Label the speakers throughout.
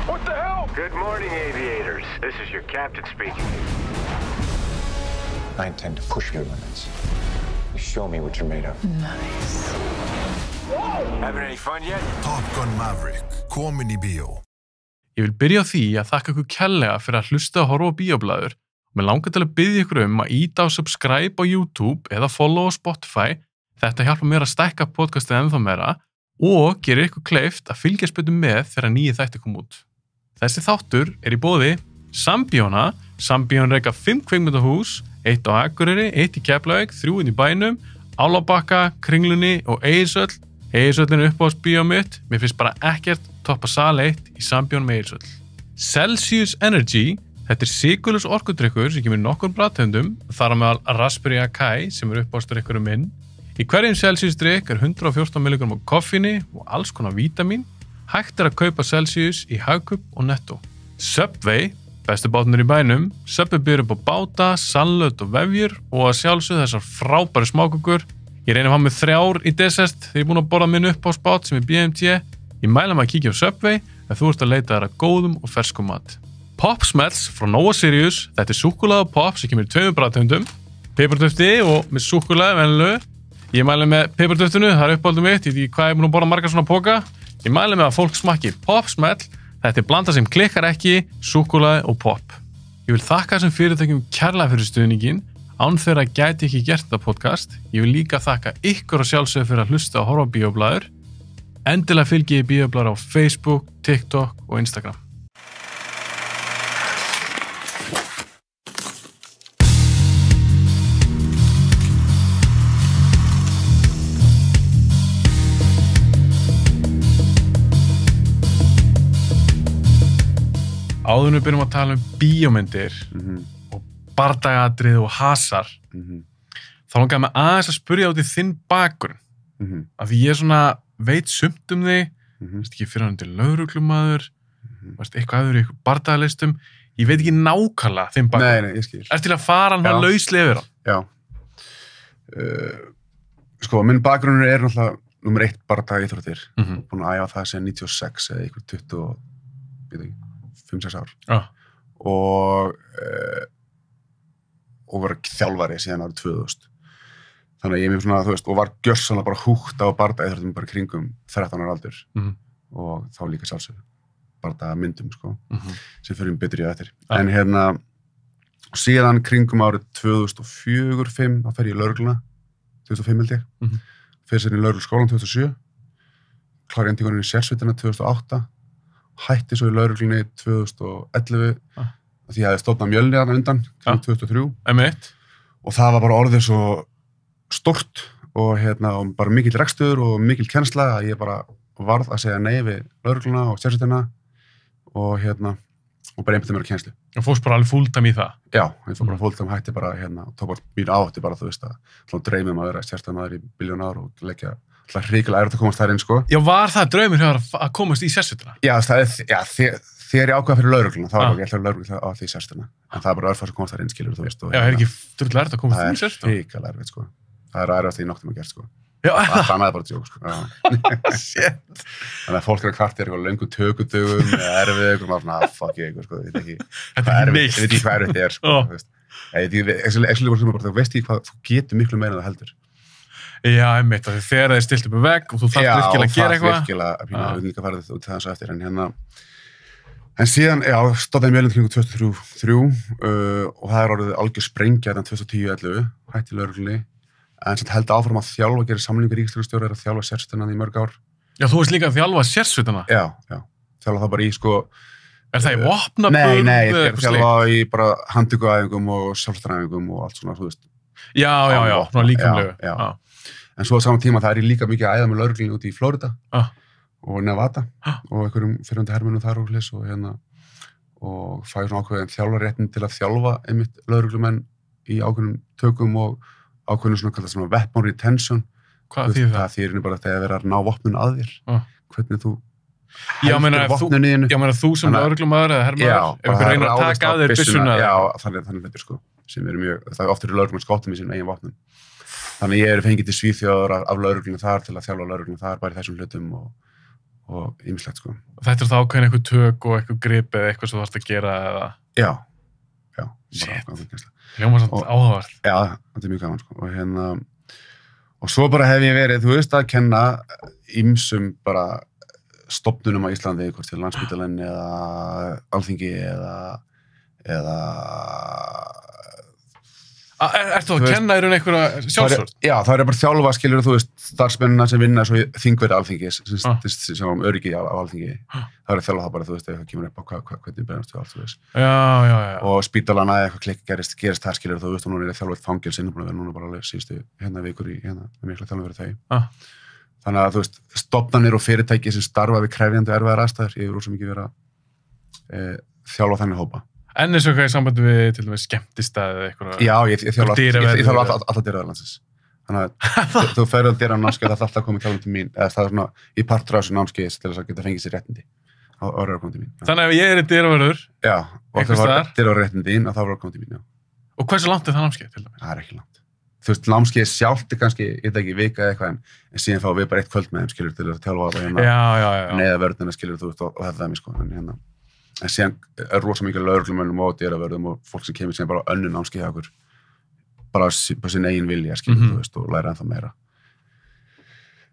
Speaker 1: What the hell?
Speaker 2: Good morning, aviators. This is your captain speaking.
Speaker 3: I intend to push your limits. You show me what you're made of.
Speaker 4: Nice.
Speaker 2: Having any fun yet?
Speaker 5: Top Gun Maverick, komin í bíó.
Speaker 6: Ég vil byrja á því að þakka ykkur kærlega fyrir að hlusta og horfa á bíóblaður. Mér langar til að biðja ykkur að íta á subscribe á YouTube eða follow á Spotify. Þetta hjálpar mér að stækka podcastið ennþá meira og gerir ykkur kleift að fylgjast betur með þegar nýju þættir kom út. Þessi þáttur í boði Sambíóna. Sambíón reka 5 kvikmyndahús, 1 á Akureyri, 1 í Keflavík, 3 í bænum, Álabakka, Kringlunni og Egilshöll. Egilshöllin uppáhaldsbíó mitt. Mér finnst bara ekkert toppa sal 1 í Sambíónum Egilshöll. Celsius Energy. Þetta sykurlaus orkudrykkur sem kemur nokkur bragðtegundum, þar á meðal Raspberry Acai sem uppáhaldsdrykkurinn minn. Í hverjum Celsius drykk 114 mg af koffíni og alls konar vítamín. Hægt að kaupa Celsius í Hagkaup og Netto. Subway, bestu bátarnir í bænum. Subway býður upp á báta, salöt og vefjur og að sjálfsögðu þessar frábæru smákökur. Ég reyni að hafa með 3 í desert þegar ég er búin að borða minn upp á spát sem BMT. Ég mæla maður að kíkja á Subway ef þú ert að leita þær að góðum og ferskum mat. Pop Smells frá Nova Sirius. Þetta súkkulaði og pop sem kemur í 2 bragðtegundum. Pipardufti og með súkkulaði venjulegu. Ég mæli með piparduftinu, það uppáhaldið mitt, ég veit ekki hvað ég er búin að borða margar svona póka. Ég mæli með að fólk smakki Pop Smell. Þetta blanda sem klikkar ekki, súkkulaði og pop. Ég vil þakka þessum fyrirtækjum kærlega fyrir stuðninginn. Án þeirra gæti ég ekki gert þetta podcast. Ég vil líka þakka ykkur og sjálfsögðu fyrir að hlusta og horfa á bíóblaður. Endilega fylgi ég bíóblaður á Facebook, TikTok og Instagram. Áður við byrjum að tala bíómyndir og bardagatrið og hasar, þá langaði mig aðeins að spyrja út í þinn bakgrunn. Af því ég svona veit sumt þig, veist ekki fyrrverandi lögreglumaður, veist eitthvað aður í eitthvað bardagalistum. Ég veit ekki nákvæmlega þinn bakgrunn.
Speaker 7: Nei, ég skil.
Speaker 6: Ertu til að fara hann lauslega yfir hann?
Speaker 7: Já. Sko, minn bakgrunnur náttúrulega númer 1 bardagaíþróttir. Búin að æfa það sem 96 eða eitthvað 5-6 ár. Og var þjálfari síðan árið 2000. Þannig að ég mér svona, þú veist, og var gjörsamlega bara húgt á bardagaíþróttum bara kringum 13 ára aldur. Og þá líka sjálfsögðu bardagamyndum, sko, sem fyrir betur í eftir. En síðan kringum árið 2004-05, þá fer ég í lögregluna, 2005 held ég. Fer sér í lögregluskólann 2007. Klára endingunni í sérsveitina 2008. Hætti svo í lögreglunni 2011 því ég hefði stofnað Mjölni þarna undan 2003 og það var bara orðið svo stórt og og bara mikill rekstur og mikill kennsla að ég bara varð að segja nei við lögregluna og sérsveitina og bara einbætti mér á kennslu.
Speaker 6: Og fórst bara alveg fulltime í það?
Speaker 7: Já, ég fór bara fulltime, hætti bara tók bara mín átti bara, þú veist, að dreymum að vera sérsveitarmaður í billjón ár og leggja alltaf hrikalega erfitt að komast þær inn, sko.
Speaker 6: Já, var það draumur hjá að komast í sérsveitina?
Speaker 7: Já, þegar ég ákvaða fyrir lögregluna, þá var ég alltaf lögregluna á því sérsveitina. En það bara örfað sem komast þær inn, skilur, þú veist.
Speaker 6: Já, ekki drullu erfitt að komast í sérsveitina?
Speaker 7: Það hrikalega erfitt, sko. Það erfitt að ég nokkuð gert, sko.
Speaker 6: Já,
Speaker 7: það annað bara djók, sko.
Speaker 6: Shit.
Speaker 7: Þannig að fólk að kvartir eitthvað löngu tökudögum eða erfið eitthvað, maður svona, fuck ég, sko, ég veit ekki hvað erfitt er, sko, þú veist. Þú veist ekki hvað þú getur miklu meira en það heldur.
Speaker 6: Já, einmitt, þegar það er stilt upp í vegg og þú þarft virkilega að gera eitthvað.
Speaker 7: Já, virkilega, við líka farið út til þess eftir, en síðan, stóðaði Mjölni kringu 2003 og það orðið algjör sprengja þann 2010-11, hætti lögreglunni, en sem held áfram að þjálfa, gera samlingu ríkislögregluþjóra, að þjálfa sérsveitina í mörg ár.
Speaker 6: Já, þú veist líka að þjálfa sérsveitina?
Speaker 7: Já, þjálfa það bara í, sko.
Speaker 6: Er það í vopnaburð?
Speaker 7: Nei, ég þjálfa í bara handtökuæfingum og sjálfstæðæfingum og allt svona, þú veist.
Speaker 6: Já, svona líkamlegu.
Speaker 7: En svo á saman tíma það ég líka mikið að æða með lögreglunni úti í Florida og Nevada og einhverjum fyrrverandi hermönnum þar og fæ svona ákveðin þjálfaréttin til að þjálfa einmitt lögreglumenn í ákveðnum tökum og ákveðnum svona kallað svona weapon retention.
Speaker 6: Hvað þýðir það?
Speaker 7: Það þýðir bara þegar verið að ná vopnun að þér. Hvernig þú
Speaker 6: heldur vopnun í þínu. Já, þú sem lögreglumaður eða hermaður, ef einhver reynir að taka að þér byssuna.
Speaker 7: Já, þannig hlutir, sko, sem eru mjög, það ofta eru lögreglumenn skottum í sínum eigin vopnum. Þannig ég fengið til Svíþjóðar af lögreglunni þar til að þjálfa lögreglunni þar bara í þessum hlutum og ýmislegt, sko.
Speaker 6: Þetta þá ákveðin eitthvað tök og eitthvað grip eða eitthvað sem þú þarfst að gera eða...
Speaker 7: Já.
Speaker 6: Shit. Hljómar samt áhugavert.
Speaker 7: Já, þetta mjög gaman, sko. Og svo bara hef ég verið, þú veist, að kenna ýmsum bara stofnunum á Íslandi, hvort til Landspítalinn eða Alþingi eða
Speaker 6: Ertu að kenna í raun einhverja sjálfsvörð?
Speaker 7: Já, það bara þjálfa, skilur þú veist, starfsmennina sem vinna svo þingverði Alþingis, sem öryggi á Alþingi. Það að þjálfa það bara, þú veist, ef það kemur upp á hvernig bregðast við allt, þú veist.
Speaker 6: Já. Og
Speaker 7: spítalana, eitthvað klikk gerist það, skilur þú veist, og núna er þjálfa eitt fangelsinn, núna bara alveg síðustu vikur í mikla þjálfa fyrir þau. Þannig að, þú veist, stofnanir og fyrirtæki sem starfa við krefjandi og erfiðar aðstæður, ég hefur rosa mikið verið að þjálfa þannig hópa.
Speaker 6: En eins og hvað í sambandi við til dæmis skemmtistæði eða eitthvað?
Speaker 7: Já, ég þjálfa alltaf dyraverð landsins. Þannig að þú ferður að dyra námskeið, það er alltaf komið þjálfum til mín, eða það er svona í partur af þessu námskeið til þess að geta fengið sér réttindi. Það er að koma til mín. Já. Þannig að ef ég er í dyraverður, og það var dyraverð réttindi, þá var að koma til mín, já. Og
Speaker 6: hversu langt er það námskeið til dæmis?
Speaker 7: Það er ekki langt. Þú veist, námskeið sjálft er kannski, ég veit ekki, vika eða eitthvað, en síðan fá við bara eitt kvöld með þeim, skilur, til að þjálfa neða vörðina, skilur, þú veist, og þetta er mér, sko, en síðan er rosa mikið lögreglumönnum og dyravörðum og fólk sem kemur síðan bara önnur námskeið hjá okkur, bara sín eigin vilja, skilur, þú veist, og læra ennþá meira.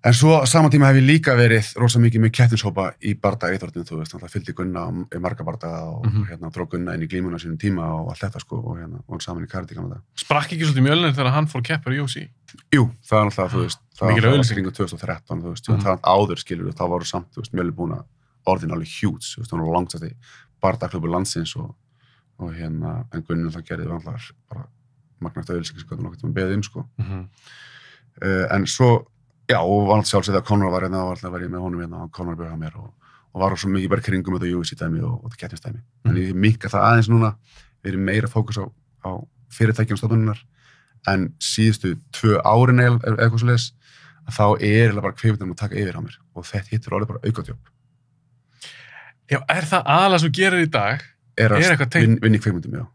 Speaker 7: En svo saman tíma hef ég líka verið rosa mikið með keppnishópa í bardaga-íþróttum, þú veist, það fylgdi Gunna í marga bardaga og dró Gunna inn í glímuna sínum tíma og allt þetta, sko, og saman í karate gamla dag.
Speaker 6: Sprakk ekki svolítið mjölnir þegar hann fór keppur í UFC?
Speaker 7: Jú, það er alltaf, þú veist, það var kringum 2013, þú veist, það áður, skilur, þá voru samt, þú veist, mjölnir búin að orðin alveg hjúts, þú veist, það var langtast í bardaklubur landsins og en Gunni það gerði vantar bara magnast auðlýsingar sem beðið sko. En svo, já, og var alltaf sjálfsögð að Conor var hérna og alltaf var ég með honum hérna og Conor bjöð mér og var svo mikið bara kringum þetta UFC-dæmi og þetta keppnisdæmi. En ég mikka það aðeins núna, við erum meira fókus á fyrirtækjum stofnunar, en síðustu 2 árin eða eitthvað svoleiðis, þá er bara kvikmyndin að taka yfir á mér og þetta hittir orðið bara aukatjóp.
Speaker 6: Já, er það aðalega sem þú gerir í dag?
Speaker 7: Er eitthvað tengt? Vinn í kvikmyndum, já.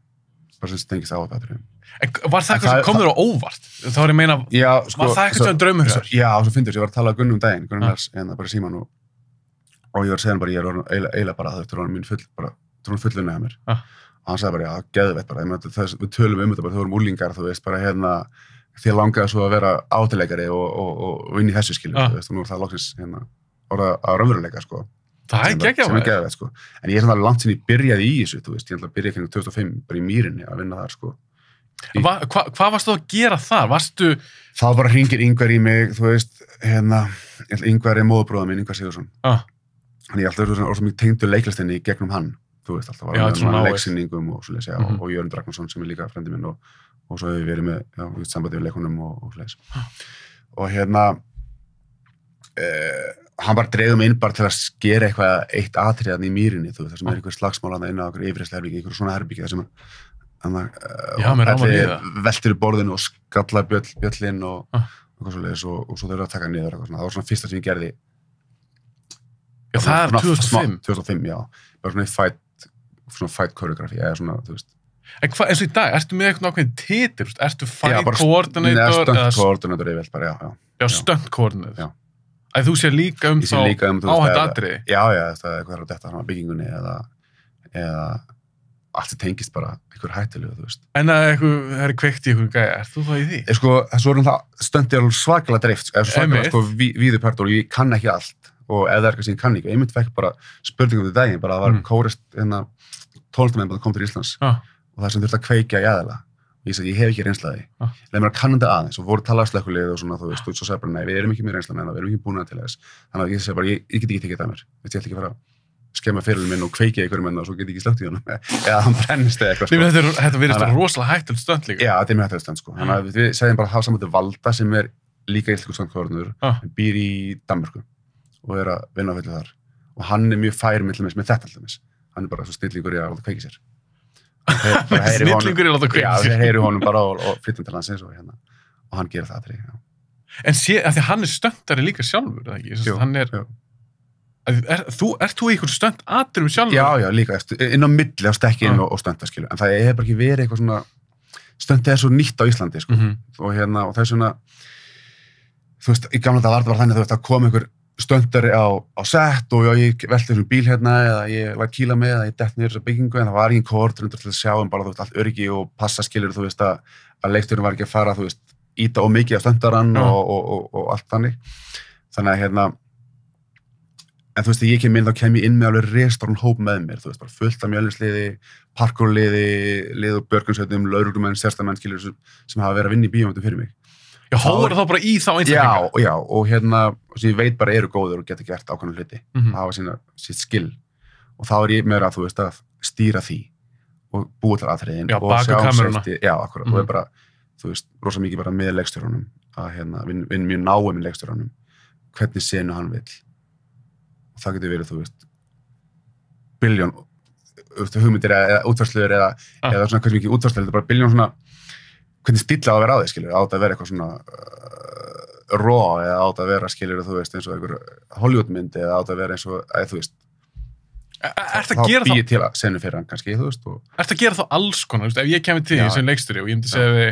Speaker 7: Bara sem tengist á þetta atriðum.
Speaker 6: En var það eitthvað sem kom þér á óvart? Þá er ég meina,
Speaker 7: já, sko,
Speaker 6: var það eitthvað sem draumur hér?
Speaker 7: Já, svo finnst ég var að tala Gunni daginn, Gunni Lars, bara í síman og ég var að segja hann bara, ég er eiginlega bara það, það var mín fullunni hjá mér. Og hann sagði bara, já, geðveitt bara, við tölum þetta bara, þú vorum úlingar, þú veist, bara þér langaði svo að vera átileikari og vinna í þessu skilu, þú veist, og nú er það loksins orða að raunveruleika, sko.
Speaker 6: Það er geggjað með
Speaker 7: það. Sko. En ég er svona langt sinni byrjaði í þessu, þú veist, ég byrjaði kring 2005 bara í Mýrinni að vinna þar, sko.
Speaker 6: Hvað varstu að gera þar?
Speaker 7: Það bara hringir Ingvar í mig, þú veist, Ingvar er móðbróðar minn, Ingvar Sigurðsson. Þannig ég alltaf orðið mikið tengdu leiklistinni gegnum hann, þú veist, alltaf var með leiksinningum og svoleiðis, já, og Jörn Ragnarsson sem er líka frendi minn og svo hefur við verið með, já, sambandi við leikunum og svoleiðis. Og hann bara dreigði mig inn bara til að skera eitt atriðan í Mýrinni, þú veist, það sem einhver slagsmál inn á einhver yfirhersluherbyggi, einhver svona herbyggi, það sem veltir í borðinu og skallar bjöllinn og eitthvað svoleiðis og svo þau eru að taka niður eitthvað svona. Það var svona fyrsta sem ég gerði.
Speaker 6: Já, það er 2005?
Speaker 7: 2005, já. Bara svona fight choreography, eða svona, þú veist.
Speaker 6: En hvað, eins og í dag, ertu með eitthvað ákveðin titil? Ertu fight coordinator?
Speaker 7: Neða, stunt coordinator yfirleitt bara, já.
Speaker 6: Já, stunt coordinator.
Speaker 7: Já.
Speaker 6: Að þú sér líka þá áhætt atriði?
Speaker 7: Já, það er eitthvað að detta á byggingunni eða allt sem tengist bara einhver hættilegu, þú veist. En
Speaker 6: að það er kveikt í einhverju gæja, ert þú þá í því?
Speaker 7: Sko, það stöndi alveg svakalega dreift, svakalega víðupart og ég kann ekki allt og ef það er eitthvað sem ég kann ekki, ég myndi fekk bara spurningum til daginn, bara það var kórist tónlistamenn bara kom til Íslands og það sem þurfti að kveikja í aðeila. Ég sagði, ég hef ekki reynslaði. Leið mér að kannandi aðeins og voru talað slökkulið og svona, þú veist, og svo sagði bara, nei, við erum ekki með reynslan en við erum ekki búin til þess. Þannig að ég segi bara, ég get ekki tekið það mér. Ég ætla ekki að fara að skemma fyrirlin minn og kveikja ykkur menn og svo get ég ekki slökt í honum. Eða hann brennist eða eitthvað, sko.
Speaker 6: Þetta virðist vera rosalega hættulegt stönd líka.
Speaker 7: Já, þetta er mjög hættulegt stönd, sko. Þannig að við segjum bara að hafa saman til Valda sem er líka íslenskur stöndkoordinator, býr í Danmörku og er að vinna á fullu þar. Og hann er mjög fær með þetta alltaf. Hann er bara svo snillingur í að láta kveikja sér.
Speaker 6: Snillingur í að láta kveikja sér.
Speaker 7: Já, þeir heyri honum bara og flyttum til landsins og hann gerir það aðri.
Speaker 6: En af því hann er stöndari líka sjálfur, eða ekki? Hann er... Ert þú í einhverju stönd atriðum sjálfur?
Speaker 7: Já, líka. Inn á milli á stekkinn og stönda, skilu. En það hefur bara ekki verið eitthvað svona... Stöndið er svo nýtt á Íslandi, sko. Og það er svona... Þú veist, í gamla dag var það bara þannig að það kom einhver stöndari á set og ég velti þessum bíl hérna eða ég læt kýla með eða ég dett niður þessa byggingu en það var engin koordinator til að sjá bara þú veist allt öryggi og passa skilur þú veist að leikstjórinn var ekki að fara þú veist íta og mikið á stöndarann og allt þannig að en þú veist ég þá kem ég inn með alveg risastóran hóp með mér þú veist bara fullt af mjölnisliði, parkourliði, lið og björgunsveitum, lögreglumenn, sérstamenn skilur sem hafa verið að vinna í bíómyndum fyrir mig.
Speaker 6: Já, hóður þá bara í þá einstaklinga?
Speaker 7: Já, og sem ég veit bara eru góður og geta gert ákveðna hluti, hafa sitt skill og þá ég meira að þú veist að stýra því og búa til atriðin og sjá sérsti, akkurat, og bara, þú veist, rosa mikið bara með leikstjórunum, að vinn mjög náið með leikstjórunum, hvernig senu hann vill. Og það getur verið, þú veist, billjón hugmyndir eða útvarsluður eða svona hvernig mikið útvarsluður, þetta er bara billjón svona hvernig stíla á að vera á því, skilur, átt að vera eitthvað svona raw eða átt að vera, skilur, þú veist, eins og einhver Hollywoodmynd eða átt að vera eins og, þú veist, þá býið til að senu fyrir hann kannski, þú veist.
Speaker 6: Ertu að gera þá alls konar, þú veist, ef ég kemur til því sem leikstjóri og ég myndi segja við,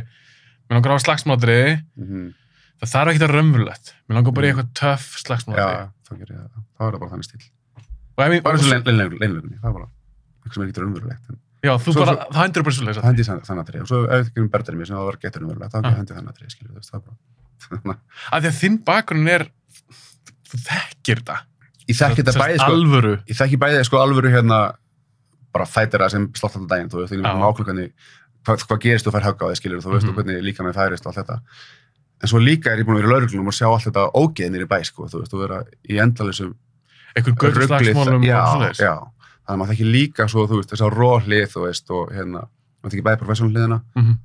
Speaker 6: mér langar á slagsmálaatriði, það þarf ekki að raunverulegt, mér langar bara í eitthvað töff slagsmálaatriði.
Speaker 7: Já, þá gerir ég það, þá er það bara þannig stíl.
Speaker 6: Bara
Speaker 7: eins og leinlegunni, það er bara eitthvað sem er ekki raunverulegt.
Speaker 6: Já, það hendur bara svolítið.
Speaker 7: Það hendi þannig atriði og svo ef ekki berðir mér sem það var getur umverulega, þá hendi þannig atriði, skilur þú veist, það er bara. Af
Speaker 6: því að þinn bakgrunn þú þekkir þetta.
Speaker 7: Ég þekki þetta bæði, sko.
Speaker 6: Alvöru.
Speaker 7: Ég þekki bæði, sko, alvöru hérna, bara fætira sem slótt alltaf daginn, þú veist, ákveðni, hvað gerist þú fær högg á þig, skilur þú veist, og hvernig líka með færist og allt þetta. En svo líka ég búin að vera í lögreglunum og sjá allt þetta ógeð niður í bæ, sko, þú veist, þú vera í endalausum þannig að maður þekki líka svo, þú veist, þess að róhlið, þú veist, og maður þekki bæði professionalliðina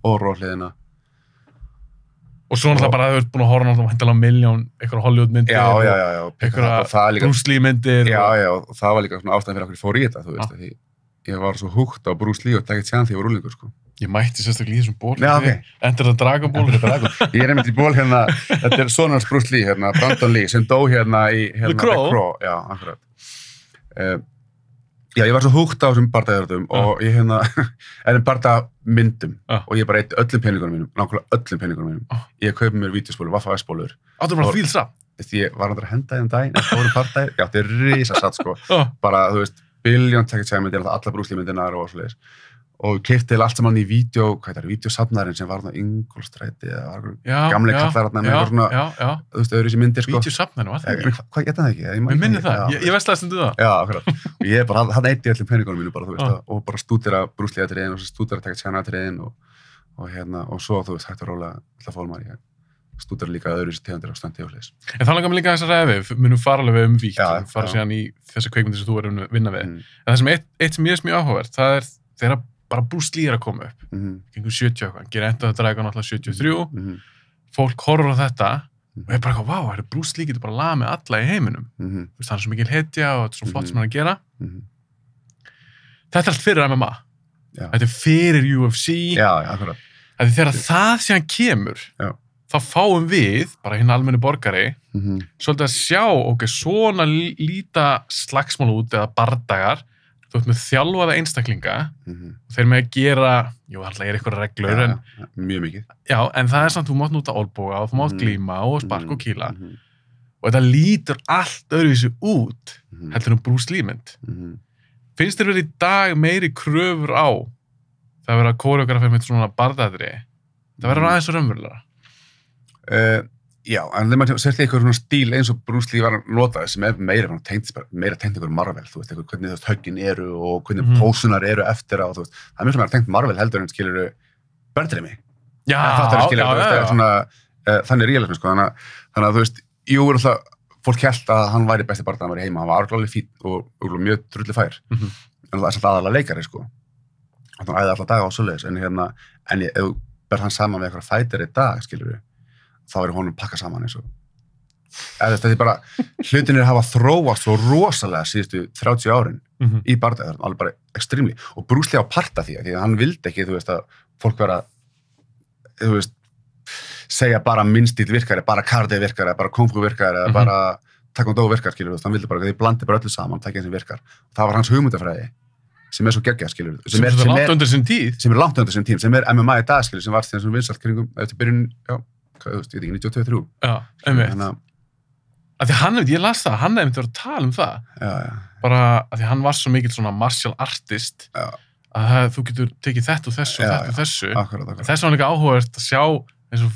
Speaker 7: og róhliðina.
Speaker 6: Og svo náttúrulega bara að þú ert búin að horfa náttúrulega hendilega miljón, einhverja Hollywoodmyndir einhverja Bruce Lee myndir.
Speaker 7: Já, og það var líka svona ástæðan fyrir okkur ég fór í þetta, þú veist, því ég var svo húgt á Bruce Lee og það ekkert séðan því ég var úlingur, sko.
Speaker 6: Ég mætti sérstaklega í þessum ból. Já, ok. Enter the Dragon Ball.
Speaker 7: Ég einmitt í ból hérna, þetta sonars Bruce Lee, Brandon Lee, sem dó hérna í The Crow. Já, akkurat. Já, ég var svo húgt á þessum bardagðaröðum og ég er bardagmyndum og ég bara eitt öllum peningunum mínum, nákvæmlega öllum peningunum mínum. Ég kaupi mér vídeospólur, Waffa S-spólur.
Speaker 6: Áttu bara fílsa?
Speaker 7: Ég var náttúrulega að henda í daginn, það voru bardagir, já, þetta er risasatt, sko. Bara, þú veist, billjón tekið myndir, alla Bruce Lee myndirnar og svoleiðis. Og keypti til allt saman í vídeosafnarinn sem var þarna Ingólfsstræti eða gamli kallar þarna með eitthvað svona, þú veist, öðru í myndir, sko.
Speaker 6: Vídeosafnarinn, var það?
Speaker 7: Hvað geta það ekki?
Speaker 6: Mér minni það, ég veist stundu það.
Speaker 7: Já, akkurat. Og ég bara, hann eitt í öllum peningunum mínu bara, þú veist, og bara stúdera Bruce Lee atriðin og svo stúdera Jackie Chan atriðin og svo, þú veist, hægt að róla alltaf fólmar ég stúdera líka öðru í tegundir á standi og hlis. En
Speaker 6: þá langar mér líka þess að ræða við, munum fara alveg vítt, fara síðan í þessa kveikmyndir sem þú er að vinna við. En það sem eitt sem ég er mjög áhugavert, það er þegar bara Bruce Lee er að koma upp, gengur 70 eitthvað, gerir Enter the Dragon alltaf 73, fólk horfur á þetta og er bara eitthvað, vá, Bruce Lee getur bara lag með alla í heiminum, það er svo mikil hetja og þetta er svo flott sem hann að gera. Þetta er allt fyrir MMA, þetta er fyrir UFC, þegar það síðan kemur, þá fáum við, bara hinn almenni borgari, svolítið að sjá, ok, svona líta slagsmál út eða bardagar, þú ert með þjálfaða einstaklinga og þeir með að gera, alltaf er eitthvað reglur
Speaker 7: mjög mikið.
Speaker 6: Já, en það er samt, þú mátt nota olboga og þú mátt glíma og sparka og kýla og þetta lítur allt öðruvísi út heldur Bruce Lee mynd. Finnst þér verið í dag meiri kröfur á það að vera koreografið með svona bardaðri? Það verður aðeins raunverulega.
Speaker 7: Já, en þegar maður sérst eitthvað svona stíl eins og Bruce Lee var að nota sem er meira tengt ykkur Marvel, þú veist, hvernig þú veist höggin eru og hvernig pósunar eru eftir á, þú veist, það er mjög sem er tengt Marvel heldur en skiluru börndrými.
Speaker 6: Já,
Speaker 7: þannig realismi, sko, þannig að þú veist, jú, fólk held að hann væri besti barndagamaður í heima, hann var alveg fínn og mjög drulli fær, en það er samt aðalega leikari, sko, hann æði alla daga á svoleiðis, en ef þú ber hann saman við eitthvað fætir í dag, skiluru, þá er honum pakka saman eins og þetta er bara, hlutinir hafa þróast svo rosalega síðustu 30 árin í bardagar, alveg bara extremely og Bruce Lee á parta því að hann vildi ekki, þú veist, að fólk vera þú veist, segja bara minnstíl virkari, bara kardi virkari, bara kung fu virkari eða bara taekwondo virkar, skilur þú, hann vildi bara, þið blandi bara öllu saman, takk eins sem virkar og það var hans hugmyndafræði sem er svo geggjað, skilur þú,
Speaker 6: sem er langt undir sin tíð,
Speaker 7: sem er MMA í dag, skilur, sem var því sem vinsælt kringum eftir byrjun, já, ég veit ekki, 92-93.
Speaker 6: Já, einmitt. Af því ég las það, hann hefði verið að tala það.
Speaker 7: Já.
Speaker 6: Bara af því hann var svo mikill svona martial artist að þú getur tekið þetta og þessu og þetta og þessu.
Speaker 7: Akkurat.
Speaker 6: Þess var líka áhugavert að sjá eins og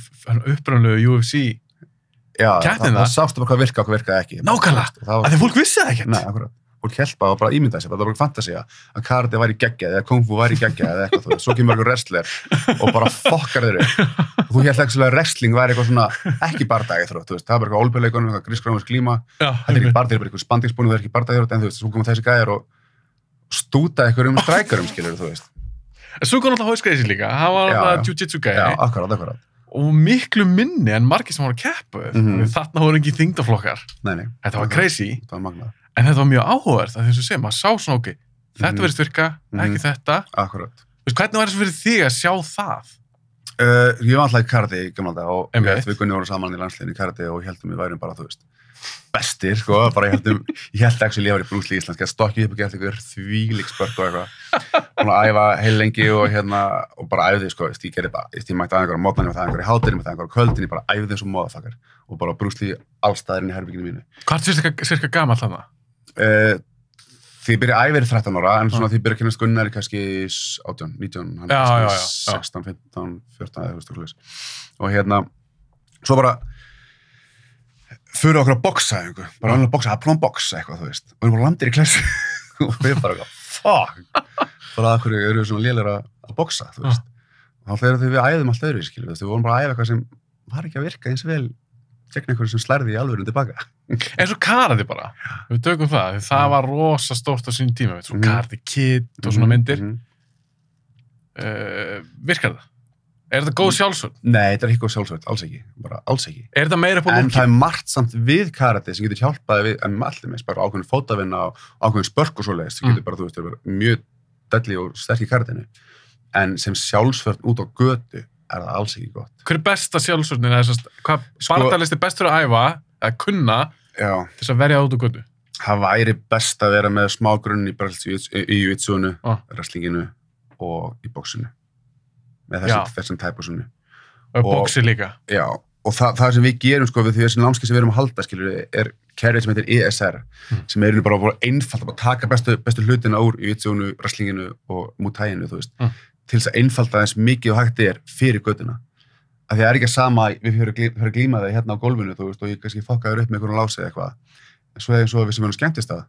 Speaker 6: upprunalegu UFC keppnina.
Speaker 7: Það sástu bara hvað virkaði og hvað virkaði ekki.
Speaker 6: Nákvæmlega, af því fólk vissi það ekkert.
Speaker 7: Nei, akkurat. Fólk held bara ímyndaði sér, það var bara fantasía að karate væri geggjað eða kung fu væri geggjað eða eitthvað, þú veist, svo kemur einhver wrestler og bara fokkar þeir upp. Og þú held ekki að wrestling væri eitthvað svona ekki bardagi þrótt, þú veist, það var bara eitthvað olbjörleikunum, eitthvað grísk-rómversk glíma, þetta ekki bardagi, þetta er bara eitthvað spandingsbúning, það er ekki bardagi þrótt, en þú veist, svo komum þessi gæjar og stúta einhverjum strækjurum, skilur, þú veist.
Speaker 6: Svo kom alltaf Hausgreisi líka, hann var jiu-jitsu gæi.
Speaker 7: Já, akkurat.
Speaker 6: Og miklu minni en margir sem voru að keppa. Þarna voru ekki þyngdaflokkar.
Speaker 7: Nei.
Speaker 6: Þetta var crazy.
Speaker 7: Þetta var magnað.
Speaker 6: En þetta var mjög áhugavert að þess að segja, maður sá svona ok, þetta verðist virka, ekki þetta.
Speaker 7: Akkurat.
Speaker 6: Hvernig var þess fyrir þig að sjá það?
Speaker 7: Ég var alltaf í karate í gamla daga og við Gunni vorum saman í landsliðinu í karate og heldum við værum bara, þú veist, bestir, sko, bara ég held ekki að ég var í Bruce Lee Íslands, gett stokkið upp og gett ykkur þvílík spört og eitthvað. Búin að æfa heil lengi og bara æfði, sko, ég gerði bara, ég mætti að einhverja mótnæni með það einhverja í hátinn, með það einhverja kvöldin, ég bara æfði þessu motherfucker og bara Bruce Lee allstaðirinn í herbygginu mínu.
Speaker 6: Hvað er cirka gamall þarna?
Speaker 7: Því ég byrja æfir 13 ára, en svona því ég byrja að kynast Gunnar kannski 18, 19, hann er kannski 16, 15, 14 eða þú veist, og svo bara fyrir okkur að boxa einhver, bara að boxa, að plón boxa eitthvað, þú veist, og við erum bara landir í klassu og við bara eitthvað, fuck, bara að hverju eru við svona lélir að boxa, þú veist, og þá þegar við æðum allt öðru, skilur, við vorum bara að æfa eitthvað sem var ekki að virka eins vel gegn einhverju sem slærði í alvörun tilbaka.
Speaker 6: Eins og karate bara, við tökum það var rosa stórt á sínum tíma, svo Karate Kid og svona myndir. Virkar það? Er þetta góð sjálfsvörn?
Speaker 7: Nei, þetta er ekki góð sjálfsvörn, alls ekki, bara alls ekki.
Speaker 6: Er þetta meira på lúki?
Speaker 7: En það er margt samt við karate sem getur hjálpaði við, en allir með, bara ákveðin fótavinna og ákveðin spörk og svoleiðis, sem getur bara, þú veist, það er mjög dælli og sterk í karatinu, en sem sjálfsvörn út á götu er það alls ekki gott. Hver
Speaker 6: er besta sjálfsvörnin? Hvað bardagalisti er bestur að æfa, að kunna, til þess að verja út á götu?
Speaker 7: Það væri best að vera með smá grunn í jiu-jitsu-unu, wrestlinginu og í boxinu. Með þessum tæpusunni.
Speaker 6: Og boxi líka. Já,
Speaker 7: og það sem við gerum, sko, við því þessi námskeið sem við erum að halda, skilur, er kerfið sem heitir ESR, sem er bara einfalt að taka bestu hlutina úr jiu-jitsu-unu, wrestlinginu og mútæinu, þú veist, til þess að einfalda þess mikið og hægt er fyrir götuna. Af því það er ekki sama, við fyrir að glíma það hérna á gólfinu, þú veist, og ég kannski fokkaður upp með einhvern lási eða eitthvað. En svo eins og við sem erum skemmtist að,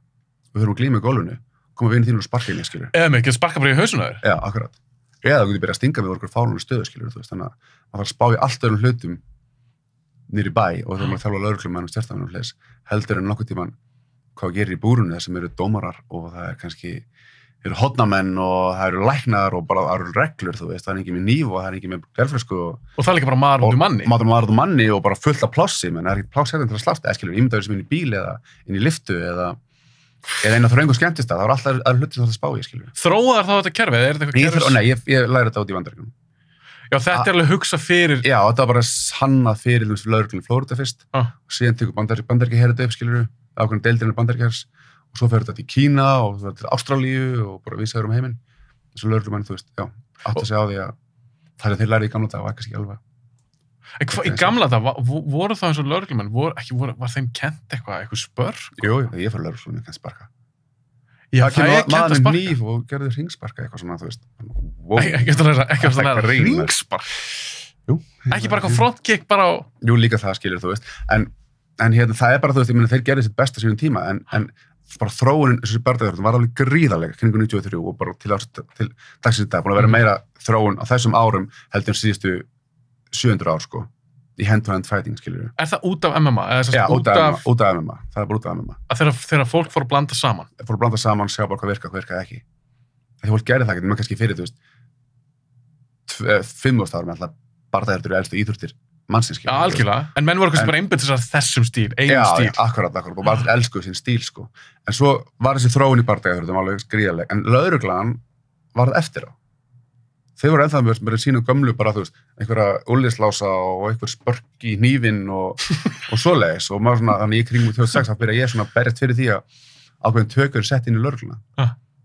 Speaker 7: við fyrir að glíma í gólfinu, koma við inn þínur og sparka inn, skilur.
Speaker 6: Eða mig, ekki að sparka bara í hausuna þér?
Speaker 7: Já, akkurat. Eða þú getur byrjað að stinga við okkur fárunum stöðu, skilur, þú veist, þannig að maður þarf að spá í allt öðrum hlutum niður í bæ og þegar maður þjálfa lögreglumenn og stjórnarmenn og hles, heldur en nokkuð tímann hvað gerir í búrunni þar sem eru dómarar og það er kannski eru hornamenn og það eru læknar og bara það eru reglur, þú veist, það er ekki með nýf og það er ekki með glerflösku
Speaker 6: og það er líka bara maður út úr manni.
Speaker 7: Maður út úr manni og bara fullt af plássi, menn það er ekki pláss hérna til að slást, eða skilur, ímyndaður sem inn í bíl eða inn í liftu eða eina þröngu skemmtist það er alltaf hlutir það að spá í, skilur.
Speaker 6: Þróar þá þetta kerfið? Er þetta eitthvað kerfið?
Speaker 7: Nei, ég læri þetta út í Bandaríkjunum.
Speaker 6: Já, þetta er alveg hugsa fyrir...
Speaker 7: Já, þetta var bara hannað fyrir lögreglunni Flórída fyrst, og síðan tekur Bandaríkja herrið upp, skilur, ákveðin deildirinn Bandaríkjars, og svo fer þetta til Kína og það til Ástralíu og bara vísaður heiminn. Þessu lögreglumenn, þú veist, já, átt að segja á því að það sem þeir lærið í gamla dag var kannski ekki alveg.
Speaker 6: Í gamla dag, voru það eins og lögreglumenn, var þeim kent eitthvað spörk?
Speaker 7: Jú, ég fór lögreglunni kent sparka.
Speaker 6: Já, það er kent að sparka.
Speaker 7: Maður nýf og gerði hringsparka eitthvað svona, þú veist.
Speaker 6: Ekki svona hringspark?
Speaker 7: Jú.
Speaker 6: Ekki bara eitthvað frontkick bara á...
Speaker 7: Jú, líka það skilur, þú veist. En hérna, það er bara, þú veist, ég meina, þeir gerði sitt besta sínum tíma, en bara þróunin þessu bardaðjörnum var alveg gríðarlega kringu 93 og bara til dagsins í dag búin að vera meira þróun á þessum árum heldur en síðustu 700 ár, sko, í hand-to-hand fighting, skilur. Er
Speaker 6: það út af MMA?
Speaker 7: Já, út af MMA. Það er bara út af MMA.
Speaker 6: Þegar fólk fór að blanda saman?
Speaker 7: Fór að blanda saman, sjá bara hvað virkaði ekki. Þegar fólk gerði það ekki, maður kannski fyrir, þú veist, 5 árum alltaf bardaðjörður eru elstu íþróttir mannsins, skilur.
Speaker 6: Já, algjörlega. En menn voru kannski bara einbytt þessum stíl, eigin stíl.
Speaker 7: Já, akkurat. Og bara til elskuðu sín stíl, sko. En svo var þessi þróun í bardaðjörðum alveg gríðarleg. En lögreglan var það eftir á. Þeir voru ennþá með sínu gömlu bara, þú veist, einhverja úllislása og einhver spörk í hnífinn og svoleiðis. Og maður svona, þannig í kringum 2006 þá byrja ég svona berjast fyrir því að ákveðin tökur sett inn í lögregluna.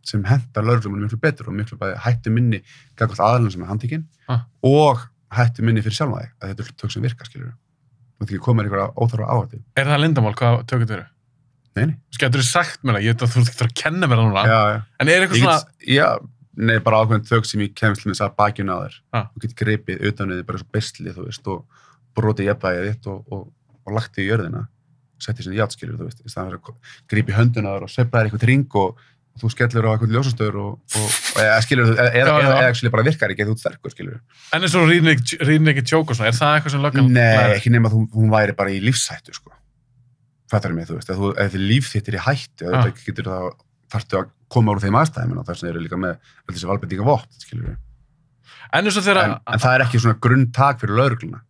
Speaker 7: Sem hentar lögreglum miklu betur og miklu bæði hættu minni gagnvart aðilum sem er handtekinn og hættu minni fyrir sjálfa þig, að þetta er tök sem virka, skilur. Þú veit ekki komið einhverja óþarfa áhættu.
Speaker 6: Er það leyndamál hvað tök þetta eru?
Speaker 7: Nei.
Speaker 6: Geturðu sagt mér það? Ég veit að þú þarf að kenna mér það núna.
Speaker 7: Já.
Speaker 6: En er eitthvað svona...
Speaker 7: Já, nei, bara ákveðin tök sem ég kemst til með þess að bakjuna á þér. Þú getur gripið utan við þig bara svo beisli, þú veist, og brotið jafnvægið þitt og lagt þig í jörðina. Settið sem játskilur, þú veist, í staðan fyrir að grípa í hönduna þér og sveifla þér eitthvað ring og þú skellur á eitthvað ljósastöður eða skilur þú, eða bara virkar ekki eða þú sterkur, skilur.
Speaker 6: En eins og reading ekki tjók og svona, er það eitthvað sem löggan...
Speaker 7: Nei, ekki nema að hún væri bara í lífshættu, sko. Fattar mig, þú veist, ef þið líf þitt í hættu, þetta getur það, þarftu að koma úr þeim aðstæðum og þess vegna eru líka með þessi valbendinga vopn, skilur við. En það er ekki svona grunntak fyrir lögregluna.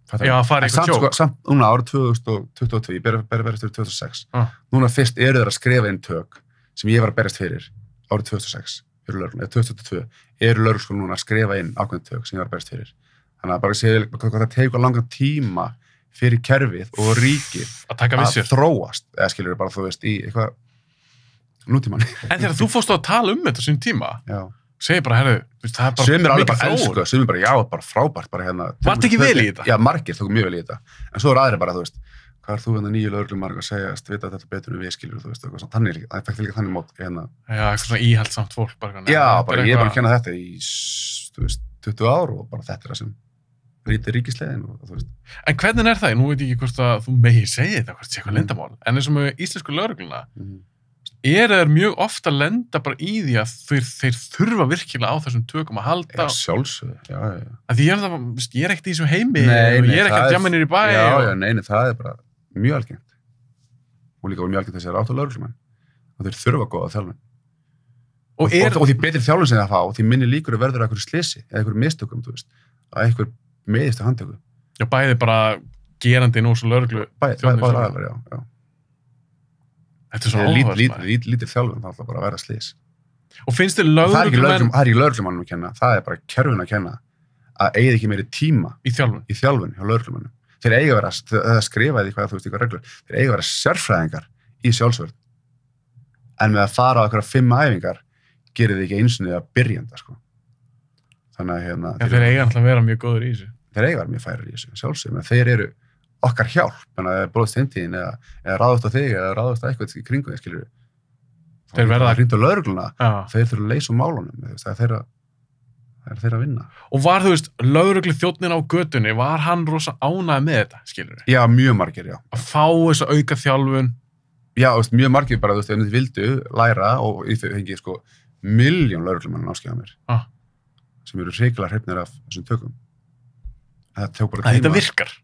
Speaker 6: Já, það er eitthvað tjók.
Speaker 7: Samt núna árið 2022, ég berist fyrir 2006, núna fyrst eru þeir að skrifa inn tök sem ég var að berjast fyrir árið 2006, fyrir lögregluna, eða 2022, eru lögreglskóla núna að skrifa inn ákveðin tök sem ég var að berjast fyrir. Þannig að bara séu hvað það tegur langan tíma fyrir kerfið og ríkið að þróast, eða skilur bara þú veist í eitthvað nútímann.
Speaker 6: En þegar þú fórst á að tala þetta sín tíma, segir bara, herru, það er bara
Speaker 7: sumir alveg bara elsku, sumir bara, já, bara frábært bara hérna.
Speaker 6: Varst ekki vel í þetta?
Speaker 7: Já, margir tóku mjög vel í þetta. En svo aðrir bara, þú veist, hvað þú nýju lögreglumaður að segjast, vita þetta betur en við skilur, þú veist, eitthvað svona, þannig, það fekk líka þannig mót hérna.
Speaker 6: Já, eitthvað svona íhaldsamt fólk bara.
Speaker 7: Já, bara ég er bara að kenna þetta í, þú veist, 20 ár og bara þetta það sem rítir ríkislegin og þú veist.
Speaker 6: En hvernig er það? Nú veit ég ekki hvort að þú megir segja þetta, hvort sé eitthvað leyndarmál. En eins og með íslensku lögregluna, þeir mjög ofta lenda bara í því að þeir þurfa virkilega á þessum tökum að halda.
Speaker 7: Já, sjálfsögðu, já.
Speaker 6: Að því ég er ekkert í þessum heimi og ég er ekkert jamminir í bæ.
Speaker 7: Já, það er bara mjög algengt. Og líka mjög algengt þessari lögreglumenn. Og þeir þurfa góða þjálfun. Og því betri þjálfun sem það fá, því minni líkur verður að einhverju slisi eða einhverju mistökum, þú veist, að einhver meðist að handtöku.
Speaker 6: Já, bæði bara gerandi nú svo lögreglu.
Speaker 7: Bæði aðlar, já.
Speaker 6: Þetta er svo áhugavert.
Speaker 7: Lítið þjálfun, það ætla bara að vera slís.
Speaker 6: Og finnst þér lögreglumenn...
Speaker 7: Það er ekki lögreglumannum að kenna, það er bara kerfin að kenna að eigið ekki meiri tíma
Speaker 6: í
Speaker 7: þjálfun hjá lögreglumannum. Þeir eiga að vera, það skrifaði hvað þú veist ykkur reglur, þeir eiga að vera sérfræðingar í sjálfsvörn. En með að fara á einhverja 5 æfingar gerir þið ekki einsinni að byrjanda, sko. Þannig að hérna...
Speaker 6: Þeir eiga alltaf að vera mjög góður í þessu.
Speaker 7: Þeir eiga að vera mjög færir í þessu, sjálfsögum. Þeir eru okkar hjálp, en að það er bróðist heimtíðin eða ráðast á þig eða ráðast á eitthvað í kringum þig, skilur við.
Speaker 6: Þeir verða
Speaker 7: að hrinda á lögregluna, þeir þurfa að leysa úr málunum, það er þeirra að vinna.
Speaker 6: Og var, þú veist, lögregluþjónninn á götunni, var hann rosa ánægður með þetta, skilur við?
Speaker 7: Já, mjög margir, já.
Speaker 6: Að fá þessa auka þjálfun?
Speaker 7: Já, veist, mjög margir bara, þú veist, ef þið vildu læra og ég fengi, sko, 1.000.000 lögreglumenn áskilja mér, sem eru hrikalega hrifnir af þessum tökum. Þetta tók bara tíma.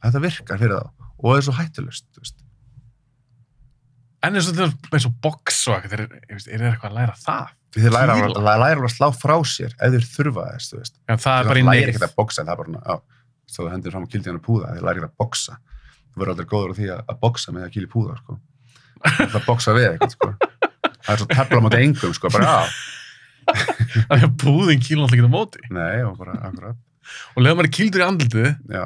Speaker 7: Þetta virkar fyrir þá. Og það er svo hættulust, þú veist.
Speaker 6: En eins og box og eitthvað, er þeir eitthvað að læra það?
Speaker 7: Þeir læra alveg að slá frá sér ef þeir þurfa þess, þú veist.
Speaker 6: Já, það er bara í neyð.
Speaker 7: Það læri ekkert að boxa, það er bara, já, stóðu hendur fram og kildi hann að púða, þeir læri ekkert að boxa. Þú verður aldrei góður á því að boxa með að kýla í púða, sko. Það er boxa við eitthvað, sko. Það er svo tefla á móti engum, sko, bara,
Speaker 6: Það er púðin kýla alltaf ekki á móti.
Speaker 7: Nei, og bara, akkurat.
Speaker 6: Og leður maður kýldur í andlitið.
Speaker 7: Já,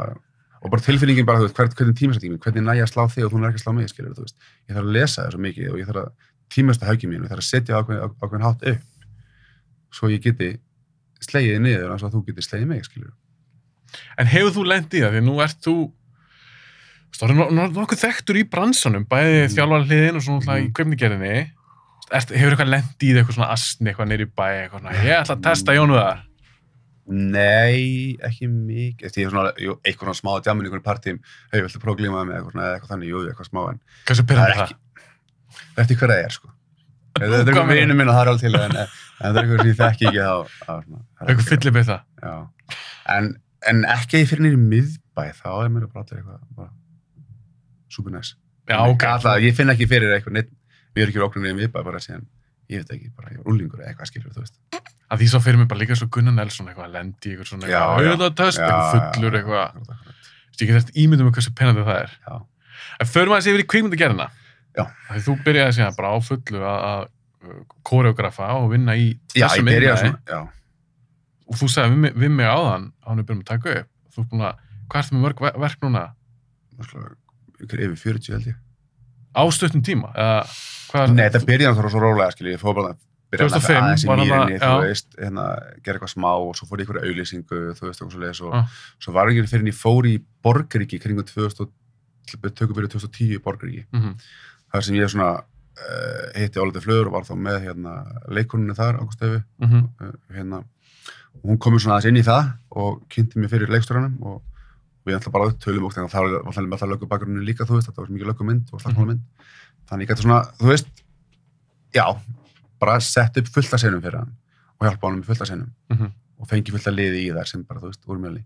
Speaker 7: og bara tilfinningin bara, þú veist, hvernig tímasetningin, hvernig næ ég að slá þig og þú ekki að slá mig, skilur, þú veist. Ég þarf að lesa það svo mikið og ég þarf að tímasta höggið mín og ég þarf að setja ákveðin hátt upp svo ég geti slegið niður eins og að þú geti slegið mig, skilur. En
Speaker 6: hefur þú lent í það? Því nú ert þú nokkuð þekktur í bransanum, bæði þjálfarhliðin og svona í kveimnigerðinni. Hefur eitthvað lent í þig eitthvað svona asni, eitthvað niður í bæ, eitthvað svona, ég ætla að testa Jónu þar?
Speaker 7: Nei, ekki mikið. Því eitthvað svona smá djamin í einhverjum partím, hei, viltu prófa að glíma með eitthvað, eitthvað þannig, jú, eitthvað smá, en
Speaker 6: hversu pirrandi það?
Speaker 7: Eftir hver það er, sko. Þetta er eitthvað vinur minn og það er alveg til, en það er eitthvað sem ég þekki ekki þá.
Speaker 6: Eitthvað fyllir með það?
Speaker 7: Já. En ekki fyrir niður í miðbæ, þá er mér bara allir eitthvað, bara super nice.
Speaker 6: Já, ok.
Speaker 7: Ég finn ekki fyrir eitthvað neitt, við erum ekki okkur niður í miðbæ, bara síðan, ég veit ekki, bara ég var úlingur eða eitthvað, skilur, þú veist.
Speaker 6: Að því svo fyrir mig bara líka svo Gunnar Nelson eitthvað, lendi ykkur svona eitthvað fullur eitthvað. Ég get eftir ímyndum hversu pennandi það er.
Speaker 7: Já.
Speaker 6: En förum aðeins yfir í kvikmyndagerðina.
Speaker 7: Já.
Speaker 6: Því þú byrjaði síðan bara á fullu að koreografa og vinna í
Speaker 7: þessum innræði. Já.
Speaker 6: Og þú sagði við mig áðan, hann er byrjum að taka upp. Þú er búin að, hvað ertu með mörg verk núna?
Speaker 7: Yfir 40 held ég.
Speaker 6: Á stuttum tíma?
Speaker 7: Nei, þetta byrjaði þá svo rólega, skilji. Ég fór bara byrjaði
Speaker 6: 2005
Speaker 7: aðeins í
Speaker 6: var hann
Speaker 7: mýrinni,
Speaker 6: að-
Speaker 7: þú veist, gera eitthvað smá og svo fór ég einhverja auglýsingu, þú veist, eitthvað svoleiðis og svo var ekki fyrir en ég fór í Borgaríki kringum 2010 í Borgaríki. Það sem ég svona hitti Ólafur Flöður og var þá með leikonunni þar, Ágústefi, og hún kom svona aðeins inn í það og kynnti mér fyrir leikstjóranum og við ætla bara tölum og það var alltaf með það löggubakgrunni líka, þú veist, þetta var mikið löggumynd og slagsmálamynd. Þannig ég gæti svona, þú veist, já, bara sett upp fullt af senum fyrir hann og hjálpa honum með fullt af senum og fengi fullt af liði í þær sem bara, þú veist, úr mjöli.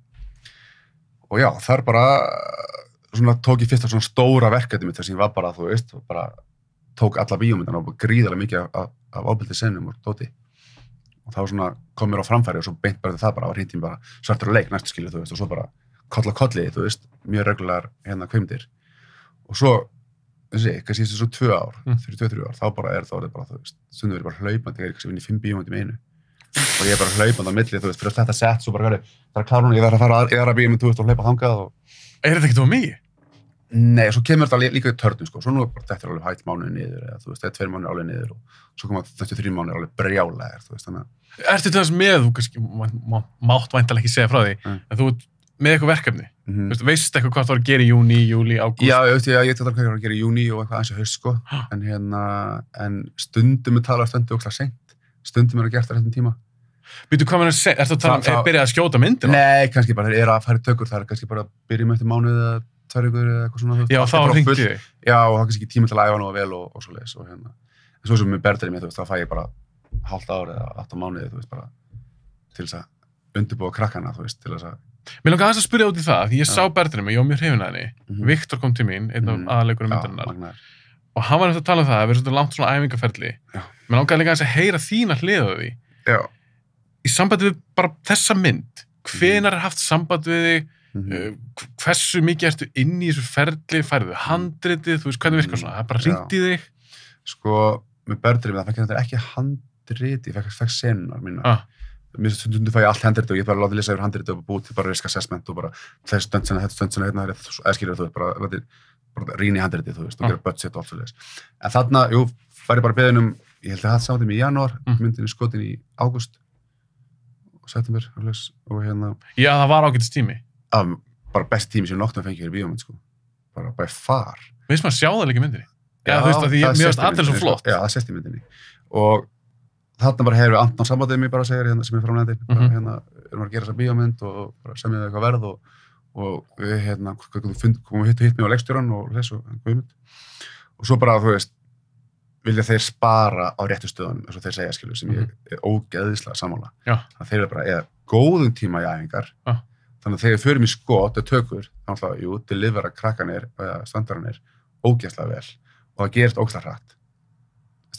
Speaker 7: Og já, þar bara svona tók ég fyrst af svona stóra verkefni mitt þess að ég var bara, þú veist, og bara tók alla bíómyndan og gríðarlega mikið af ofbeldi senum og dóti. Og þá svona kom mér á framfæri og svo beint bara það bara var hringt í mig bara Svartur á leik næstu skilur, þú veist, og svo bara koll á kolli, þú veist, mjög reglulegar kveimdir. Og svo, þessi, kannski síðustu svo 2 ár, 2-3 ár, þá bara það orðið bara, þú veist, stundum verið bara hlaupandi, ég kannski vinni 5 bíómyndum í einu. Og ég bara hlaupandi á milli, þú veist, fyrir þetta sett, svo bara, það klára hún, ég þarf að fara í aðra bíómynd, þú veist, og hlaupa þangað og...
Speaker 6: þetta ekki mikið?
Speaker 7: Nei, svo kemur þetta líka í törnum, sko, svo nú bara þetta alveg hægt mánuði niður, eða, þú veist, 2 mánuði alveg niður og svo koma þetta 3 mánuði alveg brjálæðir, þú veist, þannig að...
Speaker 6: Ertu þess með, þú kannski mátt væntanlega ekki segja frá því, en þú með eitthvað verkefni, þú veist eitthvað hvað þú var að gera í júní, júlí, ágúst? Já,
Speaker 7: ég veit hvað ég var að gera í júní og eitthvað aðeins í haust, sko, en stundum er talað stundu og seint, stundum er að gert á réttum tíma.
Speaker 6: Býtu, hvað er það að tala um, byrjað að skjóta myndir?
Speaker 7: Nei, kannski bara, þeir eru að fara í tökur, það er kannski bara að byrja með eftir mánuð eða 2 vikur eða eitthvað svona.
Speaker 6: Já, þá hringdi þig.
Speaker 7: Já, og það er kannski ekki tíma til að æfa nú vel og svoleiðis og en svo sem með Berðurinn mér, þú veist, þá fæ ég bara hálft ár eða 8 mánuði, þú veist, bara til þess að undirbúa krakkana, þú veist, til þess að...
Speaker 6: Mér langar aðeins að spyrja út í það, því ég sá Berðurinn ég var mjög hrifinn af henni. Viktor kom til mín, einn af aðaleikurum myndarinnar. Og hann var eftir að tala um það, við erum svolítið langt svona æfingaferli. Mér langaði líka aðeins að heyra þína hlið á því. Já. Í sambandi við bara þessa mynd, hvenær er haft samband við þig, hversu mikið ertu inn í þessu ferli, færðu handritið, þú veist, hvernig virkar svona, það er bara hringt í þig? Sko,
Speaker 7: með Berðurinn, það fekk ekki handritið, ég fekk senunar mína. Mér stundum fæ ég allt handritið og ég bara láti lesa yfir handritið og búið til bara risk assessment og bara þessi stundsina, þetta stundsina, eða skilur þú veist, bara rýna í handritið, þú veist, og gera budget og allt svoleiðis. En þarna, jú, var ég bara beðin ég held að það samtum í janúar, myndin skotin í ágúst og september, og
Speaker 6: Já, það var ágætis tími.
Speaker 7: Bara besti tími sem nokkuð fengi hér í bíómynd, sko. Bara by far.
Speaker 6: Við veist maður sjá það líka myndinni. Já, þú veist, því mér veist allir svo flott.
Speaker 7: Já, það sést í myndinni. Og þarna bara hefur við Anton sambandið mig bara að segja sem er framlegandi. Erum að gera þessa bíómynd og bara semja eitthvað verð og við komum hitt mig á leikstjóran og þessu Guðmund. Og svo bara, þú veist, vilja þeir spara á réttu stöðunum, eins og þeir segja, skilur, sem ég er ógeðislega sammála. Þannig að þeir eru bara eða góðum tíma í æfingar. Þannig að þegar við förum í skot og tökur, þannig að, jú, delivera krakkanir eða standaranir ógeðslega vel og það gerist ógeðslega hratt.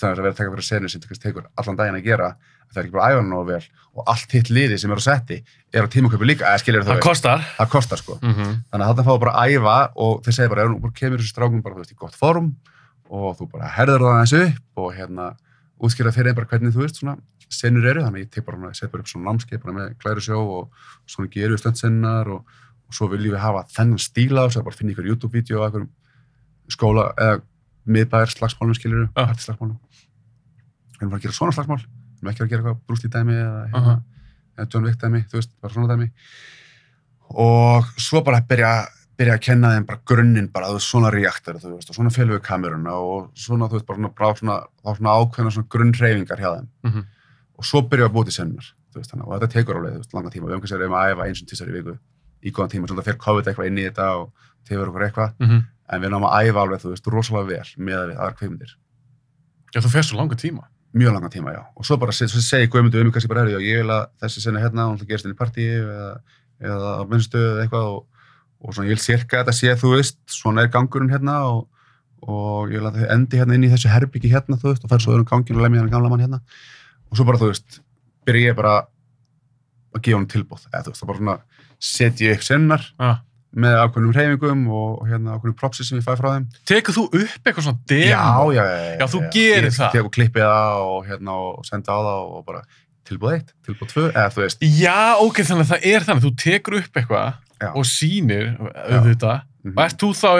Speaker 7: Þannig að vera að taka fyrir senur sem tekur allan daginn að gera, það er ekki bara að æfa nógu vel og allt hitt liði sem er á setti er á tímaköpi líka, eða skilur
Speaker 6: það kostar.
Speaker 7: Það kostar, sko. Þannig að þarna fá bara að æfa og þeir segja bara, nú kemur þessu strákum bara, þú veist, í gott form og þú bara herðar það eins upp og útskýra fyrir bara hvernig þú veist svona senur eru, þannig að ég tek bara, set bara upp svona námskeið bara með glærusjó og svona gerum við stöndsennar og svo viljum við hafa þennan stíla og svo bara finna ykkur YouTube-vídeó á einhverjum skóla eða miðbæðar slagsmálum, skilur við, hartislagsmálum. Við erum bara að gera svona slagsmál, við erum ekki að gera eitthvað Bruce Lee dæmi eða John Wick dæmi, þú veist, bara svona dæmi. Og svo bara byrja að kenna þeim bara grunninn, bara þú veist, svona reaktor, þú veist, og svona félum við kameruna og svona, þú veist, bara svona ákveðna svona grunnhreyfingar hjá þeim. Og svo byrja að búa til sennar, þú veist, og þetta tekur alveg, þú veist, langa tíma. Við kannski erum að æfa 1-2 í viku í góðan tíma, svona það fer COVID eitthvað inn í þetta og tefur okkur eitthvað, en við náum að æfa alveg, þú veist, rosalega vel með við aðrar kvikmyndir. Já, þú fer svo langa tíma. Mjög langa tíma, já. Og svo bara segi Guðmundur mig kannski bara, ég vil að þessi sena hérna, hún gerist inn í partíi eða á mennstöðu eða eitthvað og svona ég vil sirka þetta sé, þú veist, svona er gangurinn hérna og ég vil að þau endi hérna inn í þessu herbyggi hérna, þú veist, og fær svo öðrum gangin og lemja hann gamla mann hérna. Og svo bara, þú veist, byrja ég bara að gefa hann tilboð, eða þú veist, það bara svona setja upp sennar með ákveðnum hreyfingum og ákveðnum propsi sem ég fæ frá þeim. Tekur þú upp eitthvað svona demo? Já, þú gerir það. Ég tek og klippi það og senda á það og bara tilboð 1, tilboð 2, eða þú veist. Já, ok, þannig að það er þannig, þú tekur upp eitthvað og sýnir auðvitað og ert þú þá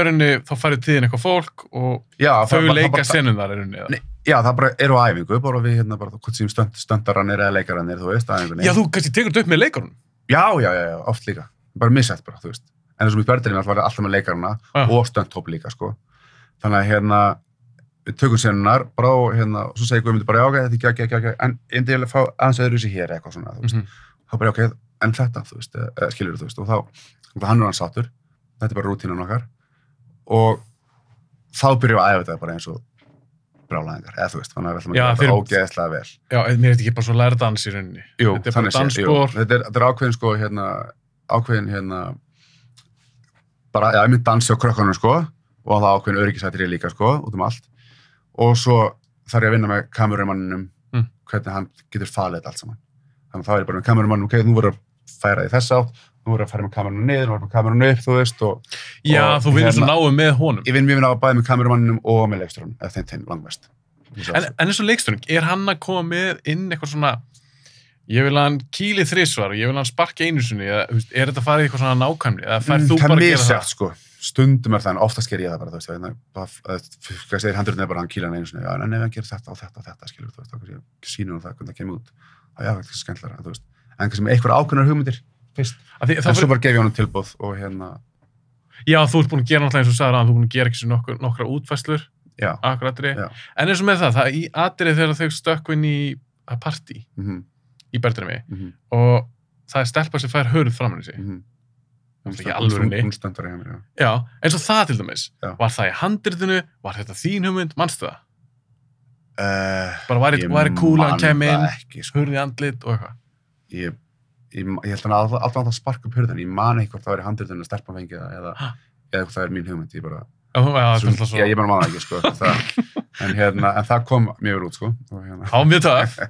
Speaker 7: þá færið til þín eitthvað fólk og þau leika senum þar Já, það bara eru á æfingu, bara við hérna bara hvort sem stöndarannir eða leikarannir, þú veist, æfingunni.
Speaker 6: Já, þú kannski tekur þetta upp með leikarunum?
Speaker 7: Já, oft líka. Bara missett bara, þú veist. En þessum í börnirinn var alltaf með leikarana og stöndhóp líka, sko. Þannig að hérna, við tökum senunnar bara og hérna, og svo segir Guðmundur bara, já, ok, þetta er ekki, en ég vil fá aðeins öðru sér hér eitthvað svona, þú veist. Þá bara, ok, en þetta, þú veist, skilur þú veist, og þá hann er hann sáttur, þetta er bara rútínan okkar, og þá byrjum við að æfa þetta bara eins og brálaðingar, eða þú veist, þannig að við ætlum að gera þetta ógeðslega vel. Já,
Speaker 6: mér er þetta ekki bara svo læra dans í rauninni.
Speaker 7: Jú,
Speaker 6: þetta er bara dansspor.
Speaker 7: Þetta er ákveðin, sko, ákveðin, bara, já, ég mynd dansi á krökkunum, sko, og það ákveðin öryggisættir líka, sko, út allt. Og svo þarf ég að vinna með kamerumanninum, hvernig hann getur falið þetta allt saman. Þannig að þá er ég bara með kamerumanninum, ok, nú voru að færa í þessa átt, nú voru að færa með kamerunum niður, nú voru með kamerunum upp, þú veist,
Speaker 6: Já, þú vinnur svo náum með honum.
Speaker 7: Ég vinn mjög náum bæði með kamerumanninum og með leikstjórunum, eða þeim langmest.
Speaker 6: En eins og leikstjórun, er hann að koma með inn eitthvað svona, ég vil að hann kýli þrisvar, ég vil að hann sparki einu sinni, eða er þetta farið eitthvað svona nákvæmni, eða færð þú bara að gera það?
Speaker 7: Sko. Stundum það, en oftast ger ég það bara, þú veist, handurinn er bara hann kýla hann einu sinni, já, en ef hann gerir þetta og þetta, skilur, þú veist, þá sýnir hún það, hvernig það kemur út. Já, það er skemmtilega, þú veist, en kannski með einhverja ákveðnar hugmyndir fyrst, en svo bara gef ég honum tilboð og hérna.
Speaker 6: Já, þú ert búin að gera náttúrulega eins og sagður að þú ert búin að gera ekki nokkra útfærslur, akkuratri, en eins og með það í atrið þegar þau stökku inn í partí, í Bertrami, og það er stelpa sem fær hörð framan í sig. Ekki alvörinni.
Speaker 7: Hún stöndar í mér,
Speaker 6: já. Eins og það til dæmis, var það í handritinu, var þetta þín hugmynd, manstu það? Bara væri cool að hann kem inn, hurði andlit og eitthvað.
Speaker 7: Ég held að alltaf að sparka upp hurðin, ég man ekki hvort það væri handritinu að stelpa fengi eða hvort það er mín hugmynd, ég bara... Ég bara man það ekki, sko. En það kom mjög út, sko.
Speaker 6: Á, mjög töff.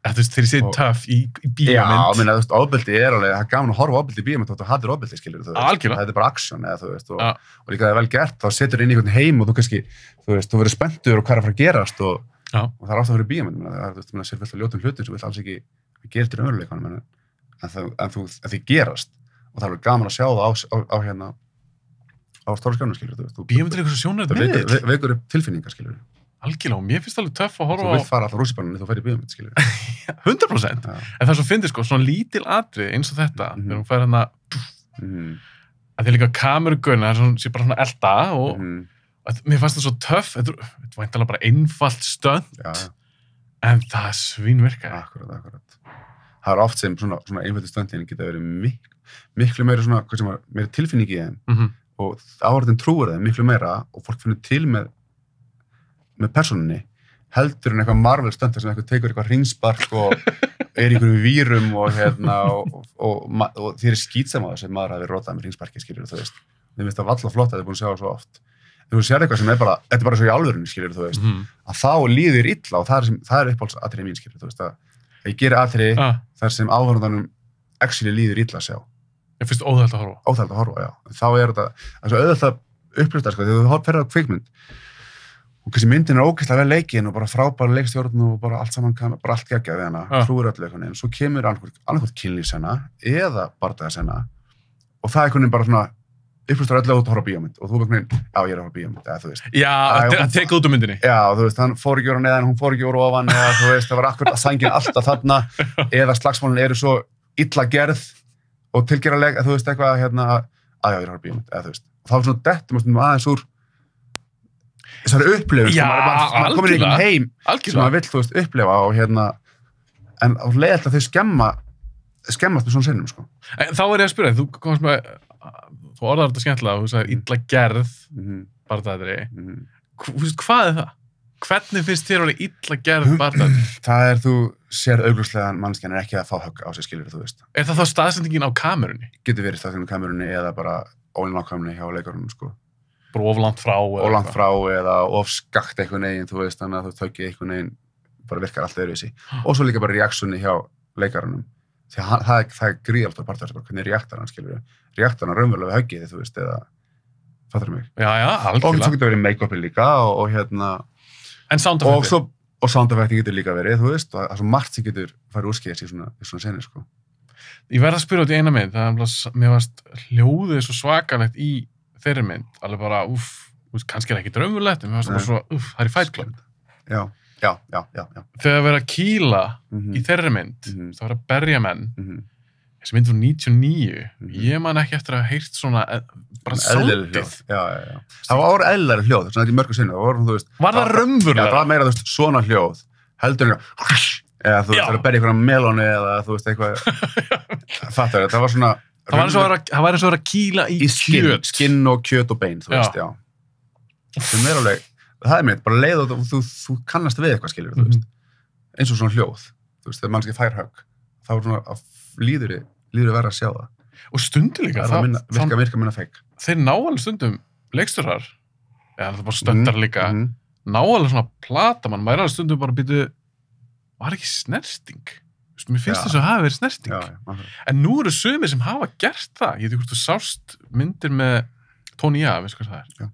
Speaker 6: Þú veist, þegar ég segi töff í bíómynd.
Speaker 7: Já, minna, þú veist, ofbeldi er alveg, það er gaman að horfa ofbeldi í bíómynd og þú hattir ofbeldi, skilur, þú veist.
Speaker 6: Algjörlega.
Speaker 7: Þetta er bara action, eða þú veist, og líka það er vel gert, þá setur inn í einhvern heim og þú kannski, þú veist, þú verður spenntur og hvað er að fara að gerast og það er alltaf fyrir bíómynd, það er, þú veist, sér fullt af ljótum hlutum sem vill alls ekki gera til raunveruleikanum, en því gerast og það er gaman að sjá það á stóra skjánum, skilur, þú veist.
Speaker 6: Bíómynd er eitthvað svo sjónrænt
Speaker 7: það vekur upp tilfinningar, skilur.
Speaker 6: Algjörlega, og mér finnst það alveg töff að horfa á...
Speaker 7: Þú vilt fara alltaf rússipanninni, þú færi bíómynd, skilur.
Speaker 6: 100%. En það er svo fyndið, sko, svona lítil atrið eins og þetta, þegar hún fær hérna... að þið líka kamerugörna, það er bara svona elda og mér fannst það svo töff, þetta var væntanlega bara einfalt stönd, en það svínvirkaði.
Speaker 7: Akkurat. Það er oft sem svona einfaldi stöndin geta verið miklu meira svona, hvað sem var, meira tilfinning í þeim og áhverjum trúir þeim miklu meira og fólk finnur til með persónunni heldur en eitthvað Marvel stöndar sem eitthvað tekur eitthvað hringspark og er í einhverjum vírum og þér er skýtsam á þess að maður hafi rotað með hringsparki, skilur, þú veist. Þið finnst það valla flott að þið er búin að sjá það svo oft. Þegar þú sér eitthvað sem er bara, þetta er bara svo í alvörunni, skilur, þú veist, að þá líður illa og það er uppáhaldsatriði mín, skilur, þú veist, að ég geri atriði þar sem áhorfandanum actually líður illa að sjá.
Speaker 6: Ég finnst óþægilegt að horfa.
Speaker 7: Óþægilegt að horfa, já. Þá er þetta, það er svo auðvitað að upplýsta, sko, þegar þú ferð á kvikmynd og kannski myndin er ógeðslega vel leikin og bara frábæra leikstjórn og bara allt saman, bara allt geggjað við hana, hrúir öllu einhvern veginn, svo kemur annarkvæmt kynlífsena eða bardagasena og það er einhvern veginn bara svona upplýstar öllu út að horfa á bíómynd og þú er einhvern veginn, já ég er að horfa á bíómynd, eða þú veist.
Speaker 6: Já, að teka út úr myndinni.
Speaker 7: Já, þú veist, hann fór ekki úr á neðan, hún fór ekki úr ofan, eða þú veist, það var akkurat að sængin alltaf þarna, eða slagsmálin eru svo illa gerð og tilgerðarleg, þú veist, eitthvað hérna, að já, ég er að horfa á bíómynd, eða þú veist. Og þá er svona dettum aðeins úr þessari upplifun sem maður komin í einhvern heim sem maður vill, þú veist, upplifa og hérna, en á leiðilegt að þau skemmast með svona sinnum, sko.
Speaker 6: Þá er ég að spyrja, þú komast með, þú orðar þetta skemmtilega, þú sagðir illa gerð, bardaðri. Hvað er það? Hvernig finnst þér orðið illa gerð bardaðri? Það
Speaker 7: er, þú sér augljóslega mannskjan er ekki að fá högg á sig, skilur, þú veist.
Speaker 6: Er það þá staðsendingin á kamerunni?
Speaker 7: Getur verið staðsendingin á kamerunni eða bara ónákvæmni hjá leikarunum, sko.
Speaker 6: Bara of langt frá
Speaker 7: eða of skakt einhvern veginn, þú veist, þannig að þú tökir einhvern veginn, bara virkar allt öðruvísi. Og svo líka bara reaksjoni hjá leikarunum. Því að það er gríðalegt part af þessu, bara hvernig reaktar hann, skilur við. Reaktar hann raunverulega við höggið, þú veist, eða fattar mig.
Speaker 6: Já, algjörlega.
Speaker 7: Og svo getur verið make-upi líka og hérna...
Speaker 6: En sound-effekti?
Speaker 7: Og sound-effekti getur líka verið, þú veist, og það er svo margt sem getur farið úrskeiðis í svona seni, sko.
Speaker 6: Ég verð að spyrja út í eina mynd, mér varst hljóðið svo svakalegt í þeirri mynd, alveg bara, kannski er ekki draumulegt, en mér varst bara svo, það er í Fight Club.
Speaker 7: Já.
Speaker 6: Þegar verið að kýla í þeirri mynd, þá verið að berja menn, þessi mynd var 99, ég man ekki eftir að hafa heyrt svona, bara sáltið.
Speaker 7: Já. Það var eðlilegri hljóð, svona ekki mörgu sinni, það voru, þú veist.
Speaker 6: Var það raunverulega?
Speaker 7: Já, það var meira, þú veist, svona hljóð, heldur en eða þú veist, það er að berja ykkur á melóni eða þú veist, eitthvað, fattar það var svona. Það var eins og að vera að kýla í kjöt. Skinn og kjöt og bein, þú veist, já. Það er alveg, það er mér, bara leið og þú kannast við eitthvað, skilur, þú veist, eins og svona hljóð, þú veist, þegar mannski fær högg, þá er svona að líður verið að sjá það.
Speaker 6: Og stundu líka,
Speaker 7: það virka minna feik.
Speaker 6: Þeir ná alveg stundum leiksturar, eða það bara stöndar líka, ná alveg svona plata, mann væri alveg stundum bara býtu, var ekki snerting? Mér finnst þess að hafa verið snerting. Já. En nú eru sumir sem hafa gert það. Ég veit ekki hvort þú sást myndir með Tony A, veist hvað það er? Já.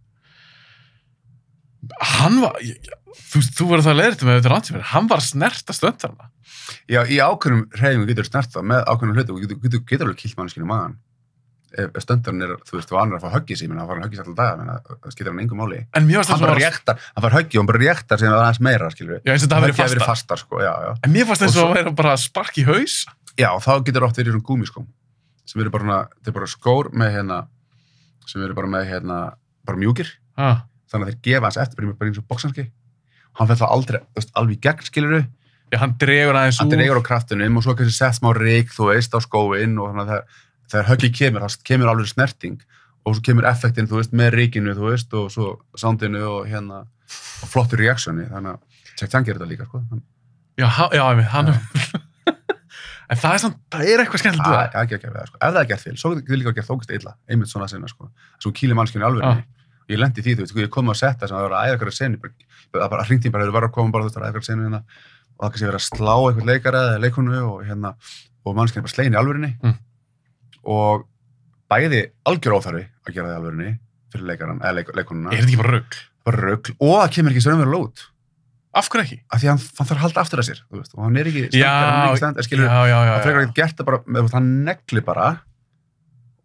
Speaker 6: Hann var, þú verður það að leiðrætti með þetta rannsýfæri, hann var að snerta stöndarna. Já, í ákveðnum hreyfingum getur snerta með ákveðnum hlutu, þú getur alveg kýlt manneskinu maðan. Ef stöndarinn er, þú veist, og annar að fá höggið sig, það fara höggið alltaf daga, það skiptir hann engum máli. En mér fannst hann fær höggið og hann bara réttar sem það er aðeins meira, skilur við. Já, eins og það hafi verið fastar, sko, já. En mér fannst þess að vera bara spark í haus. Já, þá getur oft verið í svona gúmiskóm, sem eru bara, þeir bara skór með sem eru bara með bara mjúkir. Þannig að þeir gefa hans eftir, bara eins og boksanski. Hann fer það aldrei, þú veist, alveg í gegn, skilur við. Já, hann dregur aðeins úr. Hann dregur á kraftinum og svo kannski sett smá ryk, þú veist, á skóinn og þannig að þegar höggið kemur, þá kemur alveg snerting og svo kemur effektin, þú veist, með rykinu, þú veist, og svo soundinu og og flottur reactioni, þannig að Jack Chan gerir þetta líka, sko. Já, hann en það er eitthvað skemmtilegt við það. Já, ekki við það, sko. Ef það er gert til, svo getur líka gert þókist illa, einmitt svona sinna, sko. Svo kýlir mannskjörni alveg. Ég lendi því, þú veist, ég kom að setja sem að vera að æða eitthvað senu, bara hringti bara, var að koma bara, þú veist, að æða eitthvað senu hérna, og það kannski verið að slá eitthvað leikara eða leikonu og mannskjörni bara slegin í alvörinni. Og bæði algjör óþarfi að gera það í alvörinni fyrir leikarann, eða leikonuna. Er þetta ekki bara rugl? Bara rugl, og það kemur ekki svo raunverulega út. Af hverju ekki? Af því hann þarf að halda aftur að sér, þú veist, og hann er ekki skilur, það frekar ekki gert það bara, hann negli bara,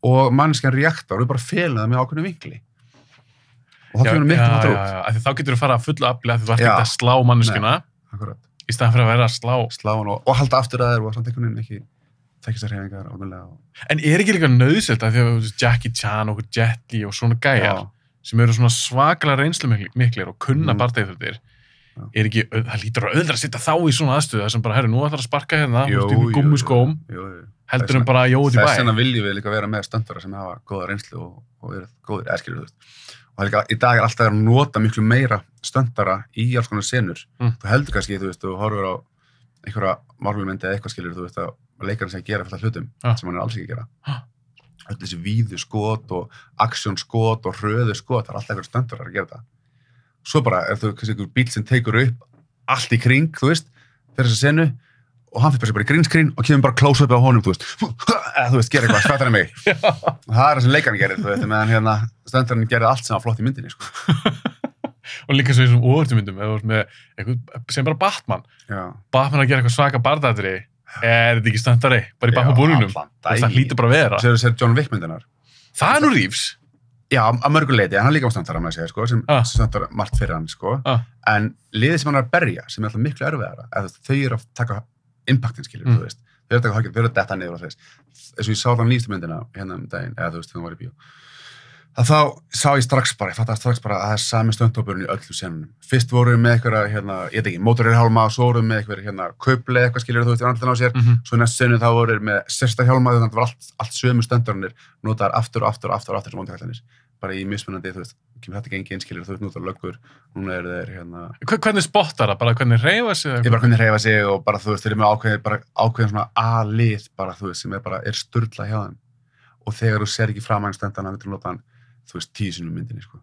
Speaker 6: og manneskjan reaktar og er bara felið það með ákveðnu vinkli. Og það kemur miklu hattur út. Já, þá getur þú fara að fulla afli að þú ert ekki að slá manneskjuna, í staðan fyrir að vera að slá hann og halda aftur að þér og samt einhvern veginn ekki þekkist að hreyfingar alveg. En er ekki líka nauðsynlegt að því að Jackie Chan og Jet Li og svona gæjar sem eru svona svakalega reynslumiklir og kunna bardaíþróttir, er ekki, það lítur að auðvitað að sitja þá í svona aðstöðu þar sem bara, nú ætlar að sparka hérna, þú veist, í gúmmuskóm, heldur um bara jót í bæ. Þess vegna viljum við líka vera með stöndara sem hafa góða reynslu og eru góðir eskilur, þú veist. Og líka, í dag er alltaf að nota miklu meira stöndara í alls konar senur. Þú heldur kannski, þú veist, þú horfir á einhverja Marvel-myndi eða eitthvað skilur, þú veist, að leikarinn sem gera fullt af hlutum sem hann er alls ekki að gera. Öll þessi víðu skot og aksjónskot og hröðu skot, það er alltaf einhverjum stöndarar að gera það. Svo bara er þú kannski einhver bíl sem tekur upp allt í kring, þú veist, fyrir þessa senu og hann fyrir bara í green screen og kemur bara close up á honum, þú veist, gera eitthvað, skvættar hann mig. Og það er það sem leikarinn gerir, þú veist, meðan stöndarinn gerir allt sem var flott í myndinni, sko. Og líka svo í þessum óvörtumyndum, eða þú veist með eitthvað sem bara Batman. Batman að gera eitthvað svaka bardaðri, er þetta ekki stöndari, bara í Batman-búningnum. Það hlýtur bara að vera. Sér John Wick myndinar. Það er nú Reeves. Já, að mörgu leiti, en hann líka á stöndara með að segja, sko, sem stöndara margt fyrir hann, sko. En liðið sem hann er að berja, sem er alltaf miklu erfiðara, eða þau eru að taka impactin, skilur, þú veist. Þau eru að taka höggið, þau eru að detta niður og þess. Þess að ég sá þann nýstu myndina hérna daginn, eða þú veist, þegar hún var í bíó. Að þá sá ég fattaði strax bara að það er sami stöndhópurinn í öllu senunum. Fyrst voru með eitthvað, ég veit ekki, mótorhjálma og svo voru með eitthvað, kaupli eitthvað skilur þú veist, andlan á sér. Svo í næst senu þá voru með sérsta hjálma, þannig að það var allt sömu stöndarnir, notaðar aftur sem mótorhjálmanir. Bara í mismunandi, þú veist, kemur þetta gengi inn, skilur þú veist, notaðar löggur, núna eru þeir Hvernig spottar það? Bara hvernig hreyfa sig? Ég bara hvernig hreyfa sig og bara, þú veist, þeir eru með ákveðin svona A-lið, bara, þú veist, sem er sturla hjá þeim. Og þegar þú ser ekki fram stöndarna, þú nota hann, þú veist, 10 sinnum myndinni, sko.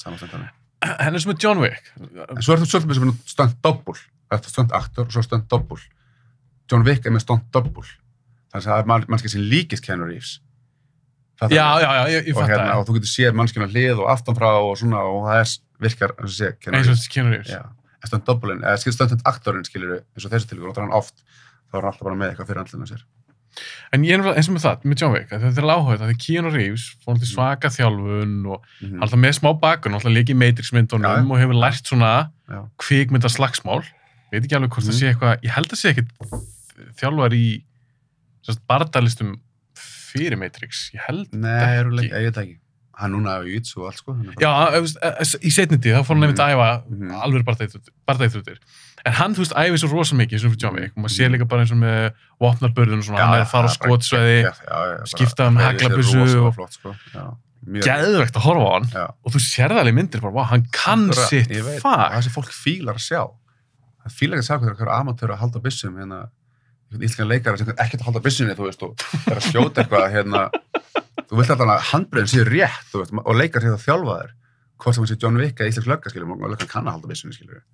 Speaker 6: Samanstöndarna. En eins og með John Wick. En svo er þetta svolítið með stönd doppul. Þetta er stönd aktor og svo stönd doppul. John Wick er með stönd doppul. Þannig að það er mannskið sem líkist Keanu Reeves. Já, ég fatt það. Og þú getur séð mannskina hlið og aftan frá og svona og það virkar, eins og sé, Keanu Reeves. Já. En stönd doppulinn, eða stönd aktorinn, skilur eins og þessi tilvíkur, og það er hann oft, þá er hann alltaf bara með eitthvað fyrir andlina sér. En ég er eins og með það, með John Wick, þetta er áhugað að því Keanu Reeves fór til svaka þjálfun og alltaf með smá bakgrunn, alltaf leikið Matrix-myndunum og hefur lært svona kvikmynda slagsmál. Veit ekki alveg hvort það sé eitthvað, ég held að sé ekkert þjálfar í bardalistum fyrir Matrix, ég held ekki.
Speaker 7: Ég veit ekki. Hann núna á Jitsu og allt, sko.
Speaker 6: Já, í seinni tíð, þá fór hann nefnt að æfa alveg bardaíþróttir. En hann, þú veist, æfi svo rosa mikið, eins og fyrir John Wick, og maður sé líka bara eins og með vopnarbörðun og svona, hann er að fara á skotsvæði, skipta haglabyssu og geðvegt að horfa á hann, og þú sérði alveg myndir, bara, hann kann sitt fag.
Speaker 7: Það sem fólk fílar að sjá. Það fílar ekki að sjá hverju amatöru að halda byssum, íslenska leikara sem ekkert að halda byssunni, þú veist, og er að skjóta eitthvað, þú vilt alltaf að handbreyðin sé rétt, þú veist, og leikar sér það þjálfaðir, hvort sem hann sé John Wick eða íslensk lögga, skiljum, og löggan kann að halda byssunni, skiljum.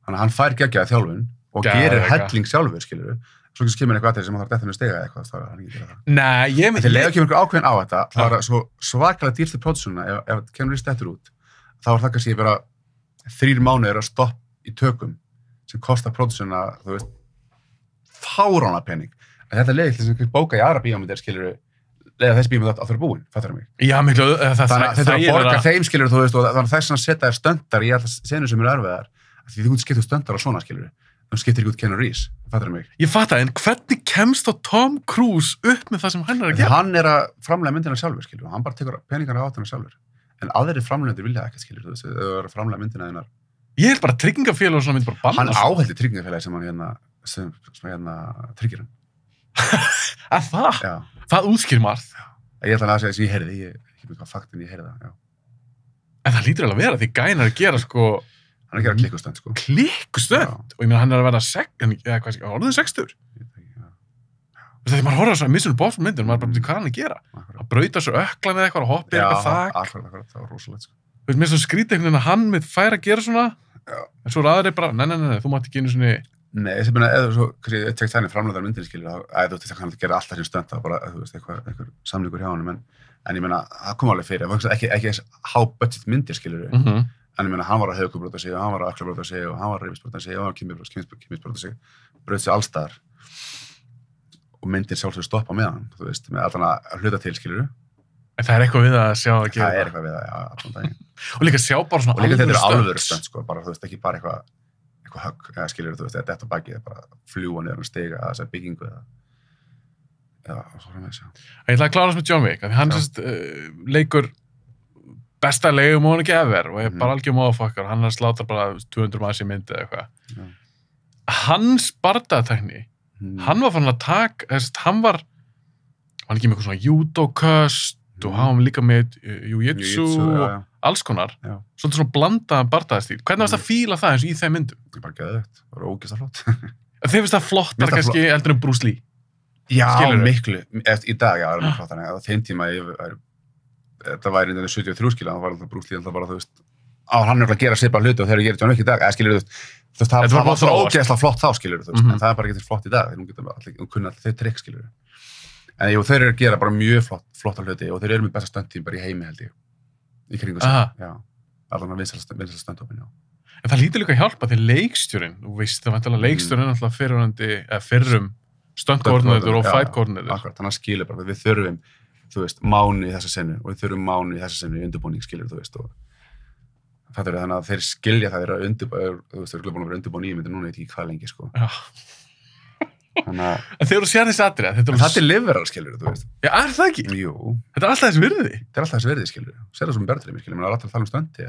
Speaker 7: Þannig að hann fær geggjaða þjálfun og gerir helling sjálfur, skiljum. Svo ekki skimur eitthvað aðeins sem hann þarf dettinu stiga eða eitthvað, þá er hann ekki gera það.
Speaker 6: Nei, ég
Speaker 7: Þegar leiða ekki einhver ákveðin á þetta, þá er það svo svakalega dýrt til pródúsuna, ef Keanu Reeves dettur út, þá er það kannski bara 3 mánuðir að stopp í tökum sem kostar pródúsuna, þú veist, fáránlega pening. En þetta leiði til þess að bóka í aðra bíómyndir, skiljum, leiða þessi bíómynd að þau eru búin, fattar mig.
Speaker 6: Já, miklu,
Speaker 7: þannig að þetta er að borga þeim, skiljum, þú veist, og þannig að þess að setja þér stöndar í alltaf senur sem eru erfiðar, því þú skiptir stöndar á svona, skiljum, þú skiptir ekki út Keanu Reeves, fattar mig.
Speaker 6: Ég fattar, en hvernig kemst þá Tom Cruise upp með það sem hann er að gera?
Speaker 7: Því hann er að framlega myndina sjálfur, skiljum, hann bara tekur peningarna á átana sjálfur, en aðrir framlegendur vilja ekkert, skiljum, þú veist, þau eru að framlega myndina þínar. Ég
Speaker 6: held bara tryggingafélag og svona mynd bara banna.
Speaker 7: Hann áhældi tryggingafélag sem hann tryggir hann.
Speaker 6: Að það?
Speaker 7: Já.
Speaker 6: Það útskýr margt.
Speaker 7: Ég ætla að segja þess að ég heyrði, ég ekki með hvað faktin ég heyrði það, já.
Speaker 6: En það lítur alveg að vera, því gænar að gera sko...
Speaker 7: Hann er að gera klikkustönd, sko.
Speaker 6: Klikkustönd? Og ég meina hann er að vera orðið 60. Þegar maður horfður á svona Mission Impossible myndir, maður bara, hvað hann að gera? Að brauta svo ökla með eitthvað og hoppa í eitthvað þak.
Speaker 7: Akkurat, það var rosalegt, sko.
Speaker 6: Þú veist, mér svo skrítið einhvern veginn að hann með fær að gera svona, en svo er aðrið bara, nei, þú mátt ekki einu svona...
Speaker 7: Nei, ég sé bara, eða svo, kannski, ég tek þannig framleiðar myndir, skilur, þú veist, hann gera alltaf sem stönd, bara, þú veist, einhver samlingur hjá honum, en ég meina, það kom alveg fyrir, ekki eins high-budget myndir, skilur, en ég meina, hann var að högubróta sig, og hann var að öklabróta sig, og hann var að rifisbróta sig, og hann var að kynmisbróta sig, bröt sig allstaðar, og myndir sjálfsögur stoppa með hann, þú veist, með allan að hluta til, skilur.
Speaker 6: En það er eitthvað við að sjá að gera
Speaker 7: það. Það er eitthvað við að, já, allan daginn.
Speaker 6: Og líka sjá bara svona
Speaker 7: og líka þetta er alvöru stönd, sko, bara, þú veist, ekki bara eitthvað högg, eða skilur þú veist, þetta bakið er bara fljúa niður og stiga að þessa byggingu eða svona með þessu.
Speaker 6: Ég ætla að klára þess með John Wick, því hann sérst leikur besta leigumónu ever og er bara algjör motherfucker, hann er að sláta bara 200 manns í myndi eða eitthvað. Hans bardaðatækni, hann var fann að taka, hann var ekki með eitthvað svona judo-köst og hann var líka með jiu-jitsu og alls konar, svolítið svona blandaðan bardaðastíl. Hvernig varst það að fíla það eins og í þeim myndum?
Speaker 7: Það er bara geðvegt, það var ógeðslega flott.
Speaker 6: Þeir finnst það flottar kannski eldur Bruce Lee?
Speaker 7: Já, miklu. Í dag, já, það er mjög flott. Þannig að á þeim tíma, þetta væri 73 skilja, þá var alltaf Bruce Lee alltaf bara, þú veist, hann er að gera sér bara hluti og þeir eru að gera John Wick í dag, eða skilur þú veist, það var svo ógeðslega flott þá, skilur þú veist, en það er bara ekki flott í dag, þeir kunna allir þau trikk, skilur. En jú, þeir eru að gera bara mjög flotta hluti og þeir eru með besta stöndtím bara í heimi, held ég. Í kringu sig, já. Allan að vinsæla stöndhópin, já.
Speaker 6: En það lítur líka að hjálpa til leikstjórinn, þú veist, það vantilega leikstjórinn er alltaf fyrrum stöndkoordinator og fightkoordinator.
Speaker 7: Akkurat, þannig að skilur bara, við þurfum, þú veist, mánu í þessa senu og við þurfum mánu í þessa senu í undirbúning, skilur, þú veist, og það er þannig að þeir skilja það þeirra þú veist, þeir eru búin að vera undirbúin í myndi núna, ég veit ekki hvað lengi, sko.
Speaker 6: En þegar þú sér þessi atriði,
Speaker 7: þetta er liverar, skilur, þú veist.
Speaker 6: Já, er það ekki?
Speaker 7: Jú.
Speaker 6: Þetta er alltaf þessi virði?
Speaker 7: Þetta er alltaf þessi virði, skilur. Sér það sem berðrið mér, skilur, menn að alltaf tala stöndi,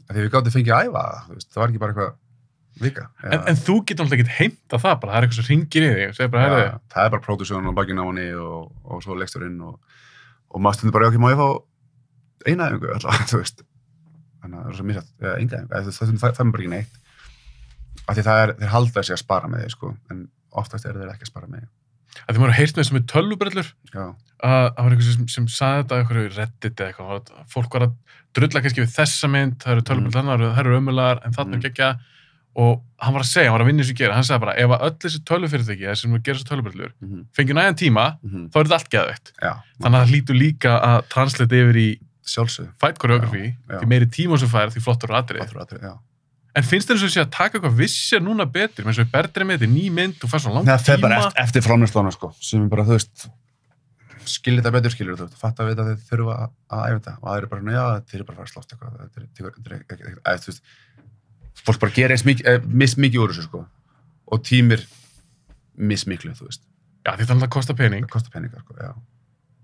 Speaker 7: því við gátum fengið að æfa það, þú veist, það var ekki bara eitthvað vika.
Speaker 6: En þú getur alltaf ekki heimta það bara, það er eitthvað sem hringir í þig, og segir bara, herðu.
Speaker 7: Það er bara pródúsjón og bakinn á henni og svo leiksturinn og maður stundur bara, já, ekki má ég fá eina æfingu, alltaf, þú veist. Þannig að það er svo misjætt, enga æfingu, það fær mér bara ekki neitt. Af því þeir halda sig að spara með þig, sko, en oftast eru þeir ekki að spara með þig.
Speaker 6: Þegar maður heyrt með þessum með tölvubrellur, það var einhver sem sagði þetta á einhverju Reddit eða eitthvað, fólk var að drulla kannski við þessa mynd, það eru tölvubrellur, það eru ömulegar, en þarna er geggja, og hann var að segja, hann var að vinna þessu gera, hann sagði bara, ef að öll þessi tölvufyrirtæki, sem gera þessu tölvubrellur, fengi nægan tíma, þá er þetta allt geðveikt. Þannig að það hlýtur líka að translate yfir í
Speaker 7: sjálfsögðu
Speaker 6: fight choreography, því meiri tíma sem fær, því flottur atriði. En finnst þér eins og sé að taka eitthvað vissir núna betur, eins og Bertri með þetta ný mynd, þú fær svo langt tíma.
Speaker 7: Það fer bara eftir framleiðsluna, sko, sem bara, þú veist, skilja þetta betur, skilur þú, fatt að vita að þið þurfa að æfa þetta og aðrir bara, já, þeir eru bara að fara að slást eitthvað, þú veist, fólk bara gera eins mikið úr þessu, sko, og tímir mismiklu, þú veist.
Speaker 6: Já, því þannig að það kostar pening.
Speaker 7: Það kostar peninga, sko, já.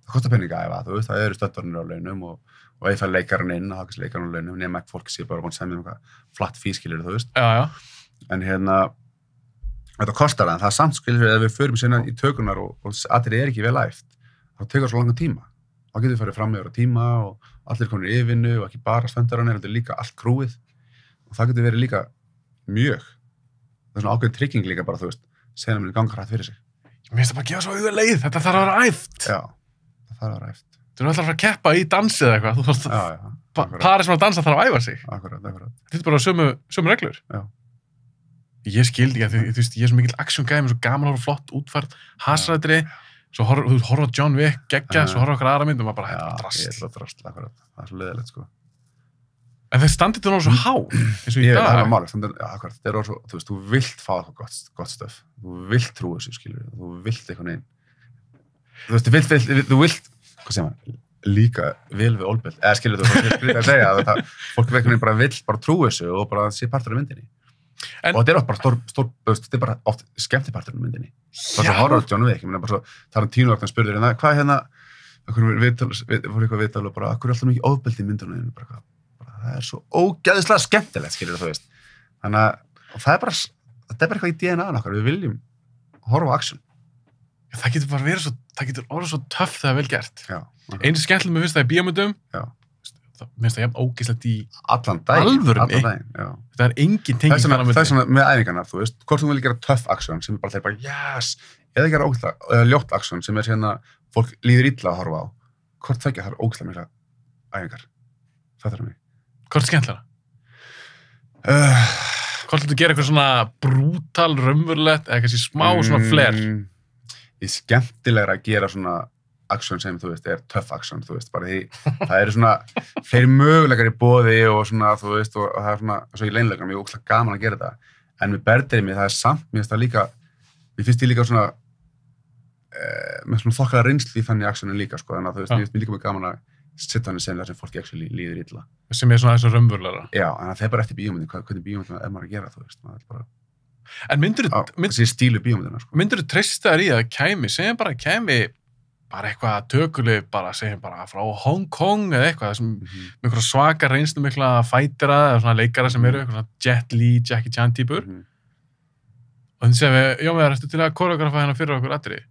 Speaker 7: Það kostar peninga að æfa, þú veist, það eru stöddvarnir á launum og ef það leikarinn inn, þá kannski leikarinn á launum, nema ekki fólk sé bara búin að semja eitthvað flatt fískilur, þú veist.
Speaker 6: Já.
Speaker 7: En þetta kostar það, það er samt skilur ef við förum sérna í tökunar og allir ekki vel æft, þá tekur það svo langan tíma. Þá getur við farið fram yfir á tíma og allir konur í yfirvinnu og ekki bara stöndarannir, þetta er líka allt krúið og það getur verið líka mjög. Það er svona ákveðin trygging líka bara, þú veist, senum við ganga hrætt fyrir sig.
Speaker 6: Mér finnst það bara að gefa svo auðvitað leið, þetta þarf að vera æft.
Speaker 7: Já, það þarf að vera æft.
Speaker 6: Þú erum alltaf að fara að keppa í dansi eða eitthvað, þú þarfst parið sem að dansa þarf að æfa sig.
Speaker 7: Akkurat.
Speaker 6: Þetta er bara sömu reglur.
Speaker 7: Já.
Speaker 6: Ég skildi ekki að þú veist, ég er svo mikill action-gæði með svo gaman að horfa flott útfært, hasræðri, svo horfa á John Wick, geggja, svo horfa okkar aðra mynd og maður bara, þetta er drast.
Speaker 7: Já, ég drast, akkurat. Það er svo leiðilegt, sko.
Speaker 6: En þeir standið þú náðu svo há, eins og í dag.
Speaker 7: Það er máli, akkurat, þetta er svo, þú veist, þú vilt fá eitthvað gott stöf, þú vilt trúa þessu, skilur, þú vilt eitthvað neginn. Þú veist, þú vilt, hvað segir maður, líka vel við ólböld, eða skilur þú, það að segja að fólk veikunni bara vill bara trúa þessu og bara sé partur af myndinni. Og þetta er oft bara þetta er bara oft skemmti partur af myndinni. Það er svo horror John Wick, ég meina bara svo, það er tínuvægt að spurði hérna, hvað hérna, voru eitthvað viðtal og bara, hvað er alltaf mikið ofbeldi í myndunum, bara, það er svo ógeðislega skemmtilegt, skilur þú veist. Þannig að það er bara eitthvað í DNA-n okkar, við viljum horfa á action.
Speaker 6: Það getur bara verið svo, það getur orðið svo töff þegar vel gert.
Speaker 7: Já.
Speaker 6: Einu skemmtileg með fyrst það í bíómyndum. Já. Mér finnst það jafn ógeðslegt í alvörunni.
Speaker 7: Já.
Speaker 6: Það er engin tenging þarna milli.
Speaker 7: Það er svona með æfingarnar, þú veist, hvort þú vil gera töff action sem er bara þeir bara, yes, eða gera ógeðslega ljótt action sem er hérna, fólk líður illa að horfa á. Hvort það ekki, það er ógeðslega mikla æfingar. Fattar mig.
Speaker 6: Hvort er skemmtilegra? Hvort þú gera eitthvað svona brútal, raunverulegt, eða kannski smá svona flair?
Speaker 7: Í skemmtilegra að gera svona action sem, þú veist, er töff action, þú veist, bara því það eru svona fleiri möguleikar í boði og svona, þú veist, og það er svona, svo í leinleikunum, ég er ógeðslega gaman að gera þetta, en með Bertri það er samt, mér finnst ég líka svona, með svona þokkalega reynslu í þannig actionin líka, sko, þannig að þú veist, mér finnst líka mjög gaman að sitta hann í senlega sem fólki actually líður illa.
Speaker 6: Sem er svona þessu raunverulegra. Já,
Speaker 7: en það er bara eftir bíómyndin, hvernig bíómyndin er maður að gera, þú veist, maður bara...
Speaker 6: En
Speaker 7: þessi stílu bíómyndina, sko.
Speaker 6: Myndirðu treysta þér í að segjum bara eitthvað tökulið, bara segjum bara frá Hong Kong eða eitthvað, sem með eitthvað svaka reynslu mikla fætira eða svona leikara sem eru, eitthvað svona Jet Li, Jackie Chan típur. Og þannig segjum við, já, með ertu til að koreografa hérna fyrir okkur atriði.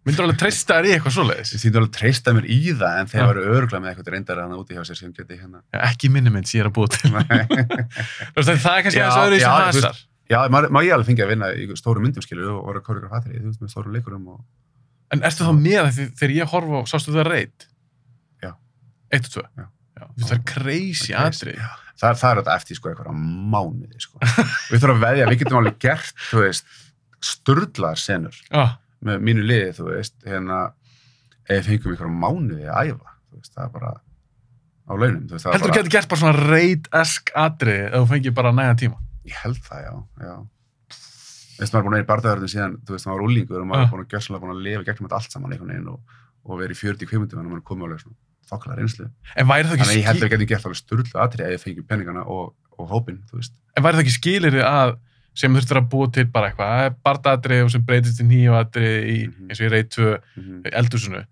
Speaker 6: Myndirðu alveg treysta þér í eitthvað svoleiðis?
Speaker 7: Ég þýtti alveg treysta mér í það, en þeir varu örugglega með eitthvað reyndar hana úti hjá sér sem geti hérna.
Speaker 6: Já, ekki minni mynd sem ég er að búa til. Það er kannski aðeins öðru í sem hasar.
Speaker 7: Já, maður ég alveg fengið að vinna í stóru myndum, skilur, og vera koreografatrið, þú veist, með stóru leikurum og...
Speaker 6: En ertu þá með það þegar ég horfa á, sástu það Raid?
Speaker 7: Já.
Speaker 6: 1 og 2? Já. Það er crazy atrið.
Speaker 7: Það er þetta eftir, sko, eitthvað á mánuði, sko. Við þurfum að veðja, við getum alveg gert, þú veist, sturlaðar senur með mínu liði, þú veist, hérna, ef fengum ykkur á mánuði að æfa, þú veist, það er bara á launum, þú veist, það er bara...
Speaker 6: Heldur þú getur gert bara svona Raid-esk atrið ef þú fengir bara næga tíma?
Speaker 7: Ég held það, já. Veist, maður er búin að vera í bardaðarinn síðan, þú veist, maður var úlingur og maður er búin að gjörsanlega búin að lifa gegnum þetta allt saman einhvern veginn og verið í 40 kvikmyndum en maður er komið alveg svona þokkalega reynslu.
Speaker 6: En væri það ekki
Speaker 7: Þannig ég held að við getum gert alveg sturlu atrið ef ég fengi peningana og hópinn, þú veist.
Speaker 6: En væri það ekki skilyrði að sem þurftur að búa til bara eitthvað, bardaðatrið og sem breytist í nýjuatrið eins og í Raid 2 eldhúsinu.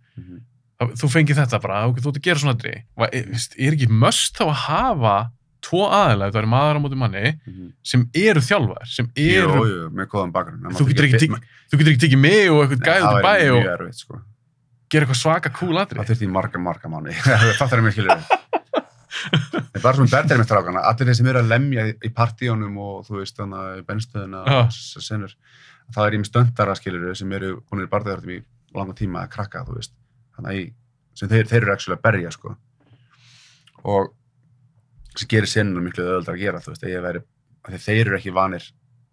Speaker 6: Þú fengið þetta bara, þú ert að gera svona atrið. Er ekki must þá að hafa 2 aðilega, það eru maður á móti manni sem eru þjálfaðir, sem eru...
Speaker 7: Jú, með góðan bakgrunn.
Speaker 6: Þú getur ekki tekið mig og eitthvað gæð út í bæ og...
Speaker 7: mjög erfitt, sko.
Speaker 6: Gera eitthvað svaka cool atrið.
Speaker 7: Það þurfti í marga mánuði. Það fattar ég mér skilur. Það er bara svona Bertri með strákana. Allir þeir sem eru að lemja í partíunum og þú veist, þannig að benstöðuna senur. Það er í með stöndara skilur sem eru búinir í bardaðartum í langa tíma að krakka, þú veist. Þannig sem þeir eru actually að berja, sko. Og sem gerir senuna miklu öðuldar að gera, þú veist, að þeir eru ekki vanir,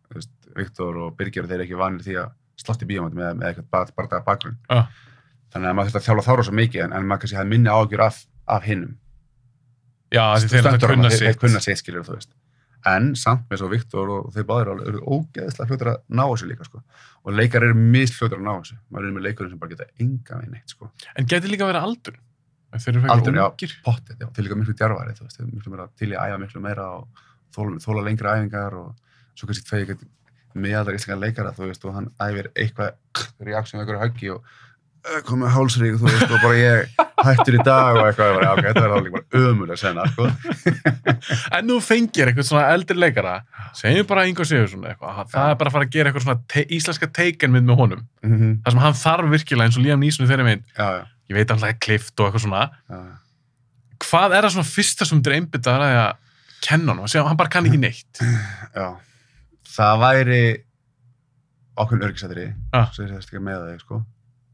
Speaker 7: þú veist, Viktor og Birgir, þeir eru ekki vanir því að slátt í bíómyndum með eitthvað bardaða bakgrunn. Þannig að maður þurfti að þjálfa þá rosa mikið, en maður kannski hafði minni áhyggjur af hinnum.
Speaker 6: Já, þeir kunna sitt.
Speaker 7: Þeir kunna sitt, skilur, þú veist. En samt með svo Viktor og þeir báðir eru ógeðslega fljótir að ná þessu líka, sko. Og leikar eru misfljótir að ná þessu. Maður með leikurinn sem bara geta enga við neitt, sko.
Speaker 6: En geti líka verið aldur? Þeir eru
Speaker 7: Aldur,
Speaker 6: ungir?
Speaker 7: Já, pottið, já. Þeir líka miklu djarfari, þú veist. Þeir miklu meira til í að æfa miklu meira og þóla lengri æfingar og svo kannski tvei meðaldra íslenska leikara, þú veist, og hann æfir eitthvað reaksjón eitthvað höggi og kom með hálsrík, þú veist, og bara ég hættur í dag og eitthvað, bara, ok, þetta verður líka bara ömulega sena, sko.
Speaker 6: En nú fengir eitthvað svona eldri leikara, segjum bara Ingvar Sigurðsson eitthvað, það er bara að fara að gera eitthvað svona íslenska taken-mynd með honum, þar sem hann þarf virkilega eins og Liam Neeson í þeirri mynd, ég veit alltaf klift og eitthvað svona, hvað er það svona fyrsta sem þeir einbyttaður að kenna honum, hann bara kann ekki neitt?
Speaker 7: Já, það væri ákveðin öryggisættri, svo ég þess ekki með það, sko.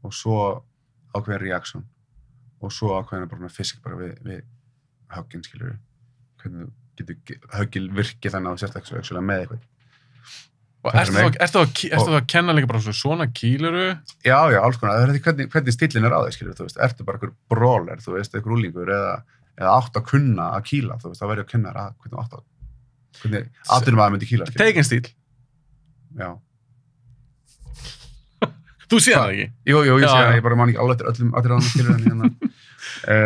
Speaker 7: Og svo ákveðin reaksjón og svo ákveðin bara fysik bara við höggin, skilur við. Hvernig getur höggil virkið þannig að þú sért ekki með eitthvað.
Speaker 6: Og ertu að kenna líka bara svona kýluru?
Speaker 7: Já, alls konar. Það er hvernig stíllinn er á þig, skilur við, þú veist. Ertu bara einhver brawler, þú veist, einhver úlingur eða átt að kunna að kýla, þú veist, þá verður að kenna þér hvernig atvinnum myndi kýla, skilur við.
Speaker 6: Tekinstíl?
Speaker 7: Já.
Speaker 6: Þú séð það ekki?
Speaker 7: Jú, ég sé það, ég bara man ekki alveg eftir öllum atriðanum, skilur en hérna.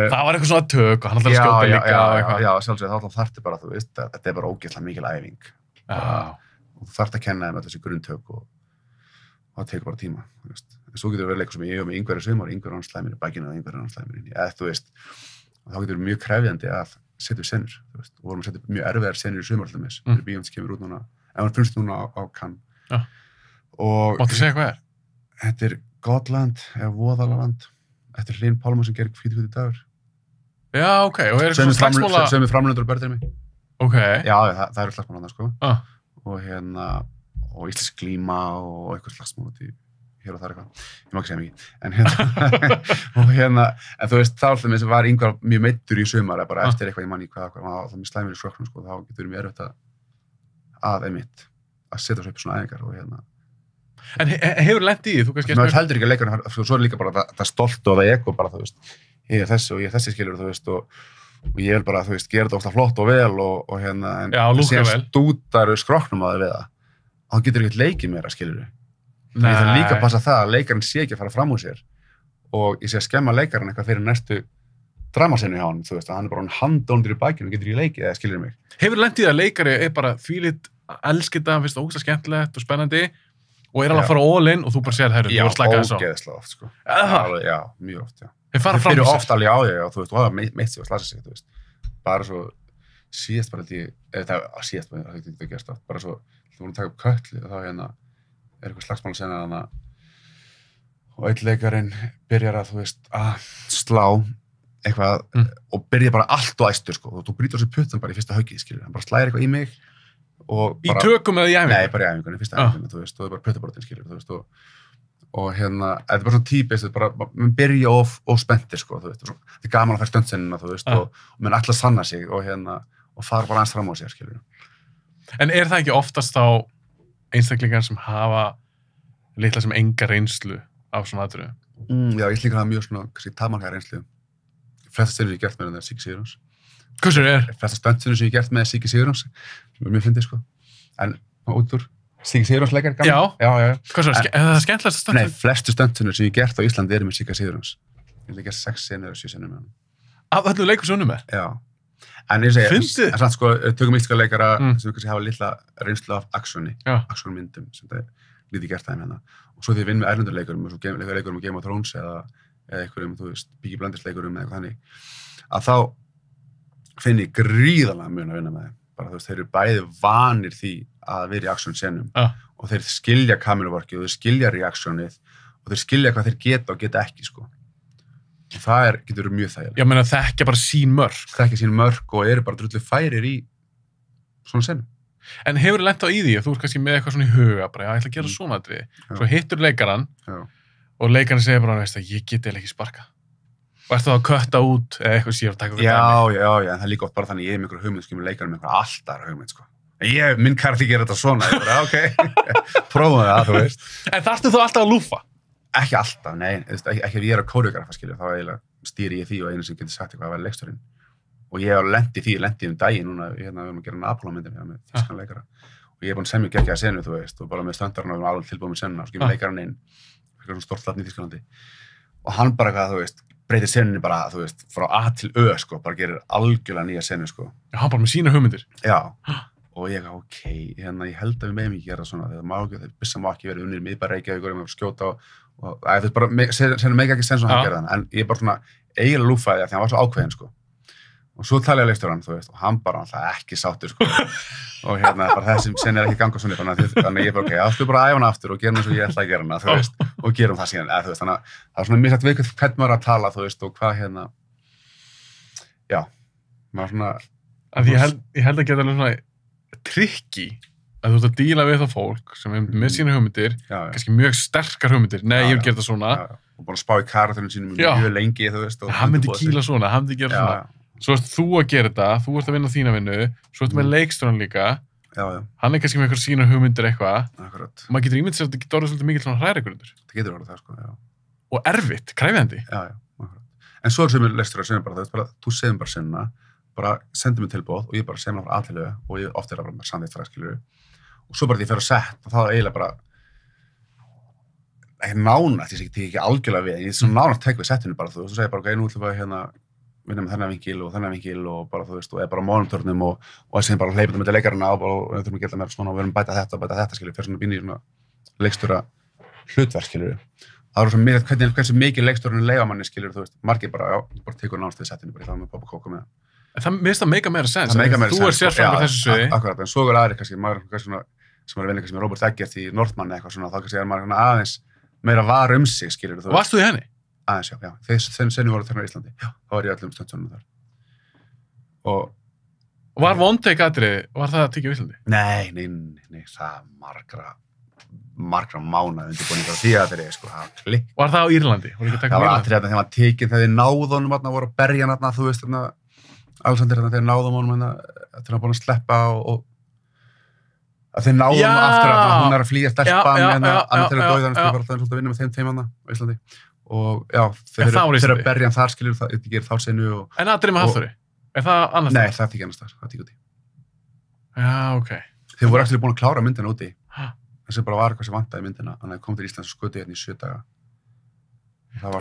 Speaker 6: Það var eitthvað svona tök og hann ætlaði að skjóta líka og eitthvað.
Speaker 7: Já, sjálfsög, þá þarftu bara, þú veist, þetta er bara ógeðslega mikil æfing. Og þú þarft að kenna þeim öll þessi grunntök og það tekur bara tíma, þú veist. En svo getur verið leikur sem ég og með Ingvar í sumar, Ingvar hann slæmir í bakinu og Ingvar hann slæmir inn í, þú veist, og þá getur verið mjög krefjandi að setja upp senur, þú veist, og vorum að setja upp mjög erfiðar senur í sumar til dæmis, fyrir Beyond kemur út núna, ef hann finnst núna á Cannes.
Speaker 6: Máttu segja hvað er?
Speaker 7: Þetta er Gotland, eða Voðalaland, eftir Hlyn Pálma sem gerir Hvíti dagur.
Speaker 6: Já, ok, og er eitthvað slagsmála...
Speaker 7: Sömu framlöndur og börðir mig.
Speaker 6: Ok.
Speaker 7: Já, það eru slagsmála, sko. Og íslensk glíma og eitthvað slagsmála út í hér og þar eitthvað. Ég má ekki segja mikið. En þú veist, þá alltaf með sem var Ingvar mjög meiddur í sumar, bara eftir eitthvað, ég man í hvað, þá með slæmir í skroknum, sko, þá getur mér erfitt að setja svo upp svona æfingar og
Speaker 6: En hefur lent í því? Þú kannski...
Speaker 7: Maður heldur ekki að leikurinn, svo er líka bara það stolt og það ego bara, þú veist, ég er þessi skilur, þú veist, og ég vil bara, þú veist, gera þetta ofta flott og vel og en
Speaker 6: síðan
Speaker 7: stútar skroknum á það við það, og hann getur ekkert leikið meira, skilur við. Þannig það líka að passa það að leikarinn sé ekki að fara fram úr sér og ég sé að skemma leikarinn eitthvað fyrir næstu dramasennu hjá hann, þú veist, að hann er bara handóndur í bakinu og getur ekki leikið, eða skilur mig. Hefur lent í það að leikari er bara þvílíkt elskir það, finnst það ógeðslega skemmtilegt og spennandi og er alveg að fara all-in og þú bara sér, herru, þú var slakað þess á. Já, ógeðslega oft, sko. Já, mjög oft, já.
Speaker 6: Þeir fara fram
Speaker 7: fyrir oft alveg á þig og þú veist, og það meitt sig og slasa sig, þú veist. Bara svo, síðast bara síðast bara, það getur gerst átt, bara svo, þú vorum að taka upp köttli og þá er eitthvað slagsmál að senna þarna og einn leikarinn byrjar að, þú veist, að slá eitthvað og byrja bara allt og æstur, sko, og þú brýtur þessu puttan bara í fyrsta höggið, skilur, hann bara slæðir eitthvað í mig og bara... Í tökum eða í æfingu? Nei, bara í æfingunni, fyrsta æfingunni, þú veist, og það er bara puttabortin, skilur, þú veist, og þetta er bara svona típist, þetta er bara, mann byrja of spenntir, sko, þú veist, þetta er gaman að færa stöndsennina, þú veist, og mann ætla að sanna sig og fara bara aðeins fram á sér, skilur. En er það ekki oftast þá einstaklingar sem hafa litla sem enga reynslu af svona atriðu? Já, ég slíka það mjög svona, kannski tamarkaða reynslu. Flesta stundum ég gert með það Siggi Sigurjóns. Hversu er? Flesta stundum sem ég gert með Siggi Sigurjóns, sem er mjög fyndið, sko. En út úr Siggi Sigurjóns leikar, gaman. Já. Hversu er það skemmtilegasta stundum? Nei, flestu stundum sem ég gert á Íslandi eru með Sigga Sigurjóns. Ég hef gert 6 senur og 7 senur með hann. Af öllu leikur sem unnum er? Já. En ég segi, en samt, sko, tökum íslenska leikara sem kannski hafa litla reynslu af aksjónmyndum sem það er lítið gert þeim hérna. Og svo því ég vinn með erlendur leikurum, og svo leikurum með Game of Thrones eða einhverjum, þú veist, Peaky Blinders leikurum eða eitthvað þannig, að þá finn ég gríðarlega mun að vinna með þeim. Bara, þú veist, þeir eru bæði vanir því að vera í aksjónsenum og þeir skilja kameruvorkið og þeir skilja reaksjónið og þeir skilja hvað þeir geta og geta ekki, sko. Og það getur verið mjög þægilegt. Já, menn að þekkja bara sín mörk. Þekkja sín mörk og eru bara drullu færir í svona senum. En hefur þið lent á í því að þú ert kannski með eitthvað svona í huga, bara, já, ég ætla að gera svona atriði. Svo hittur leikarann og leikarinn segir bara, veist það, ég get eiginlega ekki sparka. Og ertu þá að kötta út eða eitthvað síðan að taka fyrir dæmi? Já, en það er líka oft bara þannig, ég er með einhverju hugmynd, með leikarinn með einhverju allt aðra hugmynd, sko. Minn karakter gerir þetta svona, ég bara, ok, prófum það, þú veist. En þarftu þú alltaf að lúffa? Ekki alltaf, nei, ekki ef ég er að kóreografa, skilja, þá eiginlega stýri ég því og einu sem getur sagt eitthvað að vera leikstjórinn og ég lendi daginn núna, við erum að gera Apollo-myndin með þýskan leikara og ég búinn að semja geggjaða senu, þú veist, og bara með stöndarinn og alveg tilbúið með senuna, og skipum leikarinn inn fyrir svona stórt latn í Þýskalandi og hann bara eitthvað, þú veist, breytir senunni bara, þú veist, frá A til Ö, sko, bara gerir algjörlega nýja senu, sko.
Speaker 6: Já, hann bara með sína hugmyndir.
Speaker 7: Já, og ég ok, ég held að við meðum ekki gera svona, þegar byssa má ekki verið unnir miðbæ Reykjavíkur, ég má skjóta og þú veist, bara, senum meika ekki sens og hann gera þann, en ég bara svona eiginlega lúffaði því hann var svo ákveðinn, sko. Og svo talaði ég leikstjórann, þú veist, og hann bara alltaf ekki sáttur, sko. Og bara þessi sen ekki ganga svona, þannig ég bara, ok, aftur bara æfa hana aftur og gerum eins og ég ætla að gera hana, þú veist, og gerum það síðan, þú veist, þannig að það svona misjætt við hvernig maður að tala, þú veist, og hvað já, maður svona...
Speaker 6: Ég held að geta alveg svona trikki að þú ert að díla við það fólk sem er með sína hugmyndir, kannski mjög sterkar hugmyndir, nei, ég vil gera það svona.
Speaker 7: Og bara spá í karakterinu sínum mjög lengi, þú veist.
Speaker 6: Hann myndi kýla svona, hann myndi gera svona. Svo ert þú að gera þetta, þú ert að vinna þína vinnu, svo ertu með leikstjórann líka.
Speaker 7: Já.
Speaker 6: Hann er kannski með eitthvað sína hugmyndir eitthvað.
Speaker 7: Akkurat.
Speaker 6: Og maður getur ímyndið sér að þetta getur orðið svolítið mikil svona hrærigrundur.
Speaker 7: Það getur orðið það, sko, já.
Speaker 6: Og erfitt, krefjandi.
Speaker 7: Já, akkurat. En svo er sem leikstjórar sem bara, þú segir bara sinna, bara sendir mig tilboð og ég bara segir mér frá aðtölu og ég oft bara með samþýtt frá, skilur. Og svo bara því ég fer að sett og þá er eiginlega bara ekki nánast, ég segi ekki algjörlega við, ég er svona nánast tek við settinu bara, þú veist, þú segir bara, ok, nú ætlum við vinna með þennan vinkil og bara, þú veist, og bara monitornum og þessi bara hleypið með leikarana og við þurfum að gera meira svona og við erum bæta þetta, skilur, fyrir svona býni í svona leikstjóra hlutverk, skilur. Það er svona mikið, hversu mikið leikstjórinn leiða manni, skilur, þú veist, margir bara tekur nánast við settinu, bara ég það með Bob og Coco með það.
Speaker 6: Það minnst að meika meira sens, þú er sérfræðingur þessu sviði.
Speaker 7: Akkurat, en svo er aðri kannski, maður svona, sem er að vinna kannski með Robert Eggert í Northman eitthvað svona, þá kannski er maður aðeins meira var sig, skilur.
Speaker 6: Og varst þú í henni?
Speaker 7: Aðeins, já. Þeir senni voru þarna í Íslandi. Já. Þá var ég öllum stundsönum þar.
Speaker 6: Og var one-take atriði, var það að tekja í Íslandi?
Speaker 7: Nei, það margra mánuð undirbúningar á því atriði, sko, það klikk.
Speaker 6: Var það á Írlandi?
Speaker 7: Það var atriði þegar maður tekinn, þegar þið náðu honum þarna, voru að berja hann, þú veist, þarna, Alexander þarna, þegar náðu honum þarna, þegar hann búin að sleppa og að þeir náðu honum aftur að hún er að flýja stelpan annar til að dauða hann, skilur, bara alltaf að vinna með þeim þarna á Íslandi. Og já, þeir að berja hann þar, skilur, það gerir þá senu og...
Speaker 6: En atriði með Hafþóri? Er það annars?
Speaker 7: Nei, það er ekki annars þar, það er ekki úti.
Speaker 6: Já, ok.
Speaker 7: Þeir voru ekki búin að klára myndina úti. Þessi bara var eitthvað sem vantaði myndina, þannig að kom til Íslands og skutu hérna í 7 daga.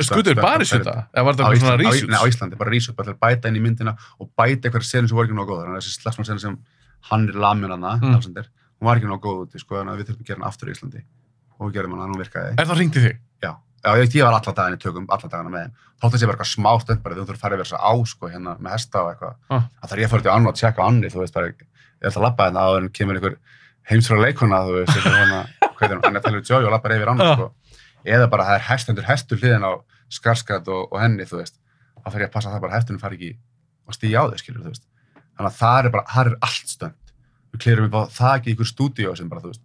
Speaker 6: Skutur bara í 7 daga? Eða var þetta bara svona reshoots?
Speaker 7: Nei, á Íslandi, bara reshoots, bara til að bæta inn í myndina og bæta eitthvað senu sem voru ekki nógu góðar. Þannig að þessi slagsmálsenu sem hann er lamin hana, Alexander, hún var ekki nógu góð úti, sko, þannig að við þurfum að gera hann aftur í Íslandi. Og við gerðum hann að hún virkaði.
Speaker 6: Er það hringt í þig?
Speaker 7: Já, ég var alla dagana í tökum, alla dagana með þeim. Þótt að sé bara eitthvað smá stönd bara, þú þurfum að fara yfir þessa á, sko, hérna, með hesta og eitthvað. Það þarf ég að fara til Annu að tjekka Annu, þú veist, bara, ég ætla að labba hérna áður en kemur einhver heimsfræga leikona, þú veist, hérna, Anna Taylor-Joy og labbar yfir Annu, sko. Eða bara það er hestur hliðin á Skarsgård og henni, þú veist. Þá þarf ég að passa að það bara hesturinn fari ekki og stígi á þau, skilur, þú veist. Þannig að það er allt stönd. Við klírum upp á þaki í einhver stúdíó sem bara, þú veist,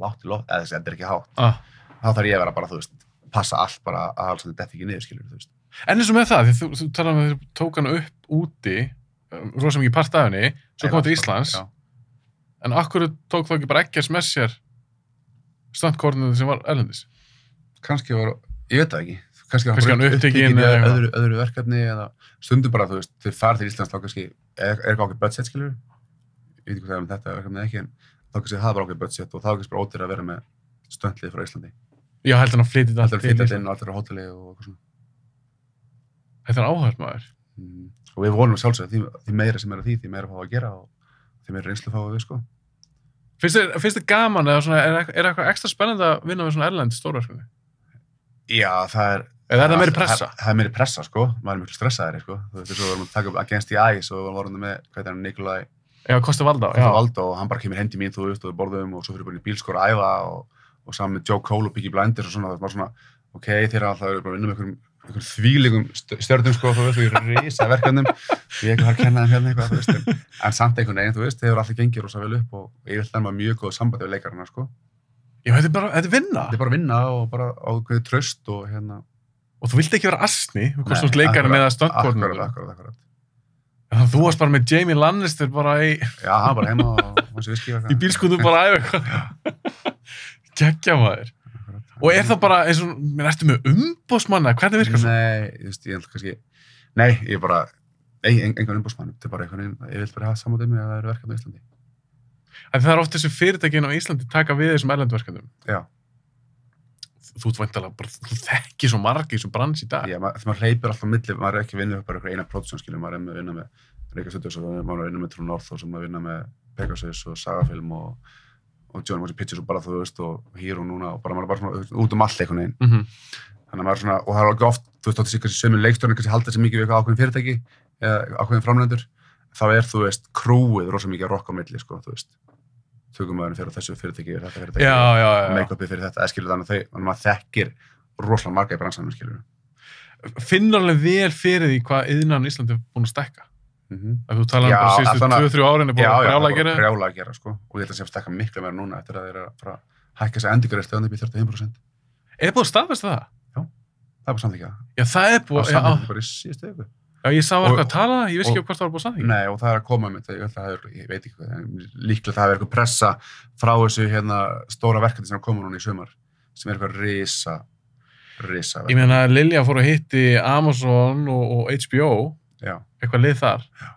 Speaker 7: lágt í loft, eða þetta er ekki hátt. Þá þarf ég að vera bara, þú veist, passa allt bara að alls þetta detti ekki niður, skilur, þú veist.
Speaker 6: En eins og með það, því þú talaði að þið tók hana upp úti, rosa mikið part af henni, svo kom til Íslands, en akkur tók þá ekki bara Eggers með sér standkoordinatinn sem var erlendis?
Speaker 7: Kannski var, ég veit það ekki, kannski
Speaker 6: hann upptekinn
Speaker 7: eða öðru verkefni eða stundum bara, þú veist, þeir fara til Íslands þá kannski, er ekki ákveð budget, skilur, ég veit ekki hvað það er þetta verkefni ekki, en þá kannski það bara ákveð budget og þá kannski bara ódýrara að vera með stöndlið frá Íslandi.
Speaker 6: Já, heldur hann að flytja
Speaker 7: þetta allt til inn og allir á hóteli og eitthvað svona.
Speaker 6: Þetta er áhört maður.
Speaker 7: Og við vonum sjálfsög því meira sem er að því meira fá að gera og því meira reynslu fá við, sko.
Speaker 6: Finnst þið gaman eða svona, er eitthvað ekstra spennandi að vinna með svona erlend stórverkefni?
Speaker 7: Já, það er...
Speaker 6: Eða er það meiri pressa?
Speaker 7: Það er meiri pressa, sko. Maður er miklu stressaðri, sko. Þú veist, svo vorum við að taka upp Against the Ice og við vorum með, hvað er hann, Nikolai...
Speaker 6: Já, Costa-Waldau,
Speaker 7: og hann bara kemur heim til mín, þú veist, og við borðum og svo fyrir bara í bílskór að æfa og saman með Joe Cole og Peaky Blinders og svona, það var svona, ok, þeir eru alltaf bara að vinna með einhverjum þvílegum stjörnum, sko, þú veist, og í risa verkefnum, ég ekki að kenna þeim hérna eitthvað, þú veist, en samt einhvern veginn, þú veist, þeir eru alltaf gengið rosa vel upp og ég vil þannig að mjög góð sambandi við leikarana, sko.
Speaker 6: Já, þetta er vinna.
Speaker 7: Þetta er bara vinna og bara ákveðið traust og hérna.
Speaker 6: Og þú vilt ekki vera asni, hvort þú leikarinn eða stöndkoordinator.
Speaker 7: Akkurat.
Speaker 6: Þannig að þú varst bara með Jamie Lannister bara í...
Speaker 7: Já, hann bara heima og hans viski
Speaker 6: í bílskútum bara að æfa eitthvað. Gekkja maður. Og er það bara eins og, ertu með umboðsmanna? Hvernig virkar það?
Speaker 7: Nei, ég held kannski... Nei, ég bara... engan umbúsmann, þetta bara einhvern veginn, ég vil bara hafa samúðið mig að það eru verkefni á Íslandi.
Speaker 6: En það oft þessi fyrirtækin á Íslandi taka við þessum erlendverkefnum.
Speaker 7: Já.
Speaker 6: Þú væntanlega bara, þú þekkir svo margi í þessum bransi í dag.
Speaker 7: Já, maður hleypir alltaf milli, maður ekki vinnur bara einhver eina pródúsjón, maður með að vinna með Reykjavík Studios og maður að vinna með True North og maður að vinna með Pegasus og Sagafilm og John Motion Pictures og bara þú veist og Hero núna og maður er bara svona út allt einhvern veginn. Þannig að maður er svona, og það er alveg oft, þú veist, átti sig kannski sömu leikstjórnir kannski halda sig mikið við eitthvað ákveðin fyrirtæki eða ákveðin framleiðendur, þá þú veist, krúið rosa mikið að rokka á milli, sko, þú veist. Tökumöðurinn fyrir þessu fyrirtæki, fyrir þetta fyrirtæki, make-upið fyrir þetta, skilur þannig að maður þekkir rosalega marga í bransanum, skilur.
Speaker 6: Finnur alveg vel fyrir því hvað iðnaðurinn í Íslandi er búin að stækka. Að þú talaði bara síðustu 2-3 árin er búin að brjála að gera, sko. Og ég held að sé að stækka miklu meira núna eftir að þeir eru að fara að hækka þessa endingarrestu upp í 35%. Er búin að staðfesta það?
Speaker 7: Já, það er búin að samþykkja það.
Speaker 6: Já, það er búin að
Speaker 7: samþykkja bara í síðustu viku.
Speaker 6: Já, ég sá eitthvað að tala það, ég vissi ekki hvort það var búin að samþykkja.
Speaker 7: Nei, og það er að koma með þetta, ég veit ekki hvað, líklega það hefur eitthvað pressa frá þessu stóra verkefni sem er komið núna í sumar, sem er eitthvað risa verkefni.
Speaker 6: Ég meina, Lilja fór að hitti Amazon og HBO, eitthvað lið þar.
Speaker 7: Já.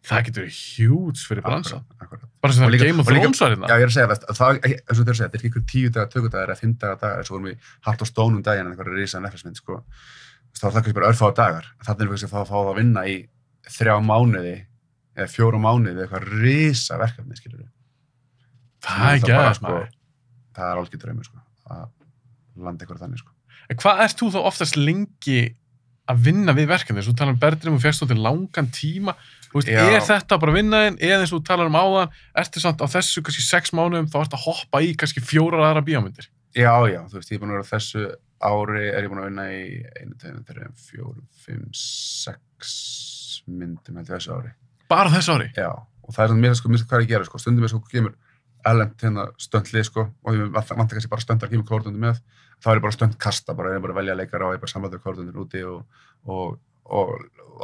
Speaker 6: Það getur verið huge fyrir bransan.
Speaker 7: Akkurat.
Speaker 6: Bara sem það er Game of Thrones var hérna.
Speaker 7: Já, ég er að segja það, eins og þú er að segja, þetta er ekki ykkur 10 dagar, 20 dagar eða 5 dagar, svo vorum við Heart of Stone daginn en einhverja risa Netflix-mynd, sko. Það var það kannski bara örfáa dagar. Þannig er við að fá það að vinna í 3 mánuði eða 4 mánuði eitthvað risa verkefni, skilur við.
Speaker 6: Það er gæðast, maður.
Speaker 7: Það er algjör draumur, sko, að landa eitthvað þannig, sko.
Speaker 6: En hvað ert þú þá oftast lengi að vinna við verkefni? Þú talar um Bergdrím og fékkst þú til langan tíma. Þú veist, er þetta bara vinnaðinn eða eins og þú talar um áðan, ertu samt á þessu kannski 6 mánuðum, þá ertu að hoppa í kannski 4 aðra bíómyndir?
Speaker 7: Já, þú veist, ég er búin að vera þessu ári, er ég búin að vinna í 1, 2, 3, 4, 5, 6 myndum held ég þessu ári.
Speaker 6: Bara þessu ári?
Speaker 7: Já, og það er svona mér sko, hvað ég gera, sko, stundum sko, kemur erlent stöndlið, sko, og ég vantar kannski bara stöndar kemur kórdundur með, þá er ég bara stöndkasta, ég er bara að velja leikara og ég er bara samvæður kórdundur úti og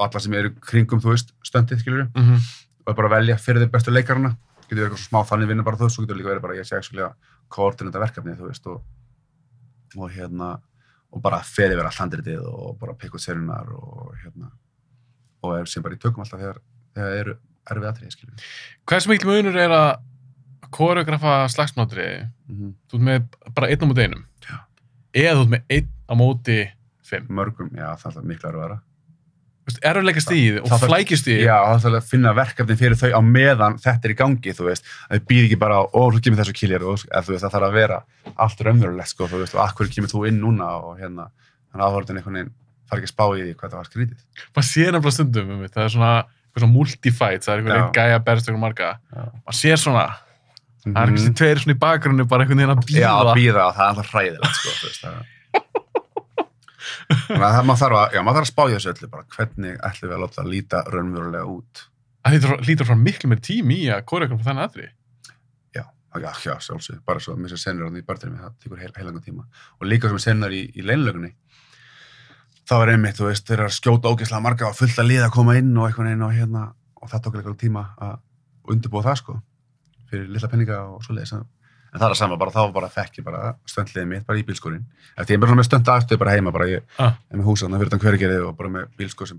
Speaker 7: alla sem eru kringum, þú veist, stöndið, skilur og bara velja fyrir þeir bestu leikarana, getur verið eitthvað smá þannig vinna bara þú, svo getur líka verið bara ég sé actually að koordinata verkefnið, þú veist, og bara feði vera handritið og bara pikka út serunar og er sem bara í tökum alltaf þegar eru erfið atriði, skilur.
Speaker 6: Hversu mikil munur er að koreografa slagsmátriði? Þú ert með bara 1 á móti 1?
Speaker 7: Já.
Speaker 6: Eða þú ert með 1 á móti 5?
Speaker 7: Mörgum, já, það er miklu erfiðara.
Speaker 6: Erfiðleikastigið og flækjustigið.
Speaker 7: Já, það er að finna verkefni fyrir þau á meðan þetta er í gangi, þú veist. Það býð ekki bara, þú kemur þessu kiljar, þú veist, það þarf að vera allt raunverulegt, sko, þú veist, og akkur kemur þú inn núna og þannig að áhörðin einhvern veginn fara ekki að spá í því hvað það var skrítið.
Speaker 6: Maður sér nefnilega stundum, það er svona multi-fight, það er einhvern veginn gæja berst einhvern marga. Maður sér svona, það er kannski 2 svona í bakgrunni bara einhvern veginn að bíða.
Speaker 7: Já, að bíða og það er alltaf hræðilegt, sko, þú veist, þannig að maður þarf að spá í þessu öllu bara, hvernig ætlum við að láta það líta raunverulega út.
Speaker 6: Það lítur frá miklu meir tími í að koreografa þennan atriði?
Speaker 7: Já, sjálfsög, bara svo með þessar senur í Bergdrím, það tekur heilangan tíma. Og líka sem senur í leinlögunni, þá er einmitt, þú veist, þeir eru að skjóta ógeðslega marga og fullt að liða að koma inn og eitthvað inn og það tók eitthvað tíma að undirbúa það, sko, fyrir litla penninga og svoleiðis. En það er að sama, þá bara þekki bara stöndliðið mitt, bara í bílskúrin. Eftir ég er bara með stönd aftur bara heima, bara ég er með húsana fyrir þann hvergerið og bara með bílskúr sem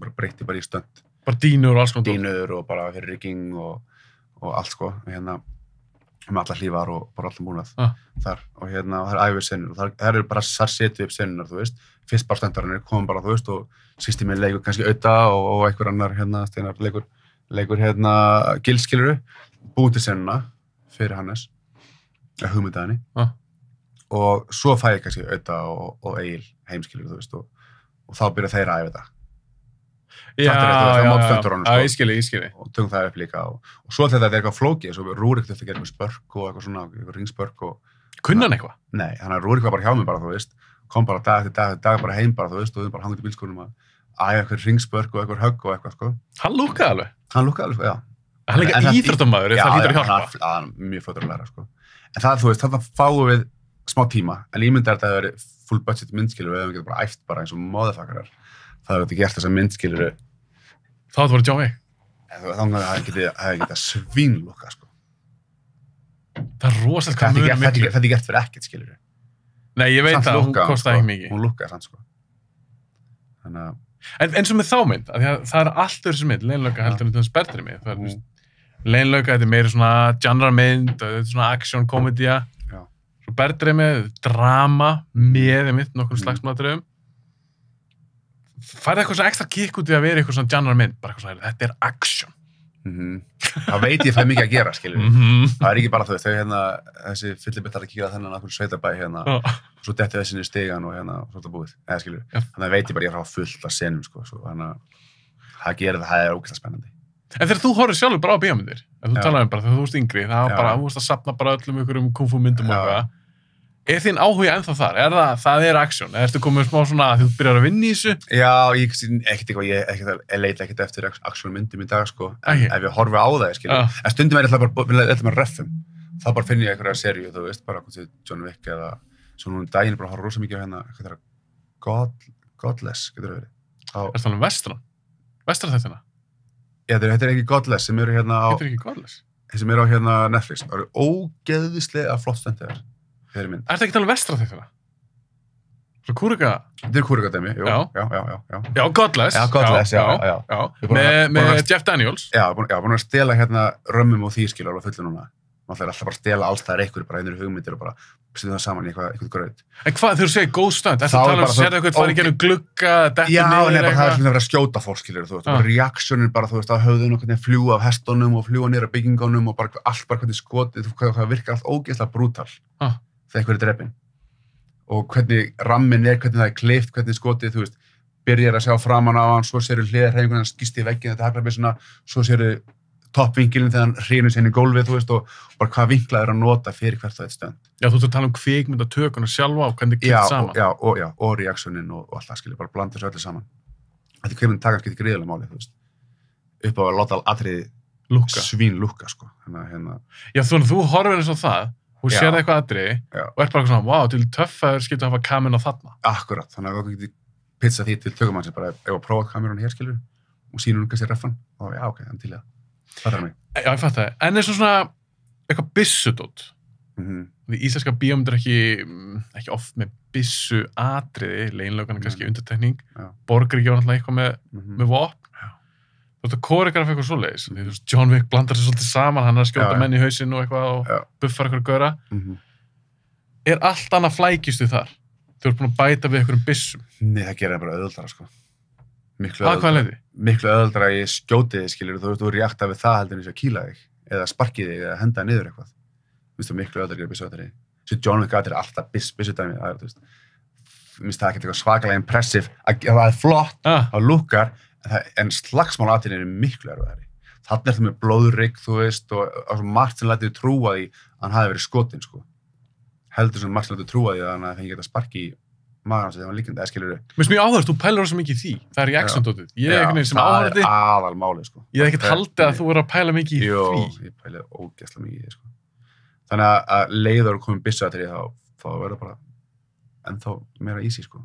Speaker 7: bara breytti bara í stönd.
Speaker 6: Bara dínur og alls konar.
Speaker 7: Dínur og bara fyrir rigging og allt, sko. Með alla hlífar og bara allan múnað þar. Og það er æfir senur og það eru bara þar setju upp senunar, þú veist. Fyrst bara stöndarinn komum bara, þú veist, og systemið leikur kannski auða og einhver annar Steinar leikur gilskiluru, búin til senuna fyrir Hannes. Hugmyndaðinni og svo fæ ég kannski auða og Egil heimskilur, þú veist, og þá byrja þeir að æfa þetta.
Speaker 6: Já, ég skilji.
Speaker 7: Og tökum það upp líka og svo þetta er eitthvað flókið, svo Rúrik þurfti að gera eitthvað spörk og eitthvað svona, eitthvað ringspörk og
Speaker 6: kunna hann eitthvað?
Speaker 7: Nei, þannig að Rúrik var bara hjá mig bara, þú veist, kom bara dag eftir dag bara heim bara, þú veist, og við bara hangið í bílskúrnum að æfa eitthvað ringspörk og eitthvað högg og eitthvað, sko.
Speaker 6: Hann lúkkaði alveg,
Speaker 7: já.
Speaker 6: Hann er líka íþróttamaður, það hlýtur að hjálpa.
Speaker 7: Já, hann er mjög fljótur að læra, sko. En það, þú veist, þarna fáum við smá tíma, en ég myndi að þetta hefur verið full budget myndskilur og ef við getum bara æft bara eins og móðafakarar, það hefur þetta gert þessa myndskilur.
Speaker 6: Það hefði verið John Wick.
Speaker 7: Þannig að það hefði getað svínlúka, sko.
Speaker 6: Það er rosalega hvað mjög miklu.
Speaker 7: Þetta er gert fyrir ekkert, skilur.
Speaker 6: Nei, ég veit það, hún kostaði ekki mikið.
Speaker 7: Hún lúkaði samt, sko. Þannig að
Speaker 6: En eins og með þá mynd, af því að það er allt þessi mynd, leinlöka heldur en til þess berðri mig. Það er, leinlöka, þetta er meira svona genre mynd, þetta er svona action, komedía. Svo berðri mig, drama, með einmitt nokkur slagsmálatriðum. Færði eitthvað svona ekstra kick út í að vera eitthvað svona genre mynd, bara eitthvað svona, þetta er action.
Speaker 7: Það veit ég fæ mikið að gera, skilur. Það er ekki bara þau hérna, þessi fyllibittar að kíka þennan okkur sveitabæ hérna, og svo detti þessi niður stigan og hérna, og svo þetta búið, eða skilur. Þannig að veit ég bara ég að fá fullt af senum, sko, svo þannig að það gerir það er ógeðslega spennandi.
Speaker 6: En þegar þú horfir sjálfur bara á bíómyndir, þú talaði bara þegar þú varst yngri, það var bara, þú varst að safna bara öllum einhverjum kung-fu myndum og eitthvað. Er þín áhuga ennþá þar? Það er action? Ertu komið smá svona að þú byrjar að vinna í þessu?
Speaker 7: Já, ég leita ekkert eftir action myndum í dag, sko. En ef ég horfi á það, skilur. En stundum er ég bara reffum. Þá bara finn ég einhverja seríu, þú veist, bara hvað John Wick eða svo núna daginn bara horfa rosa mikið á hérna, hvað er það? Godless, getur það verið.
Speaker 6: Er það alveg vestran? Vestran þettina?
Speaker 7: Já, þetta er ekki Godless sem eru hérna á...
Speaker 6: Þetta er ekki Godless?
Speaker 7: Sem eru á hérna Netflix. Það eru ógeðvislega flott stundir. Er þetta
Speaker 6: ekki alveg vestra þetta? Svo Kúrika?
Speaker 7: Þetta er Kúrika-dæmi, jú.
Speaker 6: Já, Godless.
Speaker 7: Já, Godless, já.
Speaker 6: Með Jeff Daniels.
Speaker 7: Já, búin að stela hérna römmum og því skilur alveg fullu núna. Man ætlar alltaf bara að stela alls það einhver, bara einhverju hugmyndir og bara setja það saman í eitthvað graut.
Speaker 6: En hvað, þegar þú segir góð stönd, ertu að tala sér eitthvað fara í gegnum glugga, dettur niður
Speaker 7: eitthvað? Já, það er svona að vera að skjóta fólk, skilur, þú veist, bara reaksjónin bara, þú veist, á höfðun og hvernig fljúa af hestunum og fljúa niður af byggingunum og bara allt bara hvernig skotið, það virkar allt ógeðslega brútal þegar einhver er drepinn. Og hvernig ramminn er, hvernig það er kleift, hvernig skotið, þú veist, byrjar að sjá framan á hann, svo sérðu hliðarhreyfinguna, hann skýst í vegginn, þetta haglabyssuna, svo sérðu toppvinkilinn þegar hann hrýnur sér inn í gólfið, þú veist, og bara hvað vinklað er að nota fyrir hvert það er stönd.
Speaker 6: Já, þú ert að tala kvikmyndatökuna sjálfa og hvernig það saman.
Speaker 7: Já, og reaksjónin og allt það, skilja, bara blanda þessu öllu saman. Þetta kvikmyndataka skiptir gríðarlega máli, þú veist, upp á að láta atriði svín lúkka, sko.
Speaker 6: Já, þú horfir eins og það, þú sér eitthvað atriði og ert bara svona, wow, til töffaður skiptir að hafa kamerun á þarna.
Speaker 7: Akkurat, þannig að þú getur pizzað því til tökumann sem bara ef að prófa kamerun hér, skilur, og sýnur hún kannski reffan, og já, ok, en til það. Það er mig.
Speaker 6: Já, ég fatt það. En eins og svona eitthvað byssudótt. Því íslenska bíómyndir ekki oft með byssu atriði, leinlökan er kannski undirtekning. Borgríki var náttúrulega eitthvað með vopn. Þú veist að koreograf eitthvað svoleiðis. Þú veist, John Wick blandar sér svolítið saman, hann er að skjóta menn í hausinn og eitthvað og buffar eitthvað gaura. Er allt annað flækistu þar? Þú ert búin að bæta við einhverjum byssum?
Speaker 7: Nei, það gerir bara auðveldara, sko. Miklu öðuldra að ég skjóti þig, skilur, þú reakta við það heldur eins og kýla þig, eða sparki þig, eða henda niður eitthvað. Þú veist, miklu öðuldra að gera byssuatriði. Svo John Wick er alltaf byssudæmi, þú veist. Mér finnst það ekkert eitthvað svakalega impressive, það er flott, það lukkar, en slagsmálatriðin eru miklu erfiðari. Þarna er það með blóðrygg, þú veist, og margt sem lætur trúa því að hann hafi verið skotinn, sko. Heldur sem margt sem lætur trúa því að hann fengi þetta sparki í maður hans eða hann líkandi, eða skilur þau. Mér
Speaker 6: finnst mjög áhverst, þú pælar rosa mikið í því. Það er reaction-dótið. Ég er einhvern veginn sem áhverði.
Speaker 7: Það er aðalmáli, sko.
Speaker 6: Ég hef ekkert haldið að þú verður að pæla mikið í því.
Speaker 7: Jó, ég pælið ógeðslega mikið í því, sko. Þannig að leiður komið byssuatriði þá verður bara ennþá meira easy, sko.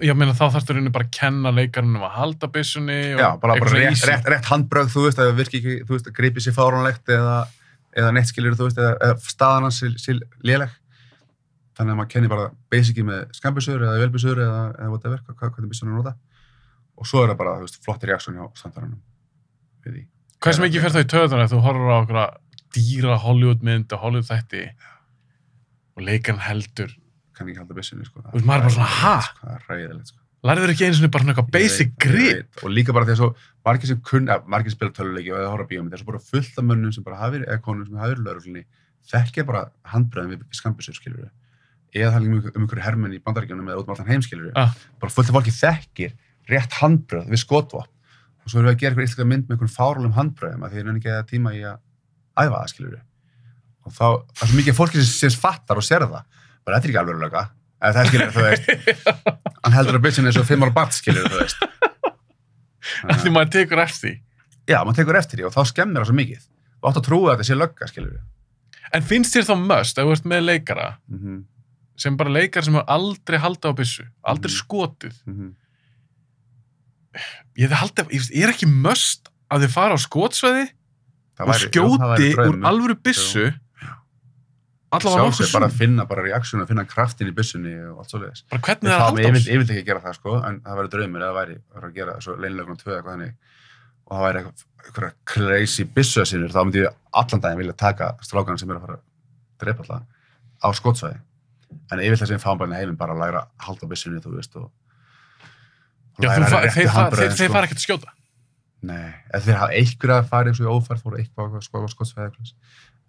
Speaker 6: Ég meina þá þarftu rauninni bara að kenna leikarunum að halda byssunni og...
Speaker 7: Já, bara rétt handbrögð, þú veist, að það virki ekki, þú veist, að grípi sér fáránlegt eða neitt skilur, þú veist, eða staðan hans sé léleg. Þannig að maður kennir bara basicið með skambysur eða velbysur eða whatever, hvernig byssun er að nota. Og svo er það bara, þú veist, flotti reaksjón hjá standarunum við því.
Speaker 6: Hvað sem ekki fer það í töðunar ef þú horfir á okkur dýra Hollywoodmynd og Hollywood þætti og leikarinn heldur
Speaker 7: kann ekki halda byssunni, sko.
Speaker 6: Þú veist, maður er bara svona, ha?
Speaker 7: Það er ræðilegt, sko.
Speaker 6: Lærður ekki einu svona bara eitthvað basic grip?
Speaker 7: Og líka bara því að svo margir sem margir spila töluleiki og eða horfa bíómynd, svo bara fullt af mönnum sem bara hafi verið, eða konum sem hafi verið lögreglunni, þekkja bara handbröðum við skambysur, skilur við. Eða það er einhverju hermenn í Bandaríkjunum eða út allan heim, skilur við. Bara fullt af fólki þekkir rétt handbröð við skotvopn. Og svo erum við að gera einhver íslenska mynd með einhverjum fáránlegum handbröðum að því er ekki að tíma í að æfa það, skilur við. Og þá er svo mikið fólki sem fattar og sér það. Bara þetta er ekki alveg eða það skilur, þú veist. Hann heldur að byssun er svo 5 ára barn, skilur, þú veist.
Speaker 6: Því maður tekur eftir því.
Speaker 7: Já, maður tekur eftir því og þá skemmir það svo mikið. Þú átt að trúa að þetta sé lögga, skilur.
Speaker 6: En finnst þér þá must, ef þú ert með leikara, sem bara leikara sem hefur aldrei haldið á byssu, aldrei skotið. Ég er ekki must að þið fara á skotsvæði og skjóti úr alvöru byssu
Speaker 7: sjálfsög, bara að finna bara reaksjón, að finna kraftin í byssunni og allt svoleiðis.
Speaker 6: Bara hvernig það er að halda á
Speaker 7: þessu? Ég vil ekki gera það, sko, en það væri draumur eða væri að gera svo leynilegnum 2 eitthvað þannig og það væri eitthvað crazy byssuðasinnur, þá myndi ég allan daginn vilja taka strákana sem að fara að drepa alltaf á skotsvæði. En ég vil það sem fámbælni heiminn bara að læra að halda á byssunni, þú veist, og
Speaker 6: þeir fara ekkert að skjóta?
Speaker 7: Nei, þeir hafa einhverja að fara eins og í ófærð, fóru eitthvað á skotsvæði eitthvað.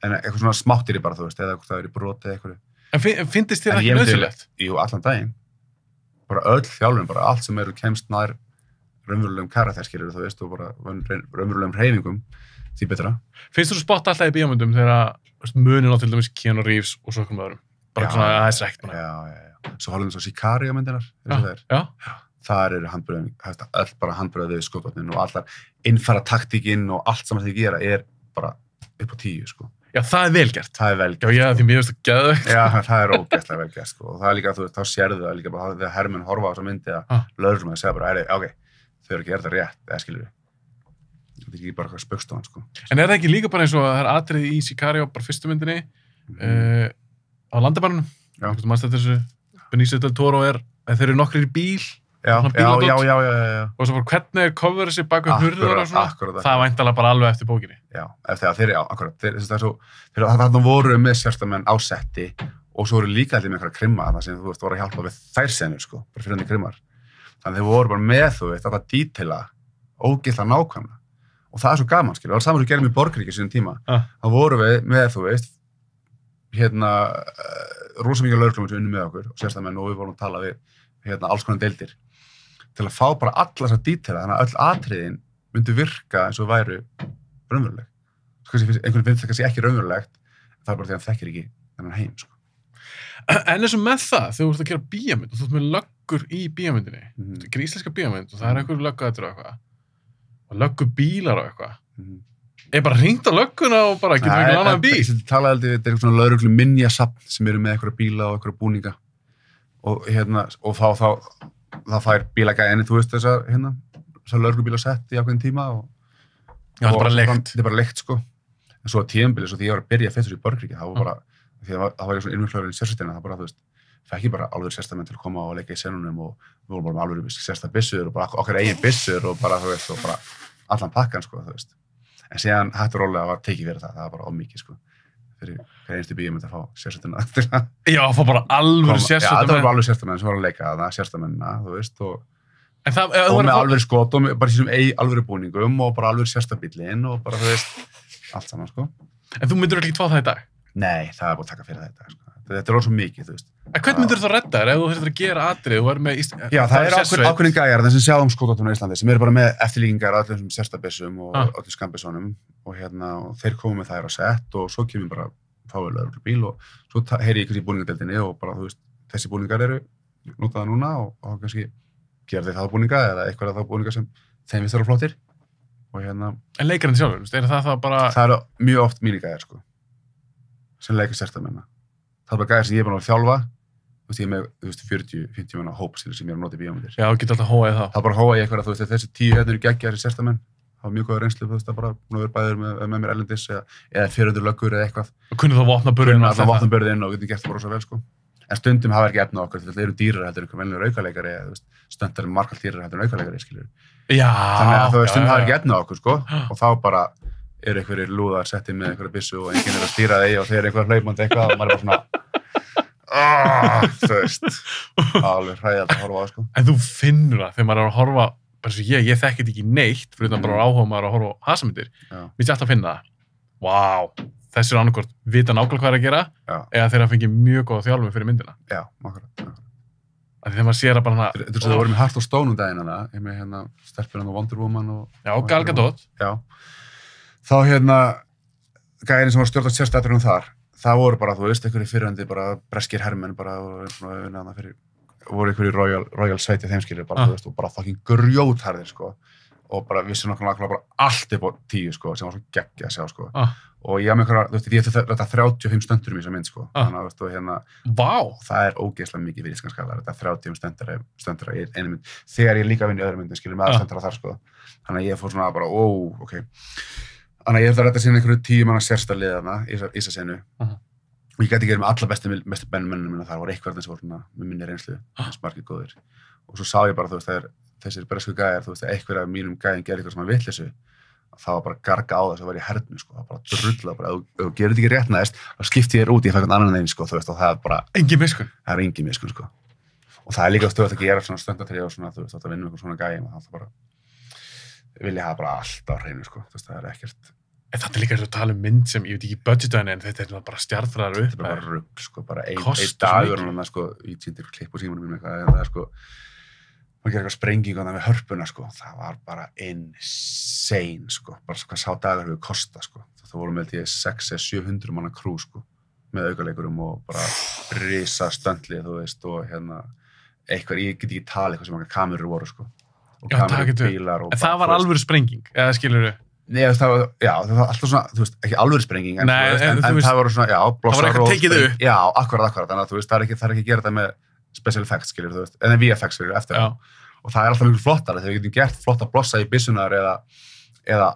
Speaker 7: En eitthvað svona smáttir bara, þú veist, eða það er í broti eitthvað.
Speaker 6: En finnst þér ekki nauðsynlegt?
Speaker 7: Jú, allan daginn. Bara öll þjálfun, bara allt sem kemst nær raunverulegum karakterskilur, þú veist, og bara raunverulegum hreyfingum, því betra.
Speaker 6: Finnst þú spotta alltaf í bíómyndum þegar munin á til dæmis Keanu Reeves og svo okkur öðrum? Bara svona aðeins rekt manna.
Speaker 7: Já. Svo horfum við svo Sicario-myndinar, þar eru handbröð við skotvopnin og allar innfæra taktíkinn og allt sem þeir gera bara upp á 10, sko.
Speaker 6: Já, það er vel gert.
Speaker 7: Það er vel gert.
Speaker 6: Já, því mér finnst það geðveikt.
Speaker 7: Já, það er ógeðslega vel gert, sko. Og það er líka, þú veist, þá sérðu það líka bara þegar hermenn horfa á þessa myndi að lögreglumenn segja bara, ok, þau eru ekki að gera þetta rétt, eða skilur við. Þetta er ekki bara eitthvað spaugstofan, sko. En
Speaker 6: er það ekki líka bara eins og það er atriði í Sicario, bara fyrstu myndinni, á landabarnum? Já. Þú manst þetta þessu, Benicio del Toro þeir eru nokkrir í bíl.
Speaker 7: Já. Og
Speaker 6: svo bara hvernig cover þessi bak við hurður og svona, það væntalega bara alveg eftir bókinni.
Speaker 7: Já, eftir að þeir voru með sérstamenn á setti og svo voru líka allir með einhverja krimma það sem þú veist voru að hjálpa við þær senur, sko, bara fyrir henni krimmar. Þannig þeir voru bara með, þú veist, þetta dítila ógeðslega nákvæmlega. Og það er svo gaman, skilur, það var saman sem við gerum í Borgríki síðan tíma. Þá voru við með, þú veist, rosa mikið lögreglumir sem unnu með okkur og sérstamenn og við vorum að tala við alls konar deildir til að fá bara alla þessa dítila, þannig að öll atriðin myndi virka eins og væru raunveruleg. Einhvern finnst það kannski ekki raunverulegt, það er bara því að hann þekkir ekki þennan heim, sko.
Speaker 6: En eins og með það, þegar þú ert að gera bíómynd og þú ert með löggur í bíómyndinni, þú gerir íslenska bíómynd og það er einhverju lögguættur og eitthvað, og löggubílar og eitthvað. Bara hringt á lögguna og bara getur við ekki lánaði bíl?
Speaker 7: Þetta talaði, þetta er eitthvað svona lögreglu minjasafn sem eru með einhverja bíla og einhverja búninga og þá fær bílagæðinni, þú veist þessar lögreglubíla sett í ákveðin tíma og
Speaker 6: þetta er bara leikt.
Speaker 7: Þetta er bara leikt, sko. En svo tímabilið, svo því ég var að byrja fyrst í Borgríki, það var bara, því það var ég svona innvíklaður í sérsveitina, það bara, þú veist, fekk ég bara alveg sérstamenn til að koma og leika í senunum og við vorum bara með alveg sérsta byssur og bara okkar eigin byssur og bara, þú veist, og bara allan pakkan, sko, þú veist. En síðan hægt og rólega var tekið fyrir það var bara ómikið, sko. Fyrir hver einstu bíómynd að fá sérsveitina.
Speaker 6: Já, fá bara alveg sérsveitina. Já,
Speaker 7: það var bara alveg sérstamenn sem var að leika það, sérstamennina, þú veist, og með alveg skot og bara síðan alveg búningum og bara alveg sérstabílinn og bara, þú veist, allt saman, sko.
Speaker 6: En þú myndir ekki fá það í dag?
Speaker 7: Nei, það er búin að taka fyrir það í dag, sko. Þetta er orðið svo mikið, þú veist.
Speaker 6: En hvernig myndir þú þá redda þér ef þú þurftir að gera atrið og með
Speaker 7: Já, það er ákveðin gæjar sem sjáum skotáttunum á Íslandi sem eru bara með eftirlíkingar á öllum sérstabissum og öllum skambissónum og þeir komu með þær á sett og svo kemur bara fáið lögreglubíl og svo heyri ég ykkur í búningadeildinni og bara, þú veist, þessi búningar eru notaða núna og kannski gera þeir þá búninga eða eitthvað af þá búninga sem þeim finnst þeirra flottir og
Speaker 6: En leikarinn sjálfur, það bara
Speaker 7: Það eru mjög oft mínir gæjar, sko, sem leika sérstamenn. Það er bara gæjar sem ég er búin að þjálfa, þú veist, ég er með, þú veist, 40-50 manna hóp sem ég er að nota í bíómyndir.
Speaker 6: Já, þú getur alltaf hóað það.
Speaker 7: Það er bara hóað ég eitthvað, þú veist, þessi 10 eru geggjar í sérstamenn, það var mjög góða reynslu, þú veist, það bara búin að vera bæður með mér erlendis eða 400 löggur eða eitthvað.
Speaker 6: Og kunni þá vopnaburðinn
Speaker 7: og getur gert það bara svo vel, sko. En stundum hafa ekki efni á okkur, þeir eru dýrar heldur einhver venjulegur aukaleikari eða, þú veist, stuntar eru margalt dýrar heldur en aukaleikari, skilur.
Speaker 6: Já.
Speaker 7: Þannig að þú veist, stundum hafa ekki efni á okkur, sko, og þá bara eru einhverjir lúðar settið með einhverja byssu og enginn að stýra þeir og þeir eru einhver hlaupandi eitthvað og maður bara svona þú veist, alveg hræðilegt að horfa á, sko.
Speaker 6: En þú finnur það þegar maður er að horfa, bara svo ég þekki þetta ekki neitt, fyrir utan bara áhuga maður að horfa á hasamyndir. Mér finnst alltaf að finna það. Vá, þessi er annarkvort vita nákvæmlega hvað er að gera eða þeir að fengi mjög góða þjálfun fyrir myndina.
Speaker 7: Já, akkurat.
Speaker 6: Þegar maður sér að bara
Speaker 7: Þú veist, það voru með Heart of Stone daginn hana, ég með stelpurinn og Wonder Woman og
Speaker 6: Gal Gadot.
Speaker 7: Já. Þá gæðin sem var stjórnast sérstætturinn þar, það voru bara, þú veist, einhverjir fyrirvendi bara breskir hermenn bara voru einhverjir Royal sveitið þeimskilir bara, þú veist, og bara fucking grjótharðir, sko. Og bara vissi nákvæmlega bara allt upp á 10, sko, sem var svo geggjað að sjá, sko. Og ég haf með einhverja, þú veist, ég hef þetta 35 stöndur í þessa mynd, sko. Þannig að, þú veist,
Speaker 6: Vá!
Speaker 7: Það er ógeðslega mikið fyrir íslenskan skala, þetta 30 stöndur í einu mynd. Þegar ég líka vinn í öðru myndin, skilur, með aðstöndur þar, sko. Þannig að ég fór svona bara, ok. Þannig að ég hef það að redda síðan einhverju 10 manna sérsta liðana í þessa senu. og ég gæti ekki verið með alla mestu mennum minna, það voru eitthvað sem voru svona með minni reynslu, eins margir góðir. Og svo sá ég bara, þú veist, þessir bresku gæjar, þú veist, eitthvað af mínum gæjum gerði eitthvað svona vitleysu, það var bara garga á þess að vera í hernum, sko, það var bara drulla, bara, ef þú gerir þetta ekki rétt næst, þá skipti ég þér út, ég fæk annan einn, sko, þú veist, og það er bara...
Speaker 6: Engin miskun.
Speaker 7: Það er engin miskun, sko. Og það er líka stöðugt að gera svona stöndatrið og svona, þú veist, að vinna með eitthvað svona gæjum, og það bara, vilja hafa bara allt á hreinu, sko, þú veist, það er ekkert...
Speaker 6: En þetta er líka svo að tala mynd sem, ég veit ekki budgetan, en þetta er bara stjarnfræðar upp.
Speaker 7: Þetta er bara rugl, sko, bara einn dagur, sko, ég týndir klipp á símanum mínum eitthvað, það er sko, maður gerir eitthvað sprengingu þannig við hörpuna, sko, það var bara insane, sko, bara hvað sá dagur hefur kosta, sko, það voru með því 600-700 manna krú, sko, með aukaleikurum og bara risa stöndlið, þú veist, og eitthvað, ég get ekki tala eitthvað sem kamerur voru, sko, og kamerubílar og... En það var alvöru sprenging, eða skilurðu? Nei, það var alltaf svona, þú veist, ekki alvöru sprenging, en það voru svona, já, blossar og... Það var eitthvað tekið upp. Já, akkurat, þannig að þú veist, það er ekki að gera þetta með special effects, skilur, þú veist, en VFX, skilur, eftir það. Og það er alltaf mjög flottara, þegar við getum gert flotta blossa í byssunar eða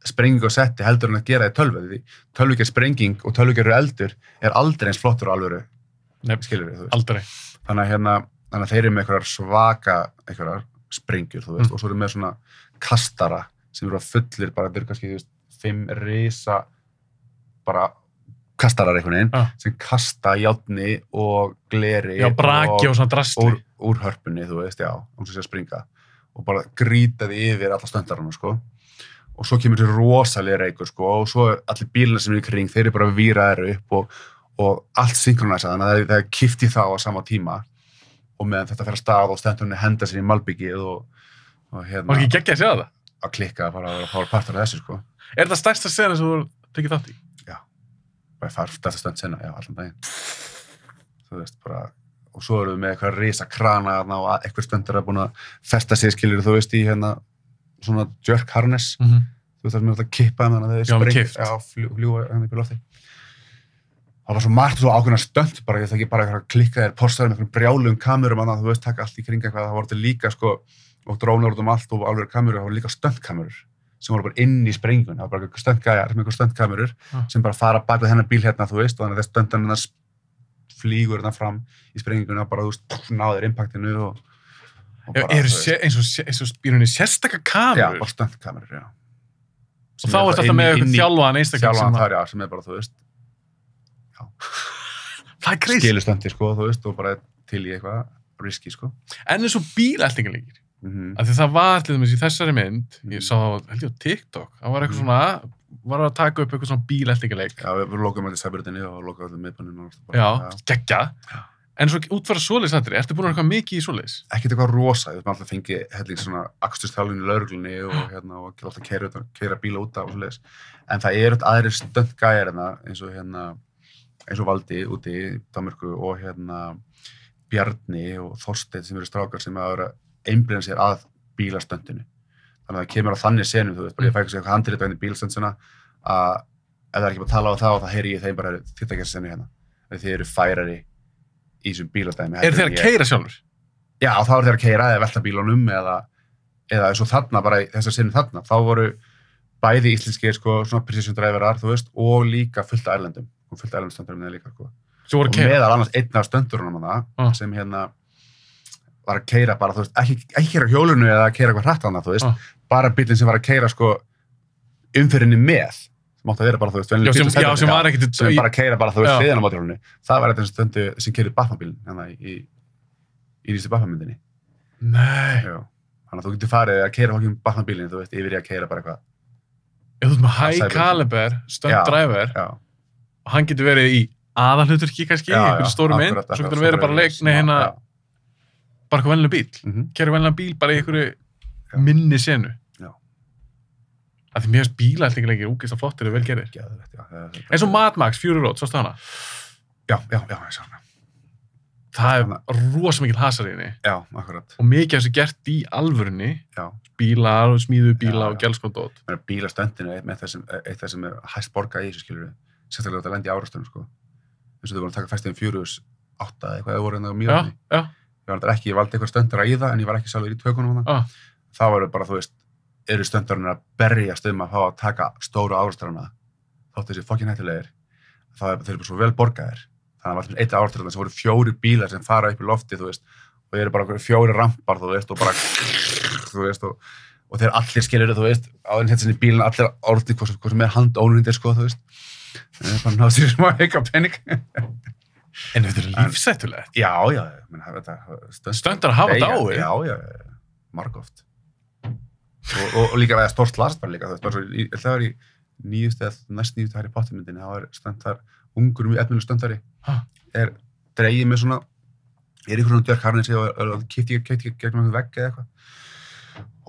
Speaker 7: sprenging og setti heldur en að gera í tölvu, því tölvugerð sprenging og tölvugerður eldur aldrei eins flottur og alvöru, skilur við, þú veist.
Speaker 6: Aldrei.
Speaker 7: Þannig að þeir eru með einhverjar sprengjur, þú veist, og svo eru með svona kastara sem eru fullir, bara þetta eru kannski, þú veist, 5 risa bara kastarar einhvern veginn, sem kasta járni og gleri
Speaker 6: braki og svona drastli
Speaker 7: úr hörpunni, þú veist, og svo sé að springa og bara grýta því yfir alla stöndarana, sko, og svo kemur til rosalega reykur, sko, og svo allir bílarnir sem eru í kring, þeir eru bara víraðir upp og allt synkronæsa, þannig að það er kipt í þá á sama tíma og meðan þetta fer að stað og stendurinn henda sér í malbyggið og hérna...
Speaker 6: Var ekki geggjað að sjá það?
Speaker 7: Að klikka bara að fara partur af þessu, sko.
Speaker 6: Er það stærsta sena sem þú tekið þátt í?
Speaker 7: Já, bara þetta stönd sena, já, allan daginn. Þú veist, bara, og svo eru við með eitthvað risa krana og eitthvað stöndur er búin að festa sig, skilur, þú veist, í hérna svona jerk harness, þú veist, það er mjög að kippa þannig að þeir sprengja, fljúa hérna upp í lofti. Það var svo margt svo ákveðna stönd, bara ég það ekki bara eitthvað klikka þér postaður með einhverjum brjálugum kamerum, þú veist, taka allt í kring eitthvað, það voru þetta líka, sko, og drónar út allt og alveg kamerur, það voru líka stöndkamerur sem voru bara inn í sprengun, það var bara stöndgæjar með einhver stöndkamerur sem bara fara bak við hennar bíl hérna, þú veist, og þannig að stöndan hennar flýgur hérna fram í sprenginguna og bara, þú veist, náður impactinu og bara, eins og bílunni sérstakka kamerur? Já, bara stöndkamerur, já.
Speaker 6: Og þá er þetta með eitthvað þjálfaðan einstaklega
Speaker 7: sem það, já, sem er bara, þú veist, já.
Speaker 6: Það er crazy.
Speaker 7: Skilustöndir, sko, þú veist, og bara til í eitthvað risky, sko.
Speaker 6: En eins og bíleltingarleikir. Af því það var til dæmis í þessari mynd, ég sá það, held ég á TikTok, það var eitthvað svona, var að taka upp eitthvað svona bíleltingarleik. Já,
Speaker 7: við lokum allir sæbjörðinni og lokum allir miðbanninu.
Speaker 6: Já, geggjað. En svo útfara svoleiðsatri, ertu búin að eitthvað mikið í svoleiðis?
Speaker 7: Ekkert eitthvað rosa, við erum alltaf fengið helling svona akstursþjálfun í lögreglunni og alltaf keyra bíla út af og svoleiðis. En það eru aðrir stöndgæjar eins og Valdi úti í Danmörku og Bjarni og Þorsteinn sem eru strákar sem að einblíðan sér að bílastöndinu. Þannig að það kemur á þannig senum, þú veist, bara ég fæk eitthvað handrið á bílastöndina að ef það er ekki bara að tala á það og það heyri ég þeim bara þetta ekki að senu hérna. Þið eru færari í þessum bílastæmi.
Speaker 6: Eru þeir að keyra sjálfur?
Speaker 7: Já, þá eru þeir að keyra eða velta bílunum eða eins og þarna, bara í þessar senu þarna, þá voru bæði íslenskir, sko, svona precision driverar, þú veist, og líka fullt af erlendum. Og fullt af erlendstöndurum með líka, sko. Og meðal annars einn af stöndurunum sem var að keyra bara, þú veist, ekki keyra hjólunu eða keyra eitthvað hratt á hana, þú veist, bara bílinn sem var að keyra, sko, umferðinni með, sem átti að vera bara, þú veist,
Speaker 6: sem var ekkert...
Speaker 7: Sem bara að keyra bara, þú veist, hliðina á mótorhjólinu. Það var eitthvað stöndu sem keyrði Batman-bílinn, hérna í nýstu Batman-myndinni.
Speaker 6: Nei.
Speaker 7: Já. Þannig að þú getur farið að keyra fólki um Batman-bílinn, þú veist, yfir í að keyra bara eitthvað.
Speaker 6: Ef þú ert með high caliber, stönddræver, og hann getur verið í aðalhluturki kannski, í einhverju stóru mynd, og svo getur hann verið bara leikni hérna bara eitthvað vennilega bíl. Keyra vennilega bíl bara í einhverju minni senu. Já. Af því mér finnst bílaeltingarleikir ógeðslega flottir og vel gerðir. Eins og Mad Max, Fury Road, sástu hana?
Speaker 7: Já, ég sá hana.
Speaker 6: Það er rosa mikil hasar í henni.
Speaker 7: Já, akkurat.
Speaker 6: Og mikið af þessu gert í alvörunni. Já. Bílar og smíðu bíla og gælskondót.
Speaker 7: Bílastöndinu er eitt af sem er hæst borgað í þessu, skilur við. Sérstaklega þetta lendi í árástunum, sko. Eins og þau voru að taka Fast and Furious 8 eða eitthvað, þau voru hérna á Mývatni. Já. Ég valdi eitthvað stöndar að í það, en ég var ekki sjálfur í tökunum hana. Það voru bara, þú veist, eru stöndarinn að berjast að fá að taka stóru árásturana, þótt þessi fokkin hættulegir, þeir eru bara svo vel borgaðir. Þannig að alltaf eitt ártöld sem voru 4 bílar sem fara upp í lofti, þú veist, og þeir eru bara 4 rampar, þú veist, og bara, þú veist, og þeir allir skilur, þú veist, áður þetta sinni bílinn, allir orðið, hvað sem handónundir, sko, þú veist. Það er bara náttúrulega smá heika pening.
Speaker 6: En þetta er lífsættulegt.
Speaker 7: Já,
Speaker 6: Stöndar að hafa þetta á,
Speaker 7: Já, margoft. Og líka það er stórt last bara líka, þú veist, það var í næst nýjustu Harry Potter myndinni, það var stöndar, ungur mjög efnilegur stöndari, dregið með svona, ykkur svona Dirk Harness og kipti gegnum vegg eða eitthvað.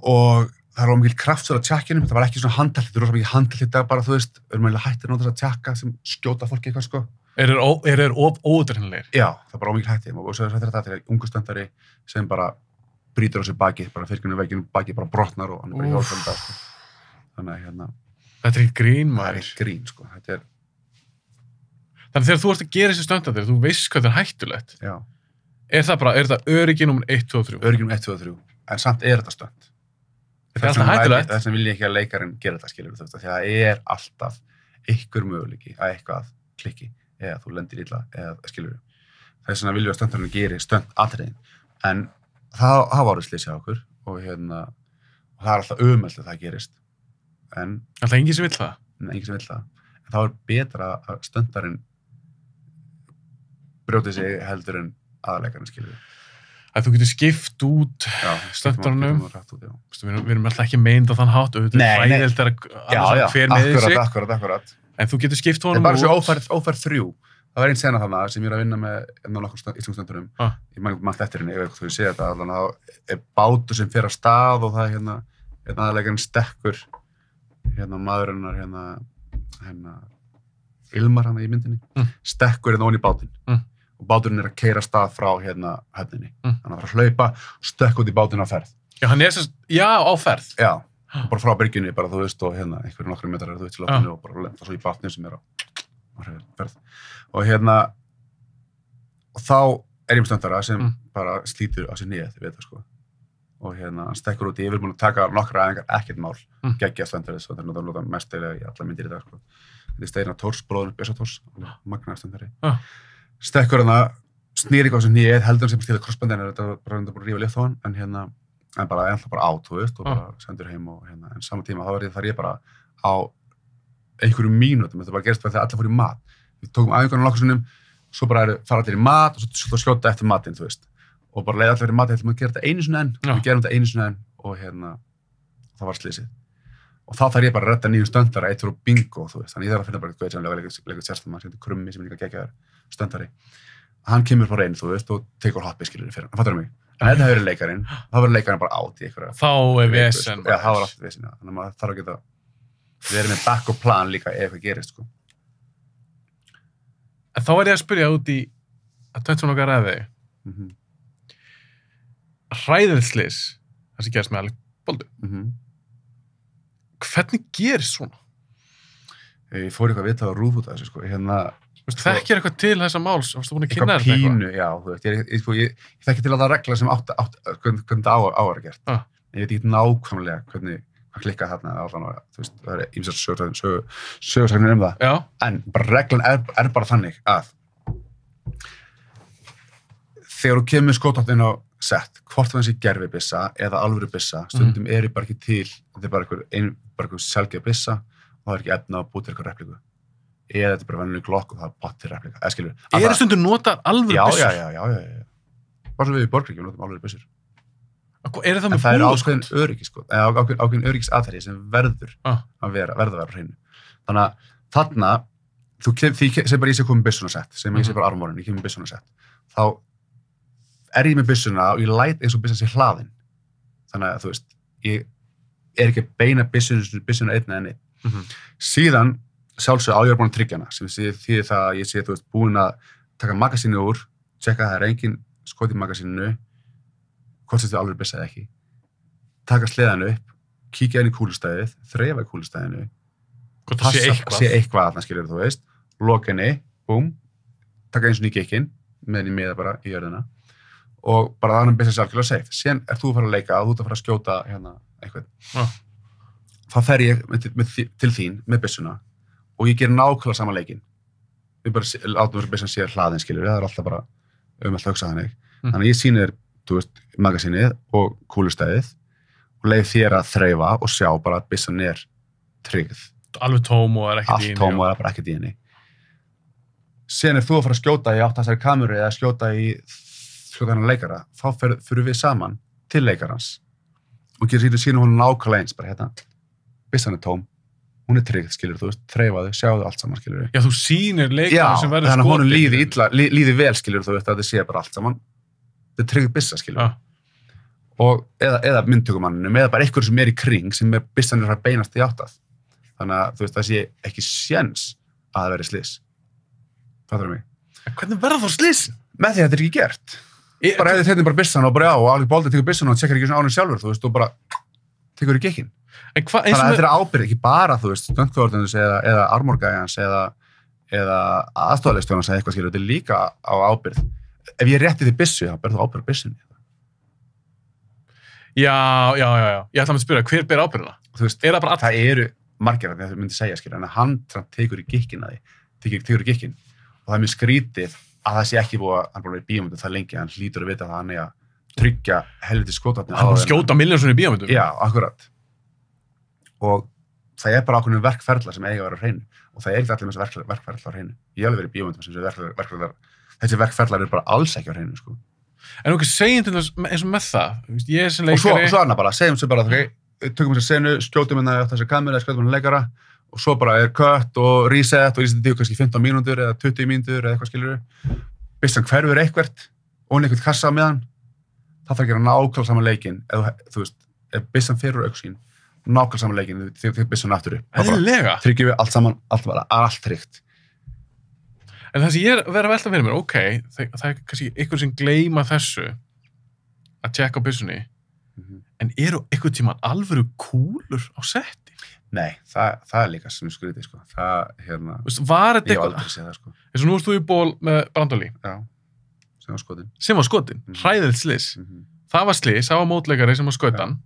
Speaker 7: Og það var mikil kraftur á tjakkinum, það var ekki svona handhald, þetta er rosa mikið handhald þetta bara, þú veist, meðlega hættir að nota þess að tjakka sem skjóta fólki eitthvað, sko.
Speaker 6: Þeir óútrennilegir?
Speaker 7: Já, það er bara ómikil hætti, og svo þetta er ungu stöndari sem bara brýtur á sig bakið, bara fyrkjunum vegginu bakið bara brotnar og hann er bara hjálpandi sko. Þannig að hérna...
Speaker 6: Þetta er ekki grín, maður.
Speaker 7: Það er ekki grín, sko. Þetta er...
Speaker 6: Þannig þegar þú ert að gera þessi stöndar, þú veist hvað þetta er hættulegt.
Speaker 7: Já.
Speaker 6: Er þetta öryggi númer 1, 2 og 3?
Speaker 7: Öryggi númer 1, 2 og 3. En samt er þetta stönd.
Speaker 6: Þetta er alltaf hættulegt.
Speaker 7: Þess vegna vil ég ekki að leikarinn gera þetta, skilur þú veist, því það er alltaf einhver möguleiki að eitthvað klikki, eða þú lendir illa, eða skilur þú. Þess vegna viljum við að stöndarinn geri stönd-atriðin. En það var slysið á okkur og hérna, og það er alltaf ömöld að það gerist. En...
Speaker 6: Alltaf enginn sem vill það?
Speaker 7: Nei, enginn sem vill það. En þá er betra að stöndarinn brjóti sig heldur en aðleikarinn, skilur við.
Speaker 6: Að þú getur skipt út stöndarunum. Við erum alltaf ekki meint á þann hátt og þetta er hræðilt að hver með sig.
Speaker 7: Akkurat.
Speaker 6: En þú getur skipt honum
Speaker 7: út. Það er bara svo ófærð 3. Það var einn sena þannig sem ég er að vinna með nokkur íslenskum stöndurum. Ég mann eftir henni, ef þú sé þetta, allan þá er bátur sem fer af stað og það er hérna aðleikarinn stekkur maðurinn Ilmar í myndinni, stekkur hérna onni í bátinn. Og báturinn er að keyra stað frá höfninni. Hann er að hlaupa, stökk út í bátinn á ferð.
Speaker 6: Já, hann er á ferð?
Speaker 7: Já, bara frá byrgjunni, bara þú veist, og einhverjum nokkrum metrar þú veist til loftinu og bara lenda svo í bátnum sem er á ferð. Og og þá er ég með stöndara sem bara slítur á sér nýð, þið veit það sko. Og hann stekkur út í yfirbúin að taka nokkra æfingar, ekkert mál, geggja stöndari, svo þetta er nota mest eða í alla myndir í dag sko. Þetta er Steinar Thors, bróðurinn Bjössa Thors, magnaður stöndari. Stekkur snýr ekki á sér nýð, heldur hann sem stíða krossbandin, þetta var bara búin að rífa létt á hann, en bara ennþá bara át, þú veist, og bara sendur heim og en saman tíma þá þar ég bara á einhverjum mínútum, þetta bara gerist þegar allir fór í mat. Við tókum æfingarnar nokkur sinnum, svo bara fara allir í mat og svo skjóta eftir matinn, þú veist. Og bara leiða allir fyrir mat, heldur maður að gera þetta einu sinni enn, við gerum þetta einu sinni enn og það var slysið. Og þá þarf ég bara að redda nýjum stöndara, eitt fyrir bingo, þú veist. Þannig ég þarf að finna bara eitthvað sem leikur sérstamann, sem heitir Krummi, sem er líka geggjaður stöndari. Hann kemur bara inn, þú veist, og tekur hoppið, skilur fyrir hann. Það fattar mig. En þetta hefur verið leikarinn, þá verður leikarinn bara át í einhverja...
Speaker 6: Þá er vesen.
Speaker 7: Já, þá er alltaf vesen, já. Þannig að maður þarf að geta verið með backup plan líka ef eitthvað gerist, sko.
Speaker 6: En þá er ég að spyrja út í að tönnt svona okkar ræði. Hræðilegt slys, það sem gerist með Alec Baldwin. Hvernig gerist svona?
Speaker 7: Ég fór eitthvað að vita á RÚV út af þessu, sko.
Speaker 6: Þekkir eitthvað til þessa máls? Varstu búin að kynna þér
Speaker 7: eitthvað? Pínu, já, þú veist. Ég þekki til að það regla sem hvernig það á að vera gert. En ég veit ekki nákvæmlega hvað klikkað þarna allan og þú veist, það er ýmsar sögursagnir það.
Speaker 6: Já.
Speaker 7: En bara reglan er bara þannig að þegar þú kemur skotáttin á sett, hvort það sé gervibissa eða alvöru bissa, stundum er ég bara ekki til, þetta er bara einhver sjálfgeð bissa og það er ekki efna að búið til eitthvað repliku. Eða þetta er bara venjuleg glokk og það er pott til replika.
Speaker 6: Eru stundum notað alvöru byssur?
Speaker 7: Já. Bara svo við í Borgríki notum alvöru byssur.
Speaker 6: Er það með búið, sko? En
Speaker 7: það er ákveðin öryggi, sko. Ákveðin öryggisaðferði sem verður að vera á hreinu. Þannig að þarna, því sem bara ég sé komið byssuna sett, sem ég sé bara armórin, ég kemur byssuna sett, þá er ég með byssuna og ég læt eins og byssan sé hlaðin. Þannig að, þú veist, ég er ekki að beina byssuna einn eða einn. Síðan sjálfsög á ég er búin að tryggja hana, sem þýðir það að ég sé, þú veist, búin að taka magasínu úr, tjekka að það er engin skot í magasíninu, hvort sem þetta alveg byssa eða ekki, taka sleðan upp, kíkja inn í kúlustæðið, þreifa í kúlustæðinu, sé eitthvað þarna, skilur þú veist, loka henni, búm, taka eins og nýja gikkin, með henni miða bara í jörðina, og bara þannig byssa sér algjörlega safe. Síðan er þú að fara að leika og þú ert að fara að skjóta eitthvað. Þá fer ég til þín með byssuna og ég ger nákvæmlega saman leikinn við bara látum þess að byssan sé hlaðin, skilur, það alltaf bara að hugsa þannig. Þannig að ég sýni þér, þú veist, magasínið og kúlustæðið og leið þér að þreifa og sjá bara að byssan tryggð.
Speaker 6: Alveg tóm og ekkert í henni.
Speaker 7: Allt tóm og bara ekkert í henni. Sen þú að fara að skjóta í átt þessari kameru eða skjóta hennar leikara, þá fyrir við saman til leikarans og sýnum hún nákvæmlega eins, bara hérna, byssan tóm, hún tryggð, skilur, þú veist, þreifaðu, sjáðu allt saman, skilur.
Speaker 6: Já, þú sýnir leikarinn sem verður
Speaker 7: þannig að honum
Speaker 6: skotinn.
Speaker 7: líði vel, skilur, þú veist, að þið sé bara allt saman. Þetta tryggð byssa, skilur. Og eða myndtökumanninum, eða bara einhver sem í kring, sem byssan að beinast í áttað. Þannig að, þú veist, það sé ekki séns að það veri slys. Fattar mig?
Speaker 6: En hvernig verður þá slys?
Speaker 7: Með því að þetta ekki gert. Bara hefði þetta bara byssan og bara og alveg bóldi tekur byssan og tjekkar ekki svona ánum sjálfur, þú veist, og bara tekur í gekkin. Þannig að þetta ábyrgð ekki bara, þú veist, stöndkvörðunus eða armorgæjans eða aðstofaleistjónans eða eitthvað, skilur, þetta líka á ábyrgð. Ef ég rétti þig byssu, þá berðu ábyrgð byssunni.
Speaker 6: Já. Ég ætla að spyrja, hver ber ábyrgðina?
Speaker 7: Þú veist, það eru margir að það myndi segja, skilur, en hann tekur í gikkin að því, tekur í gikkin. Og það er mjög skrítið að það sé ekki búið að hann búið í bíómyndu það lengi, hann hlýtur að vita að hann að tryggja helviti skotvarnir.
Speaker 6: Hann búið að skjóta milljónsson í bíómyndum? Já,
Speaker 7: akkurat. Og það bara ákveðnum verkferðlar sem eiga að vera á hreinu. Og það ekki allir með þessi verkferðlar á hreinu. Ég alveg verið í bíómyndum sem þessi verkferðlar eru bara alls ekki á hreinu, sko.
Speaker 6: En okkur, segjum til þess eins og með það. Ég sem leikari...
Speaker 7: Og svo annað bara, segjum sem bara, tökum þess að senu, skjótum hérna á þessi kameru, skjótum hérna leikara, og svo bara cut og reset og resetið kannski 15 mínútur eða 20 mínútur eða eitthvað, skilur. Byssan hverfur eitthvert og einhvern kassa með hann, það þarf að gera nákvæmlega saman leikinn, þú veist, ef byssan fer úr augsýn, nákvæmlega saman leikinn, þegar byssan aftur upp.
Speaker 6: Eðlilega.
Speaker 7: Tryggjum við allt saman, allt tryggt.
Speaker 6: En það sem ég verið að velta fyrir mér, ok, það er kannski ykkur sem gleyma þessu að tjekka á byssunni, en eru einhvern tímann alvöru kúlur á setti?
Speaker 7: Nei, það er líka sem skrítið, sko. Það, hérna,
Speaker 6: var þetta
Speaker 7: ég hef aldrei séð það, sko.
Speaker 6: Eins og nú erst þú í ból með Brandoli.
Speaker 7: Já, sem
Speaker 6: var skotin. Hræðilegt slys. Það var slys, það var mótleikari sem var skotan.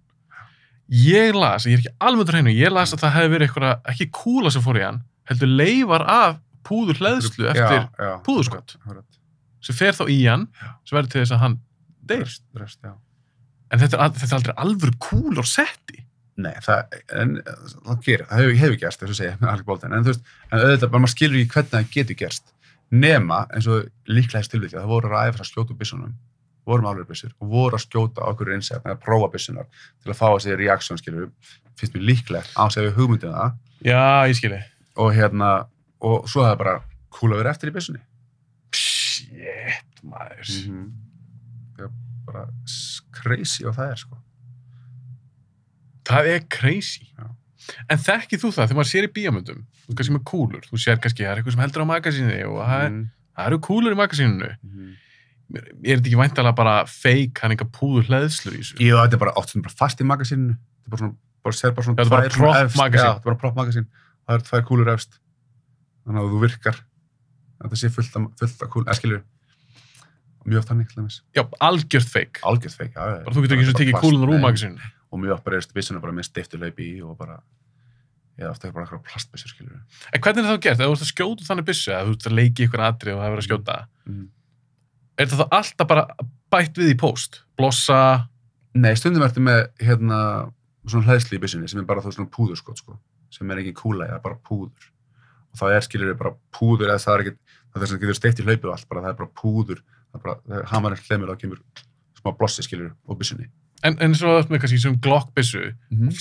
Speaker 6: Ég las, ég er ekki alveg út á hreinu, ég las að það hefði verið eitthvað, ekki kúla sem fór í hann, heldur leifar af púðurhleðslu eftir púðurskot. Sem fer þá í hann, sem verður til þess að hann deyr. En þetta er aldrei alvöru kúlur setti.
Speaker 7: Nei, það hefur gerst, þess að segja, með Alec Baldwin, en þú veist, en auðvitað, maður skilur ekki hvernig það getur gerst, nema, eins og líklega tilvíð, það voru að æfa að skjóta úr byssunum, voru með alveg byssur, og voru að skjóta á okkur einsætt, að prófa byssunar, til að fá þessi reaksjón, skilur, finnst mér líklegt, á að segja hugmyndið það.
Speaker 6: Já, ég skilji.
Speaker 7: Og svo það bara kúla verið eftir í byssunni.
Speaker 6: Shit, maður.
Speaker 7: Það er bara crazy og það er, sko.
Speaker 6: Það er crazy.
Speaker 7: Já.
Speaker 6: En þekkið þú það, þegar maður sér í bíómyndum, þú kannski með kúlur, þú sér kannski, það er eitthvað sem heldur á magasínu og það eru kúlur í magasínunu. Er þetta ekki væntanlega bara fake, hann eitthvað púður hleðslur í þessu?
Speaker 7: Jú, þetta er bara áttum bara fast í magasínunu. Þetta er bara svona
Speaker 6: tvær prop magasín.
Speaker 7: Já, þetta er bara prop magasín. Það eru 2 kúlur efst. Þannig að þú virkar. Þetta sé fullt af kúlur, skilur. Mjög oft þannig, til dæmis.
Speaker 6: Já, algjört fake.
Speaker 7: Algjört fake, já.
Speaker 6: Bara þú getur ekki svo tekið kúlunar úr magasínunu.
Speaker 7: Og mjög oft bara byssuna bara með stiftu hlaupi í og bara, eða ofta bara eitthvað plastbyssur, skilur við.
Speaker 6: En hvernig er það gert? Ef þú ert að skjóta þannig byssu, eða þú ert að leiki ykkur atrið og það er verið að skjóta, er það þá alltaf bara bætt við í póst? Blossa?
Speaker 7: Nei, stundum ertu með, svona hleðslu í byssunni sem er bara svona púðurskot, sko, sem er ekki kúla, eða bara púður. Og það er, skilur við, bara púður, eða það er ekkert, það er sem getur stift í hlaupi og allt, bara það er bara púður, það er bara, þegar hamarinn hlemur, þá kemur smá blossi, skilur við, á byssunni.
Speaker 6: En svo með kannski sem glokkbyssu,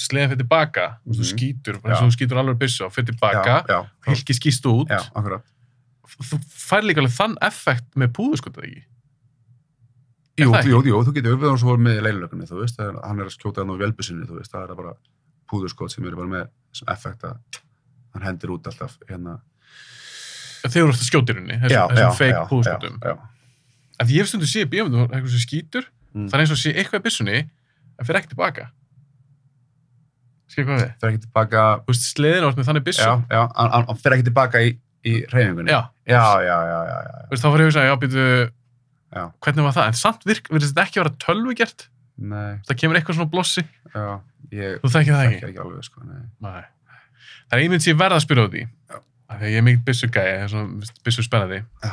Speaker 6: sleðan fyrir tilbaka, þú skýtur, eins og þú skýtur alveg byssu og fyrir tilbaka, hilki skýst út.
Speaker 7: Já, akkurat.
Speaker 6: Þú fær líka alveg þann effekt með púðurskotað ekki?
Speaker 7: Jú, þú getur við svo með leilulökunni, þú veist, hann er að skjóta hann á vélbyssunni, þú veist, það er bara púðurskot sem eru bara með þessum effekt að hann hendir út alltaf,
Speaker 6: Þegar þú ert að skjóta í rauninni, þessum fake púðurskotum. Því ég hef stundu séð bíómyndum, eitthvað sem skýtur, það er eins og sé eitthvað í byssunni en fyrir ekki tilbaka. Skilur hvað við?
Speaker 7: Fyrir ekki tilbaka...
Speaker 6: Þú veist, sleðin átt með þannig byssu.
Speaker 7: Já, hann fyrir ekki tilbaka í hreyfingunni.
Speaker 6: Já. Þú veist, þá fyrir ég að hugsa, býtu, hvernig var það? En samt virðist þetta ekki vera tölvugert?
Speaker 7: Nei.
Speaker 6: Það kemur eitthvað svona blossi?
Speaker 7: Já,
Speaker 6: Þú þekkir það ekki?
Speaker 7: Ekki alveg, sko, nei.
Speaker 6: Það er einmitt sem ég verða að spyrja á því. Þegar ég mikið byssugæi, svona byssu spennandi,
Speaker 7: Já.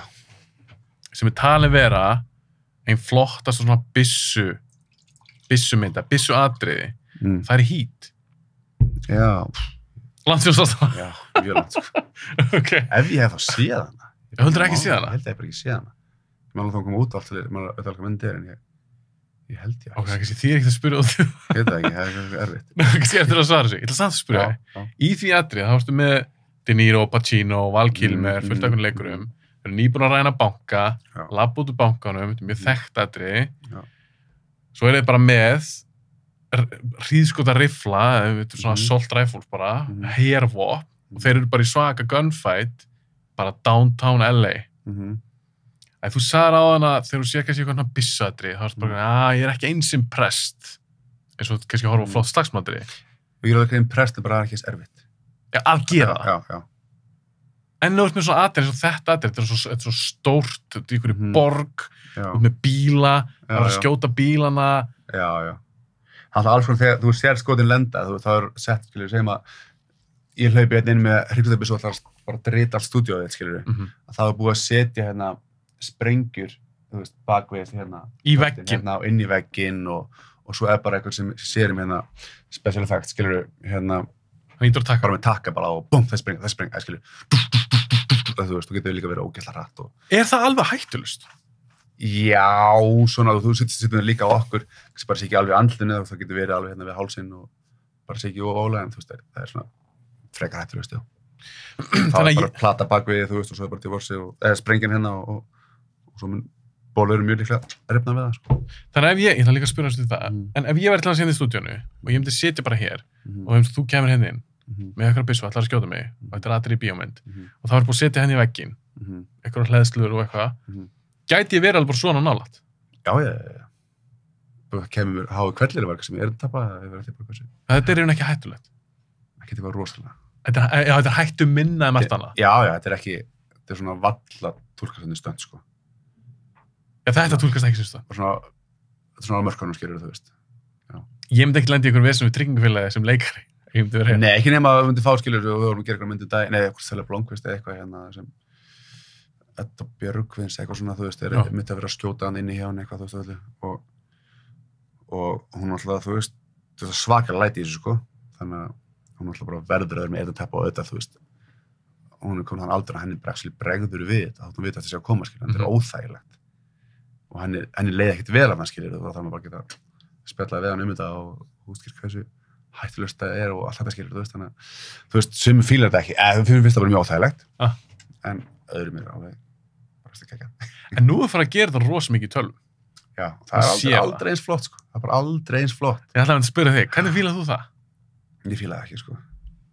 Speaker 6: sem talin vera einn flottast svona byssumynda, byssuatriði, það Heat.
Speaker 7: Já.
Speaker 6: Landsjónsásta.
Speaker 7: Já, mjög langt, sko.
Speaker 6: Ok.
Speaker 7: Ef ég hef þá séð hana.
Speaker 6: Ég heldur ekki séð hana?
Speaker 7: Ég held að ég bara ekki séð hana. Ég maður þá koma út allt til þér, maður veit alveg hvað myndir, en ég held ég.
Speaker 6: Ok, kannski þið ekkert að spyrja út.
Speaker 7: Ég veit það ekki, það er erfitt.
Speaker 6: Kannski eftir að svara sig. Ég ætla samt að spyrja þig. Í því atriði, þá varstu með De Niro, Pacino, Val Kilmer, fullt af einhvern leikurum. Þeir eru nýbúin að ræna banka, labba út úr bankanum, þetta mjög þekkt atriði. Svo er þið bara með hríðskota riffla, svona assault rifles bara, hervopn, og þeir eru bara í svaka gunfight, bara downtown LA. En þú sagðir á hana, þegar þú sér kannski eitthvað byssuatriði, þá er þetta bara, ég er ekki eins impressed, eins og kannski horfa á flott slagsmátri.
Speaker 7: Og ég er alveg impressed, bara ekki eins erfitt.
Speaker 6: Já, að gera það.
Speaker 7: Já.
Speaker 6: En þú veist með svona atrið eins og þetta atrið, þetta er svo stórt, þetta er ykkur borg, með bíla, það er að skjóta bílana.
Speaker 7: Já. Það er alls konar þegar þú sér skotin lenda, þá er sett, skilur, segjum að ég hlaupi inn með hrygglutabyssu og ætlar bara að drita allt stúdíóið, skilur, að það var búið að setja hérna sprengjur, þú veist, bakvið hérna.
Speaker 6: Í vegginn.
Speaker 7: Hérna inn í vegginn og svo er bara eitthvað sem sér hérna special effects, skilur, hérna bara með takka bara og búm, það sprenga, skilur. Þú veist, þú getur líka verið ógeðslega hratt.
Speaker 6: Er það alveg hættulust?
Speaker 7: Já, svona, þú sittur líka á okkur, bara sé ekki alveg andlinu, það getur verið alveg hérna við hálsinn og bara sé ekki ólega, en þú veist, það er svona frekar hættulust, já. Það er bara plata bakvið, þú veist, og svo er bara til vorsi eða sprengin hérna og svo mun bólur mjög líklega rifna við það, sko.
Speaker 6: Þannig ef ég ætla líka að spyrja þessu það, en ef ég væri til að senda í stúdíónu og ég myndi sitja bara hér og þú kemur henni inn með eitthvað byssu og ætlar að skjóta mig og þetta er atriði í bíómynd og það var búið að setja henni í vegginn, eitthvað hleðslur og eitthvað, gæti ég verið alveg bara svona nálægt?
Speaker 7: Já. Það kemur háu kvellir var sem ég er að tapa,
Speaker 6: þetta er ekki hættulegt.
Speaker 7: Ekki eitthvað rosalega.
Speaker 6: Þetta er hættu minna en margt annað.
Speaker 7: Já, þetta er svona valla túlkastandi stönd, sko.
Speaker 6: Já, þetta túlkast ekki sem stönd.
Speaker 7: Þetta er svona á mörkunum, skilur, þú veist. Já.
Speaker 6: Ég myndi ekki lenda í einhverjum vesum við tryggingafélagi sem leikari.
Speaker 7: Nei, ekki nema að við myndum fá, skilur, og við vorum að gera eitthvað myndið dag, eitthvað Stella Blomqvist eða eitthvað hérna sem Edda Björgvins, eitthvað svona, þú veist, myndi að vera að skjóta hann inn í hjá hann eitthvað, þú veist, og hún alltaf, þú veist, þetta er svakalega læti í þessu, sko, þannig að hún alltaf bara verður með eitthvað teppa á auðvitað, þú veist, og hún er komin þann aldrei að henni bregður við þetta, þá hún veit að þetta sé að koma, skilur, þetta er óþægilegt, og henni leiði ekkert vel af hann, skilur, og þá þarf maður bara að geta spjallað við hann þetta og útskýrt hversu hættulust það er og allt þetta, skilur, þú veist, þannig að, þú veist, sumir fílar þetta ekki, fyrir finnst það bara mjög óþægilegt, en öðrum er alveg bara stikka ekki.
Speaker 6: En nú er farið að gera þetta rosa mikið í tölvum.
Speaker 7: Já, það er aldrei eins flott, sko. Það er bara aldrei eins flott.
Speaker 6: Ég ætlaði að spyrja þig, hvernig fílað þú það?
Speaker 7: Ég fílaði ekki, sko.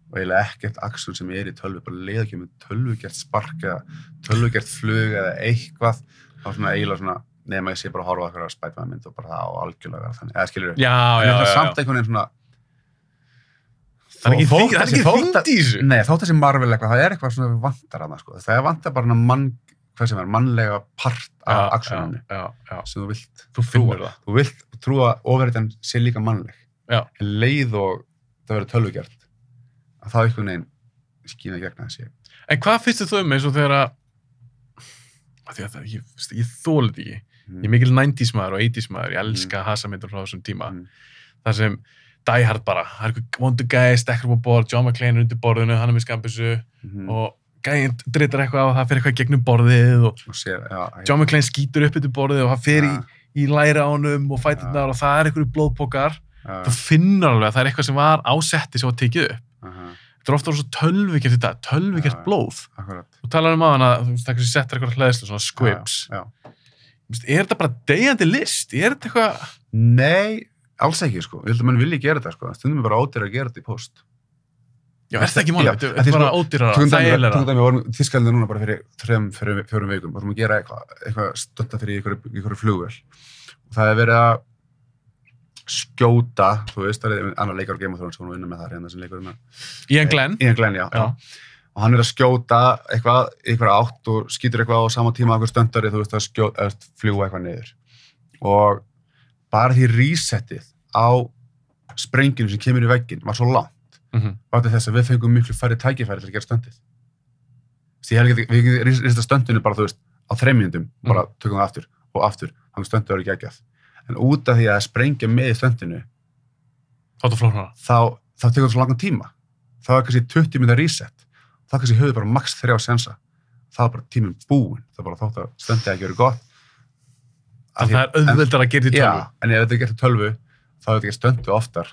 Speaker 7: Og eiginlega ekkert action sem er í tölvu, bara leiða ekki með tölvugert spark eða tölvugert flug eða eitthvað. Það var svona eiginlega svona, nema ég sé bara að horfa á eitthvað Spiderman-mynd og bara það á algjörlega vera þannig. Eða skilur
Speaker 6: Já.
Speaker 7: Samt einhvern veginn svona
Speaker 6: Það er ekki þyngd í þessu.
Speaker 7: Nei, þótt þessi Marvel eitthvað, það er eitthvað svona vantar hana, sko. Það vantar bara mannlega part af actioninu sem þú vilt.
Speaker 6: Þú finnur það.
Speaker 7: Þú vilt trúa að ofurhetjan sé líka mannleg.
Speaker 6: En
Speaker 7: leið og það verður tölvugjart. Að það einhvern veginn skína gegna þessi.
Speaker 6: En hvað finnst þú eins og þegar ég þoli þetta ekki. Ég er mikil 90s maður og 80s maður. Ég elska hasamyndir frá þessum tíma. Það sem Die Hard bara, það er eitthvað vondu gæði, stekkur upp á borð, John McClane er undir borðinu, hann er með skambissu og gæðin dritar eitthvað og það fer eitthvað gegnum borðið og John McClane skýtur upp undir borðið og það fer í læra á honum og fæturnar og það er eitthvað blóðpokar. Þú finnur alveg að það er eitthvað sem var á setti sem var tekið upp. Þetta er ofta svo tölvugert þetta, tölvugert blóð. Þú talar á hana, þú veist, það settir eitthvað hleðslu, svona squibs. Er þetta bara deyjandi list? Er þetta eitthvað?
Speaker 7: Nei. Alls ekki, sko. Ég held að mann vilji gera þetta, sko. Stundum er bara ódýrar að gera þetta í post.
Speaker 6: Já, er þetta ekki málið? Þetta er bara ódýrar að þægilega.
Speaker 7: Við vorum Þýskalandi núna bara fyrir 3-4 vikum. Við vorum að gera eitthvað stötta fyrir einhverju flugvél. Og það er verið að skjóta, þú veist, það er annar leikar á Game of Thrones sem voru að vinna með það hérna sem leikur hérna.
Speaker 6: Ian Glenn?
Speaker 7: Ian Glenn, já. Og hann er að skjóta eitthvað átt og skýtur eitthvað á sama tíma einhver stöndari, þú veist, að fljúga eitthvað niður. Og bara því resettið á sprengjunum sem kemur í vegginn var svo langt. Þess að við fengum miklu færri tækifæri til að gera stöndið. við rista stöndinu bara, þú veist, á 3 mínútum, bara tökum það aftur og aftur, þannig stöndu eru geggjað. En út af því að sprengja með í stöndinu, þá tekur það svo langan tíma. Þá kannski 20 mínútur reset. Þá kannski höfðu bara max 3 sensa. Það bara tíminn búinn. Það bara þótt að stöndið ekki verið gott.
Speaker 6: Það er auðveldar að gera í tölvu.
Speaker 7: Já, en ef þetta er gert í tölvu, þá er þetta ekki stöndu oftar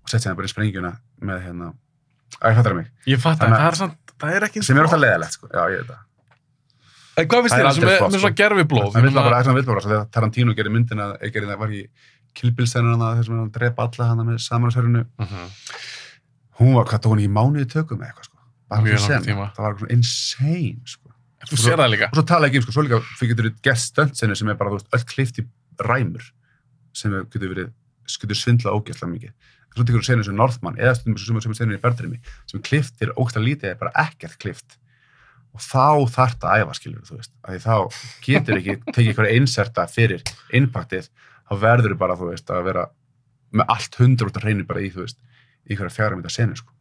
Speaker 7: og setja það bara í sprengjuna með ég fattar mig.
Speaker 6: Ég fattar, það er ekki
Speaker 7: sem er alltaf leiðilegt, sko. Já, ég veit það.
Speaker 6: En hvað finnst þér með svona gerviblóð?
Speaker 7: Það vil bara eitthvað villblóð, þegar Tarantino gerir myndina, það var í Kill Bill senuna þar sem hann drepa alla hana með samanhverfinu. Hún var, hvað tók hún í mánuði tökum með eitthvað, sko.
Speaker 6: Mjög langt tíma.
Speaker 7: Það var eitthvað insane, sko.
Speaker 6: Þú sér það líka.
Speaker 7: Og svo tala ekki sko, svo líka fyrir getur gert stuntsenu sem er bara, þú veist, öll klift í ræmur sem getur svindla ógeðslega mikið. En svo tekur þú senu sem Northman eða stundum sem senu í Berðrými sem kliftir ógeðslega lítið er bara ekkert klift. Og þá þarft að æfa, skilur þú veist. Af því þá getur ekki tekið eitthvað einserta fyrir impactið, þá verður bara, þú veist, að vera með allt 100% hreinu bara í, þú veist, í einhverja 4 mínúta senu, sko.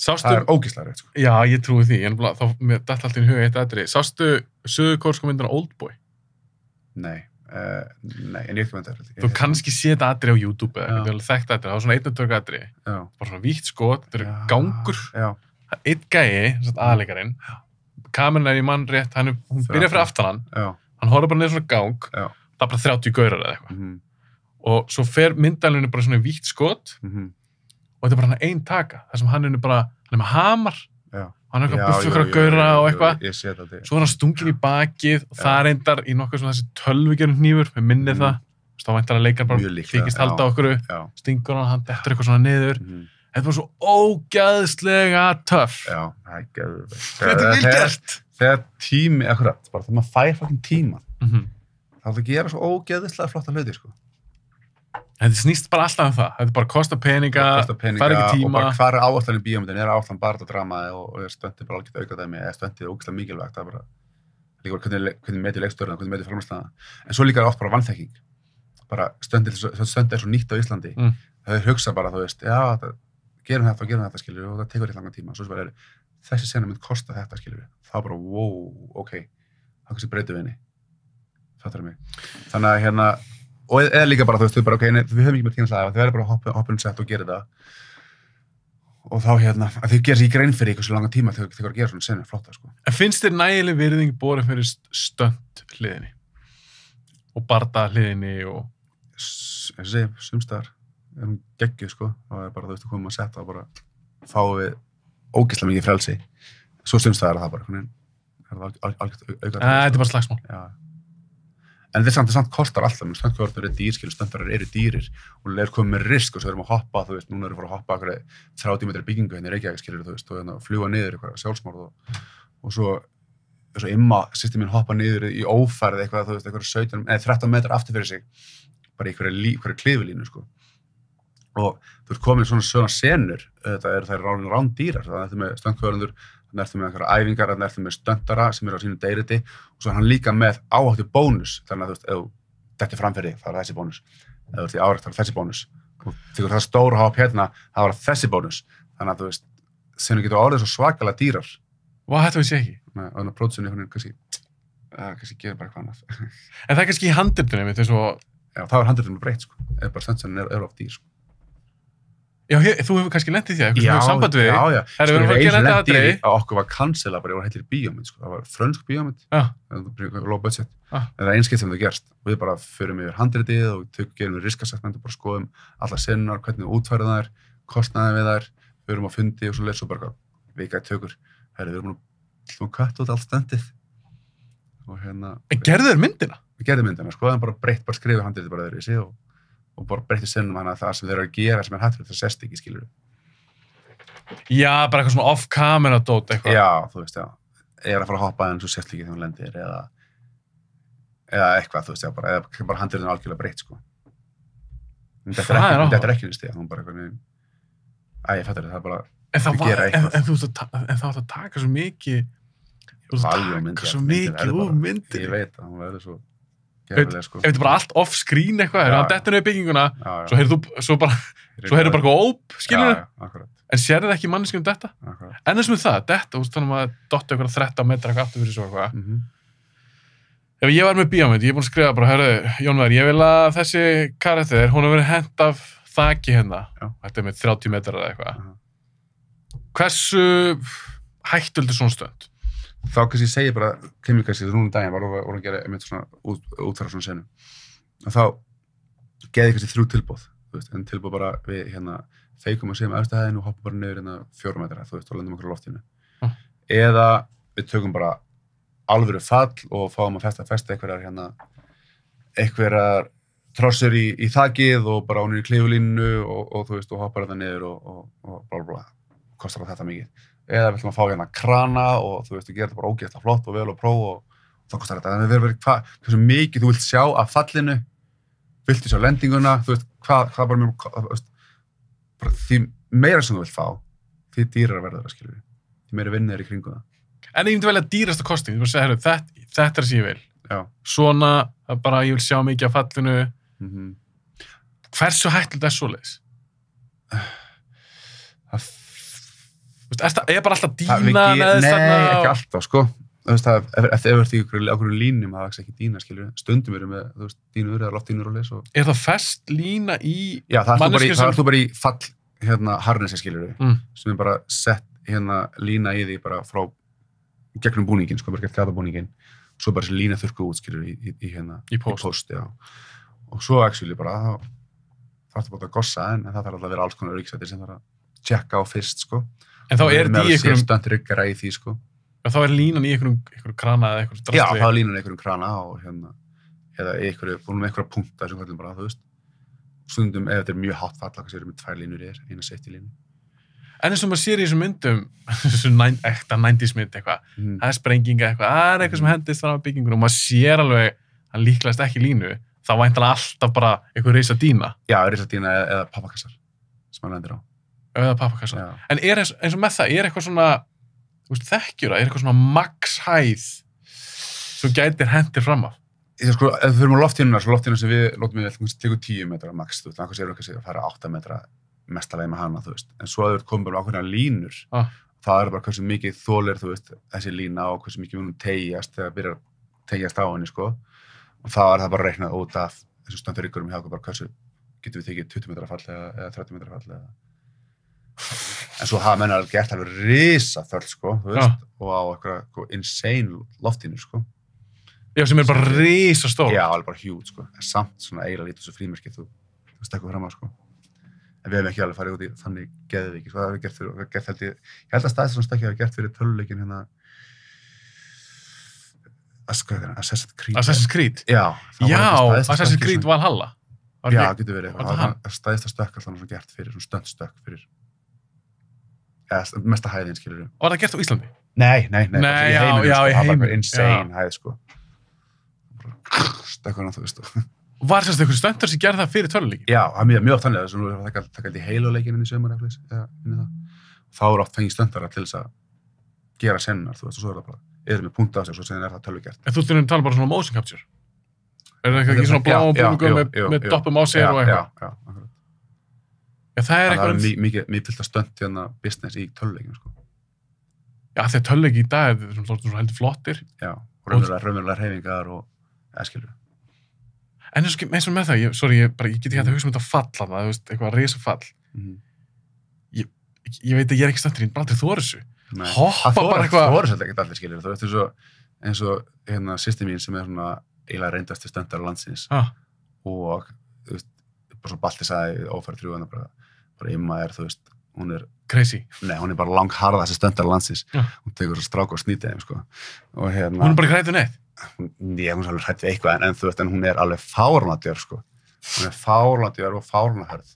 Speaker 7: Það er ógeðslega rétt, sko.
Speaker 6: Já, ég trúi því. Þá mér datt alltaf í huga eitt atriði. Sástu suðurkórsku myndina Oldboy?
Speaker 7: Nei, en ég ekki með þetta.
Speaker 6: Þú kannski sé þetta atriði á YouTube eða eitthvað þekkt atriði. Það var svona 1-2 atriði. Bara svona vítt skot, þetta eru gangur. Einn gæi, aðleikarinn, kameran í mann rétt, hún byrjar fyrir aftan hann. Hann horfður bara niður svona gang. Það er bara 30 gaurar eða eitthvað. Og svo fer myndalinu bara svona vítt skot. Og þetta er bara einn taka, þar sem hann er með hamar, hann er eitthvað buffu ykkur að gaura og eitthvað, svo er hann stungin í bakið og það er endar í nokkuð svona þessi tölvugerðum hnífur, með minnið það, þá væntar að leikar bara þykist halda okkur, stingur hann dettur eitthvað svona niður, þetta var svo ógæðslega töff.
Speaker 7: Já, það er gæðvegt.
Speaker 6: Þetta er vel gert.
Speaker 7: Þegar tími, akkurat, bara þegar maður fær fucking tíman, þá er það að gera svo ógæðslega flotta hluti, sko.
Speaker 6: Þetta snýst bara alltaf það. Þetta er bara kosta peninga, fara ekki tíma.
Speaker 7: Og bara hvað er áallan í bíómyndin? Er áallan bara þetta drama og er stöndið bara algjört aukadæmi eða stöndið ógeðslega mikilvægt? Það er bara líka hvernig metið leikstjórna, hvernig metið framleiðsluna. En svo líka er oft bara vanþekking. Bara stöndið er svo nýtt á Íslandi. Það hugsa bara, þú veist, já, gerum þetta, skilur við, og það tekur eitthvað langan tíma. Svo bara þessi sena mynd kosta þetta, skilur við. Þá bara, wow, ok, þá kannski breytum við henni. Fattar mig. Þannig að og eða líka bara, þú veist, ok, við höfum ekki með tíma hlaða, þið verður bara að hoppa sett og gera það. Og þá að þið gerir sér í grein fyrir ykkur svo langa tíma þegar þið gera svona senu flotta, sko.
Speaker 6: En finnst þér nægileg virðing borið fyrir stönd hliðinni? Og barda hliðinni og...
Speaker 7: Ég segi, sumstaðar er hún geggjuð, sko. Það er bara, þú veist, komum að setja og bara fáum við ógeðslega mikið frelsi. Svo sumstaðar er það bara,
Speaker 6: þetta er bara slagsmál.
Speaker 7: Já. En þetta samt kostar alltaf, stöndkvörður eru dýr, stöndvarar eru dýrir og er komið með risk og svo erum við að hoppa, þú veist, núna erum við að hoppa eitthvað 30 metri byggingu hérna í Reykjavík, skilur þú veist, og fljúga niður eitthvað sjálfsmorð og svo imma, systir mín hoppa niður í ófærð eitthvað, þú veist, eitthvað 13 metrar aftur fyrir sig, bara í einhverju klifilínu, sko. Og þú ert komin svona senur, það er rándýrar, það er með stöndkvörður, þannig ertu með einhverja æfingar, þannig ertu með stöndara sem eru á sínu deyriti og svo er hann líka með áhættu bónus, þannig að þú veist, ef þetta er framfyrir, þá er þessi bónus, ef þú ert í árækt, þá er þessi bónus og þegar það stóra hopp hérna, þá er þessi bónus, þannig að þú veist, sem getur orðið svo svakalega dýrar.
Speaker 6: Hvað þetta vissi ég ekki?
Speaker 7: Nei, og þannig að pródusinu kannski gerir bara eitthvað annað.
Speaker 6: En það er kannski í handritinu mitt eins og...
Speaker 7: Já, þá er handritinu breytt, sko, eða bara stöndsennin er of dýr, sko.
Speaker 6: Já, þú hefur kannski lent í því, eitthvað sem samband við.
Speaker 7: Já.
Speaker 6: Það er verið að lent í því
Speaker 7: að okkur var cancela bara, ég var heilir bíómynd, sko. Það var frönsk bíómynd, low budget. En það er einskipt sem það gerst. Við bara förum yfir handritið og gerum við riskassessment og bara skoðum alla senunar, hvernig við útfærum þær, kostnaðum við þær, förum á fundi og svo leið svo bara vika í tökur. Við erum að kött út allt stöndið. En
Speaker 6: gerðu þér myndina?
Speaker 7: Við gerðum myndina, sko. Það bara breytt, bara skrifið handritið bara öðruvísi og bara breytti sennum hana það sem þeir eru að gera sem er hættulegt, það sést ekki, skilur við.
Speaker 6: Já, bara eitthvað svona off-camera dót eitthvað.
Speaker 7: Já, þú veist, já. Ég er að fara að hoppa en svo sést ekki þegar hún lendir eða eitthvað, þú veist, já, eða bara handriðinu algjörlega breytt, sko. Þetta er ekki nýst því, hún bara eitthvað, ég fattar það, bara að gera eitthvað.
Speaker 6: En þá átt að taka svo mikið, úr myndinni.
Speaker 7: Ég veit að hún verður svo
Speaker 6: Ef þetta er bara allt off-screen eitthvað, hann dettur niður bygginguna, svo heyrðu bara eitthvað óp, skilur þau?
Speaker 7: Já, akkurat.
Speaker 6: En sérðu ekki manneskjum þetta?
Speaker 7: Akkurat.
Speaker 6: En eins með það, þetta, þú veist, þannig að dottu eitthvað 13 metra eitthvað aftur fyrir svo eitthvað. Ef ég var með bíómynd, ég er búin að skrifa bara, hörru, Jónvar, ég vil að þessi karakter, hún hefur verið hent af þaki hérna.
Speaker 7: Já.
Speaker 6: Þetta með 30 metrar eða eitthvað. Hversu hættuldur svona stönd?
Speaker 7: Þá kannski ég segi bara, kemur kannski, núna daginn voru að gera einmitt svona útfæra svona senu. Og þá geði kannski 3 tilboð, þú veist, en tilboð bara við feikum að segjum efstu hæðinu og hoppum bara niður 4 metra, þú veist, og lendum okkur á loftinu. Eða við tökum bara alvöru fall og fáum að festa einhverjar trossur í þakið og bara ánir í klifulínu og þú veist, og hoppar þetta niður og bla bla, kostar þetta mikið. Eða við ætlum að fá krana og þú veist, þú gerir þetta bara ógeðslega flott og vel og próf og þá kostar þetta. Þannig að við verðum hversu mikið þú vilt sjá af fallinu, viltu sjá lendinguna, þú veist, hvað bara mjög, bara því meira sem þú vilt fá, því dýrar verður það, skilur við. Því meira vinnir í kringum það.
Speaker 6: En ég myndi velja dýrasta kosting, þú bara segja, heyrðu, þetta sem ég vil.
Speaker 7: Já.
Speaker 6: Svona, bara ég vil sjá mikið af fallinu. Hversu hættulegt er svoleiðis? Það er bara alltaf dína neðist þarna?
Speaker 7: Nei, ekki alltaf, sko. Þú veist, ef þú ert í einhverju línum, það er ekki dína, skilur. Stundum erum við, þú veist, dínur eða loftdínur og leys.
Speaker 6: Er það fest lína í
Speaker 7: já, það er þú bara í fall, harnesi, skilur við, sem er bara sett lína í því bara frá gegnum búningin, sko, bara gett gata búningin. Svo bara þessi lína þurrku út, skilur í post, já. Og svo actually bara, þá þarf það að gossa, en það þarf alltaf að vera alls konar öryggissveitir sem þarf að tjekka á fyrst, sko.
Speaker 6: En þá er þetta í einhverjum...
Speaker 7: Sérstöndur í því, sko.
Speaker 6: Og þá er línan í einhverjum krana eða einhverjum drastli?
Speaker 7: Já, þá er línan í einhverjum krana og eða búin með einhverja punkta sem kallum bara, þú veist. Stundum, ef þetta er mjög hátt fall, þá erum við 2 línur í eina safety línu.
Speaker 6: En eins og maður sér í þessum myndum, þessu ekta 90s mynd eitthvað, það er sprenginga eitthvað, það er eitthvað sem hendist fram á byggingunum og maður sér alveg að líklegast ekki línu, þá væntanlega alltaf bara eitthvað risadína. Já,
Speaker 7: risadína eða pappakassar sem maður lendir á.
Speaker 6: Eða pappakassar. Já. En er eins og með það, er eitthvað svona, þú veist, þekkjura, er eitthvað svona max hæð sem gætir hendir fram af?
Speaker 7: Sko, ef við fyrir á loftíðuna sem við lótum við tekur 10 metra max, þú veist, annars erum við að fara 8 metra mestalegi með hana, þú veist. En svo að við komum bara ákveðna línur, það er bara hversu mikið þolir, þú veist, þessi lína og hversu mikið við tegjast þegar byrjar að tegjast á henni, sko. Og þá er það bara reiknað út af þessum stöndaryggurum hjá okkur bara hversu getum við tekið 20 metra fall eða 30 metra fall eða. En svo hafa menn alveg gert alveg risaþöll, sko, þú veist, og á eitthvað insane loftínu, sko.
Speaker 6: Já, sem er bara risastór.
Speaker 7: Já, alveg bara huge, sko. En samt svona eiginlega lítið svo frímerkið þú stekkur fram á, sko. En við hefum ekki alveg farið út í þannig geðveiki, sko. Það hefur gert held ég held að staðið svona stökkið hafi gert fyrir töluleikin Assassin's Creed.
Speaker 6: Assassin's Creed?
Speaker 7: Já.
Speaker 6: Já, Assassin's Creed Valhalla.
Speaker 7: Já, getur verið. Staðista stökk alltaf svona gert fyrir, svona stöndstök fyrir mesta hæðin, skilur við.
Speaker 6: Var það gert á Íslandi?
Speaker 7: Nei, í heiminum,
Speaker 6: í
Speaker 7: það var insane hæð, sko. Stökkur hann, þú veist.
Speaker 6: Var sérst einhver stöndur sem gerði það fyrir töluleikin?
Speaker 7: Já, það er mjög oft þannig, þess að nú er það takað í Halo-leikin inn í sömur, þá er oft fengið stöndara til þess að gera sennar, þú veist, og svo er það bara, eða með punkt á sig, og svo sen er það tölvugert. En
Speaker 6: þú stundum tala bara svona motion capture? Er það ekki svona blá búningum með doppum á sér og eitthvað? Já, akkurat. Já, það er eitthvað...
Speaker 7: Það er mikið fyllt að stönd hérna business í töluleikinu, sko.
Speaker 6: Já, þegar töluleiki í dag er svona heldur flottir.
Speaker 7: Já, raunverulega hreyfingar og eskilur.
Speaker 6: En eins og með það, ég get ekki hægt að hugsa þetta fall að það, þú veist, eitthvað risafall. Ég veit að ég er ekki stöndur í bara til þórisu. Hoppa bara eitthvað...
Speaker 7: Þórisu er ekki allir, skilur. Þú veist, eins og systir mín sem er svona eiginlega reyndasti stöndar á landsins. Og, þú veist, bara svo Balti sagði ófæri 3 bara Imma er, þú veist, hún er...
Speaker 6: Crazy.
Speaker 7: Nei, hún er bara langharða þessi stöndar á landsins. Hún tekur svo strák og snýtið þeim, sko. Og
Speaker 6: hún er bara hrædd við neitt?
Speaker 7: Hún er alveg hrædd við eitthvað, en þú veist, en hún er alveg fáránadjörf, sko. Hún er fáránadjörf og fáránahörð.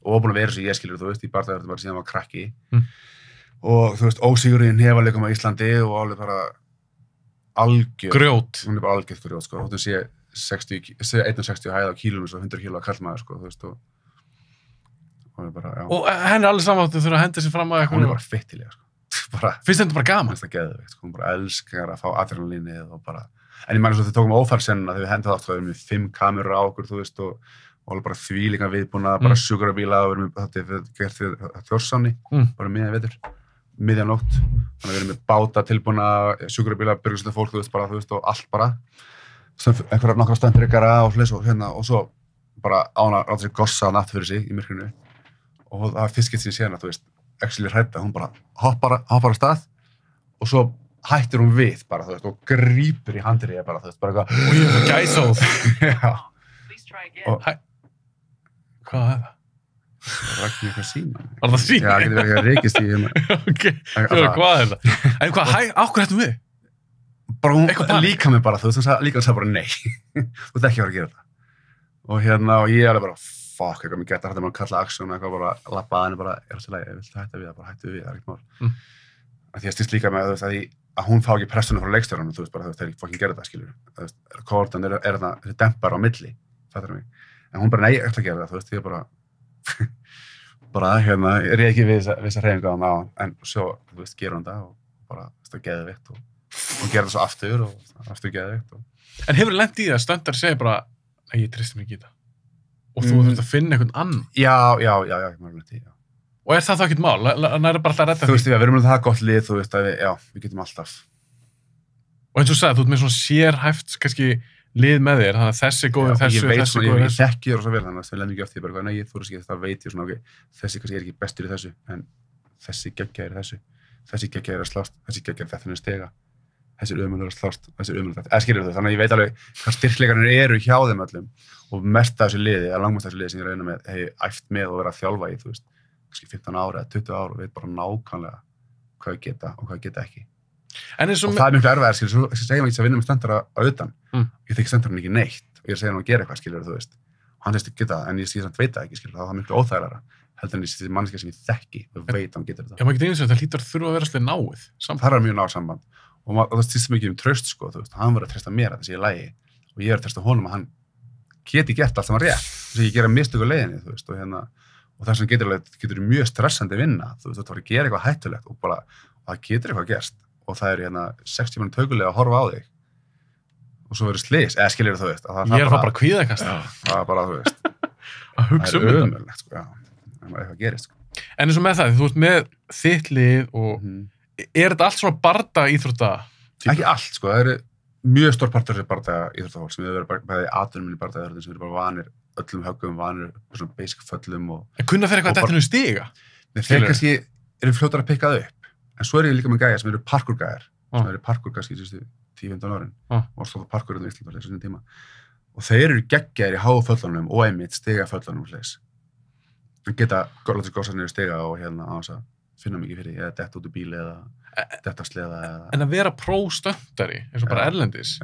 Speaker 7: Og búin að vera sem ég skilur, þú veist, í barðaverðum bara síðan var krakki. Og, þú veist, ósigurinn hefaleikum á Íslandi og alveg bara algjör.
Speaker 6: Grjót.
Speaker 7: Hún er bara algjör grjót, sko. Hún sé 1,60 hæð á kílum og 100 kíló að kallmaður, sko, þú veist, og bara, já. Og
Speaker 6: henni er allir samanáttu þurfa að henda sér fram á eitthvað.
Speaker 7: Hún er bara fittilega, sko.
Speaker 6: Finnst þetta bara gaman?
Speaker 7: Finnst það geðveikt, sko. Hún bara elskar að fá adrenalínið og bara En ég mæli svo þau tókum ófærsenuna þegar við hendum það við erum með 5 kamerur á okkur, þú veist, og alveg bara þvílíka viðbúna, bara sjúkrabíla og við erum gert við Þjórsánni, bara miðjan vetur, miðjan nótt. Þannig að við erum með báta tilbúna, sjúkrabíla, björgunsveitar fólk, þú veist, og allt bara. Einhverja nokkra stöndryggara og svo bara ána rátt sér gossa natt fyrir sig í myrkrinu. Og það fyrst getur síðan að, þú veist, actually hrædda, hún bara hoppar á stað og svo hættir hún við bara, þú veist, og grípur í handrið bara, þú veist, bara eitthvað.
Speaker 6: Og ég er gæsóð.
Speaker 7: Já.
Speaker 6: Og, hvað er það?
Speaker 7: Það rækki mér eitthvað síma.
Speaker 6: Var það síma?
Speaker 7: Já, það getur verið eitthvað reykist í hérna.
Speaker 6: Ok, hvað er það? En hvað, ákveð hættum við?
Speaker 7: Bara hún líka mig bara, þú veist, líka hann sagði bara nei. Þú ert ekki að fara að gera þetta. Og og ég alveg bara, fuck, eitthvað mér geta, þetta maður kalla aksjón, eitthvað bara, lappa að henni bara, alltaf leið, ég vil hætta við það, bara hættu við, það ekkert mál. Því að styrst líka með, þú veist, að hún fá ekki pressunum frá leikstjóranum, þú veist, bara, þú veist, þeir ekki fokkin gera þetta, skilur. Þú veist, kordan þessi dempar á milli, fattar mig. En hún bara, nei, ég ætla að gera það, þú veist, ég bara, ég reyði ekki við þessa hreyfingu á hana, en svo, þú veist, gera hún það og bara, það geðveikt og gera það svo aftur geðveikt.
Speaker 6: En hefur lent í það að stöndar segja bara, nei, ég treysti mig ekki í það. Og þú þurft að finna einhvern annan. Já,
Speaker 7: ég maður lent í, já.
Speaker 6: Og er það þá ekkert mál? Hann er bara alltaf að redda því?
Speaker 7: Þú veist, við erum með það gott lið, þú veist, að við getum alltaf.
Speaker 6: Og eins og sagði, þú ert með svona sérhæft, kannski, lið með þér, þannig að þessi góður þessu,
Speaker 7: ég þekki þér svo vel, þannig að það lendir ekki oft því bara, nei, þú veist ekki, það veit ég svona, ok, þessi kannski ekki bestur í þessu, en þessi geggja þessu, þessi geggja að slást, þessi geggja þetta er stiga, þessi ömurlegur að slást, þessi ömurlegur þetta, skilur þau, þannig að ég veit alveg hvað styrkleikarnir eru hjá þeim öllum og mest af þessu liði, langmest af þessu liði sem ég reyna með, æft með og vera að þjálfa í, þú veist, kannski 15 ára eða 20 ára og veit bara nákvæmlega hvað ég geta og hvað ég geta ekki. Og það er miklu erfiðar, skilur, svo segjum ekki að vinna með stöndara á utan. Ég þekki stöndara ekki neitt og ég segja hann að gera eitthvað, skilur, þú veist. Og hann segist ekki geta það, en ég samt veit það ekki, skilur, það er miklu óþægilegra. Heldur en ég sé manneskja sem ég þekki og veit að hann getur þetta.
Speaker 6: Já, maður getur eins og þetta hlýtur þurfa að vera svolítið náið.
Speaker 7: Það er mjög náið samband. Og það stýst mikið traust, sko, þú veist. Hann verður að treysta mér að það sé í lagi og ég verður að treysta honum að hann geti gert allt saman rétt. Þess að ég gera mistök á leiðinni, þú veist, og þess vegna getur mjög stressandi vinna, þú veist, þú þarf að gera eitthvað hættulegt og það getur eitthvað gerst og það er 60 mínútur taugulega að horfa á þig og svo verður slys, eða skiljur þú veist
Speaker 6: ég er bara kvíðakast
Speaker 7: það er bara, þú veist
Speaker 6: að hugsa
Speaker 7: það er ömurlegt, sko, en eitthvað gerist, sko.
Speaker 6: En eins og með það, þú veist með þitt lið og er þetta allt svona barda íþrótta?
Speaker 7: Ekki allt, sko, það eru mjög stór partur af barda íþróttafólk sem við verðum bæði atvinnum í barda íþróttum sem við erum bara vanir öllum höggum, vanir svona basic föllum
Speaker 6: En kunna þeir eitthvað þetta stiga?
Speaker 7: Þeir kannski eru fljótar að pikka það upp en svo er ég líka með gæjar sem eru parkour-gæjar sem eru parkour kannski 10-15 árin og stóða parkour í Íslandi þessum tíma og þeir eru geggjaðir í háu föllunum og einmitt stiga föllunum en geta látið sér góðsast niður stiga og á þess að finna mikið fyrir eða detta út úr bíli eða detta sleða
Speaker 6: En að vera próstöndari eins og bara erlendis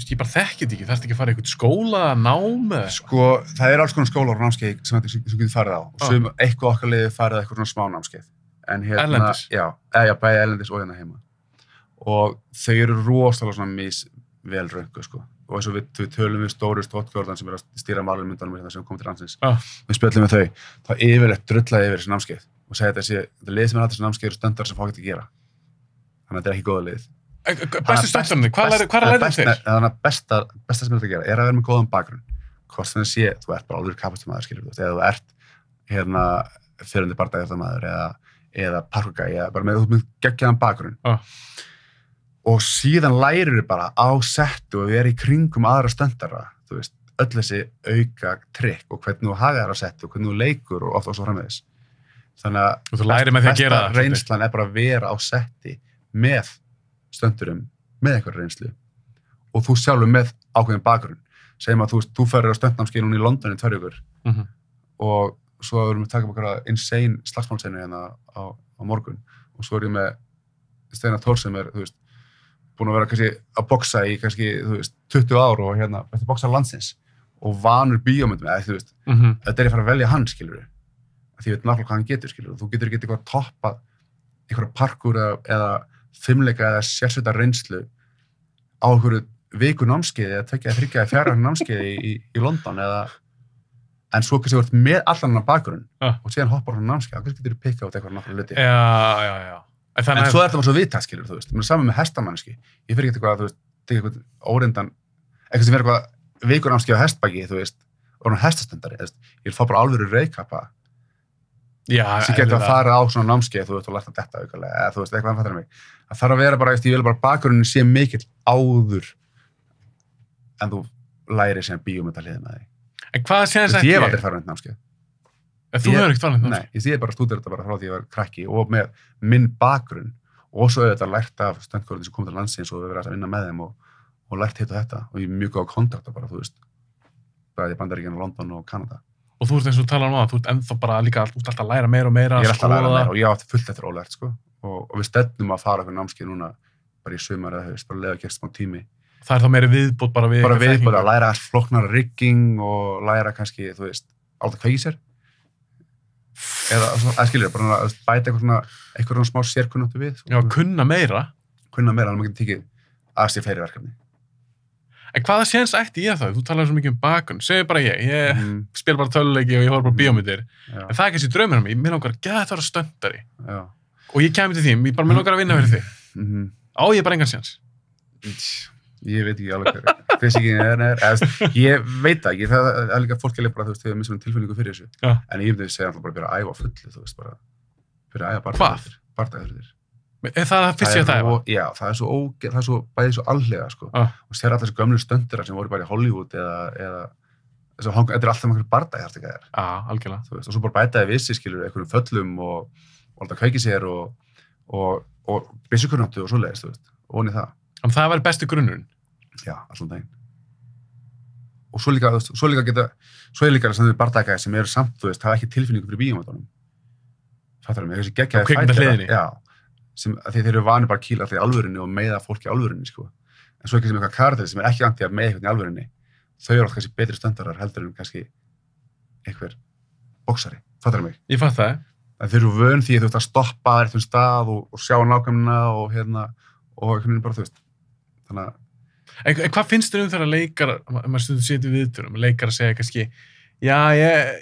Speaker 6: ég bara þekkið ekki, þarfst ekki að fara í eitthvað skóla, nám eða?
Speaker 7: Sko, það er alls konar skólar og námskeið sem getur farið á og eitthvað okkar liðið farið eitthvað svona smá námskeið. En
Speaker 6: erlendis?
Speaker 7: Já, bæði erlendis og hérna heima. Og þau eru rosalega svona misvel röngu, sko. Og eins og við tölum við stóru stóttgjörðan sem er að stýra málumyndunum hérna sem komið til landsins. Við spjöllum með þau, þá yfirleitt drullaði yfir þessi námskeið og segja þetta lið sem er þessi námskeið eru stöndar sem fá ekki að gera. Þannig að þetta er ekki góða lið.
Speaker 6: Bestu stöndunni, hvað er að læra þeir?
Speaker 7: Þannig að besta sem þetta að gera er að vera með góðan bakgrunn. Hvort þannig sé, þú ert bara alveg kapastumæður, skilur þú, eða þú ert fyrrandi bardaíþróttamaður eða parkour-gæi, eða bara með geggjaðan bakgrunn. Og síðan lærir þau bara á settu og vera í kringum aðra stöndara, þú veist, öll þessi auka trikk og hvernig þú hagar á settu og hvernig þú leikur og oft og svo framvegis. Þannig að besta reynslan er bara að vera á setti með stöndurum með einhverja reynslu og þú sjálfur með ákveðin bakgrunn. Segjum að þú ferðir á stöndnámskeið í London í 2 vikur og svo erum við að taka okkar insane slagsmálsseinu hérna á morgun og svo er ég með Steinar Thor sem er, þú veist, búin að vera kannski að boxa í kannski, þú veist, 20 ár og hérna besti boxar landsins og vanur bíómyndum, eða þú veist, þetta er að fara að velja hann, skilur við. Því ég veit náttúrulega hvað hann getur, skilur við. Þú getur ekki eitthvað að toppa einhverja parkour eða fimmleika eða sérsveita reynslu á einhverju viku námskeiði eða 2-3-4 námskeiði í London en svo kannski verður með allan hann bakgrunn og síðan hoppar hann námskeið, þá getur þú pikkað út eitthvað náttúrulega hluti.
Speaker 6: Já.
Speaker 7: En svo er þetta bara svo vitað, skilur, þú veist. Mér er saman með hestamanneski. Ég fyrir ekki eitthvað, þú veist, tekið eitthvað óreyndan, eitthvað sem er eitthvað vikunámskeið á hestbaki, þú veist, og hann hestastöndari, ég vil fá bara alvöru reiðkappa sem getur að fara á svona námskeið, þú veist, og lært að detta auðvitað, eða þú veist, eitthvað hann fattar mig. Það þarf að vera bara, ég vil bara bakgrunnin sé mikill áður en þú læri sem bíómynda hliðina því.
Speaker 6: En hvað séðans ekki?
Speaker 7: Ég hef aldrei farið námskeið.
Speaker 6: Þú hefur ekkert farið námskeið?
Speaker 7: Nei, ég er bara stúdíur þetta bara frá því ég var krakki og með minn bakgrunn og svo auðvitað lært af stöndkórinn sem kom til landsins og við verðum að vinna með þeim og lært hitt og þetta og ég er mjög góð á kontakta bara, þú veist, bara í Bandaríkjunum, London og Kanada.
Speaker 6: Og þú ert eins og talar þú ert ennþá bara líka, þú ert alltaf að læra meira og meira.
Speaker 7: Ég er alltaf að læra meira og ég átti fullt eftir ólært, sko. Og við stefnum að fara okkur námskeið núna bara í sumar eða haust, bara leiða að gera smá tími.
Speaker 6: Það er þá meiri viðbót bara við...
Speaker 7: Bara viðbót að læra flóknara rigging og læra kannski, þú veist, alltaf hvað í sér. Eða, að skilja, bara að bæta eitthvað svona smá sérkunnáttu við.
Speaker 6: Já, kunna meira,
Speaker 7: en maður getur tekið að sér fleiri verkefni.
Speaker 6: En hvaða séns ætti ég það? Þú talar svo mikið bakgrunn. Segðu bara ég spil bara töluleiki og ég horf bara bíómyndir. En það er kannski draumur mér. Mér langar að geta það að vera stöndari. Já. Og ég kemur til því, mér langar að vinna fyrir því. Á ég bara engan séns?
Speaker 7: Ég veit ekki alveg hver fysikinn ég veit það ekki. Það er líka fólk bara, þú veist, þau mismunum tilfinningu fyrir þessu. Já. En ég myndi segja alltaf bara byrja að æfa fullu, þú veist, bara byrja að æfa bardagaþrautir.
Speaker 6: Er það fyrst ég að æfa?
Speaker 7: Já, það er svo bæðið svo alhliða, sko. Og sér alltaf þessi gömlu stöndurar sem voru bara í Hollywood eða þetta er alltaf einhverju bardagaþrautir.
Speaker 6: Já, algjörlega.
Speaker 7: Þú veist, og svo bara bætaði við sig, skilur, einhverjum föllum og alltaf kveiki sér og byssukunnáttu og svoleiðis, þú veist, og onni það.
Speaker 6: En það væri besti grunnurinn? Já,
Speaker 7: allan daginn. Og svo er líka sem þau bardagaði sem eru samt, þú veist, hafa ekki tilfinningu fyrir bíómyndunum. Fattar mig, þessi geggjaði fættir. Já, þeir eru vanir bara að kýla alltaf í alvörinni og meiða fólk í alvörinni, sko. En svo ekki sem eitthvað karakter sem er ekki vant í að meiða eitthvað í alvörinni. Þau eru alltaf kannski betri stöndarar heldur en kannski einhver boksari. Fattar mig?
Speaker 6: Ég fatt það.
Speaker 7: Þeir eru vön því að þú veist að stoppa þér eftir stað og sjá nákvæmna og einhvern veginn bara, þú veist. Þannig að...
Speaker 6: En hvað finnst þér þegar leikar, maður stundum setið viðtölum, leikar að segja kannski, já,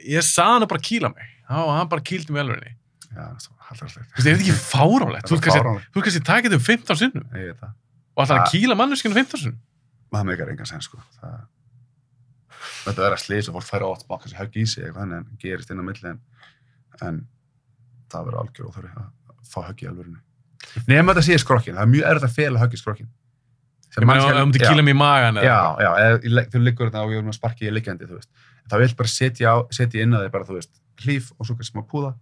Speaker 6: ég sað hann að bara kýla mig. Já, hann bara kýldi mig alveg.
Speaker 7: Já, það er alltaf slegt.
Speaker 6: Þú veist, er þetta ekki fáránlegt? Þú kannski takið þau 15 sinnum.
Speaker 7: Ég veit það.
Speaker 6: Og alltaf að kýla manneskinu 15 sinnum.
Speaker 7: Það meikar engan sens, sko. Þetta er að slys og fólk færa átt, maður kannski högg í sig eitthvað en gerist inn á milli en það verður algjör óþarfi að fá högg í alvörinu. Nema þetta sé skrokkin, það er mjög erfitt að fela högg í skrokkin.
Speaker 6: Ég meina, ef þú myndir kýla mig í magan eða...
Speaker 7: Já, þú liggur þetta og ég er með að sparki í liggjandi, þú veist. Það vil bara setja inn að þig bara, þú veist, hlíf og svo kannski smá púða.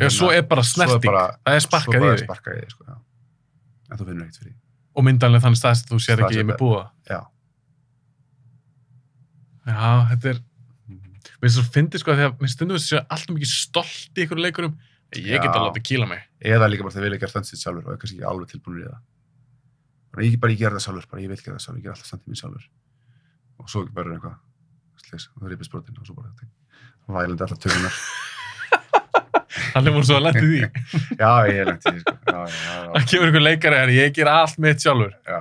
Speaker 6: Já, svo er bara snerting, það er sparkað í því.
Speaker 7: Svo bara sparkað í því, sko, já. En þú finnur ekkert fyrir því.
Speaker 6: Og myndanlega þannig staðist að þú sér ekki með púða.
Speaker 7: Já.
Speaker 6: Já, þetta er... Mér svo fyndið, sko, þegar mér stundum þess að alltaf mikið stolt í einhverju leikurum. Ég get að láta kýla mig.
Speaker 7: Eða líka bara þegar vilja gera stuntsitt sjálfur og er kannski ekki alveg tilbúinur í það. Ég gera það sjálfur, ég vil gera það sjálfur, ég gera alltaf standið mér sjálfur. Og svo verður eitthvað slis og það rýpist brotin og svo bara þetta. Vælandi alltaf tökunar.
Speaker 6: Allir voru svo að lenda í því.
Speaker 7: Já, ég hef lent í því, sko.
Speaker 6: Það kemur einhver leikari að ég gera allt mitt sjálfur.
Speaker 7: Já,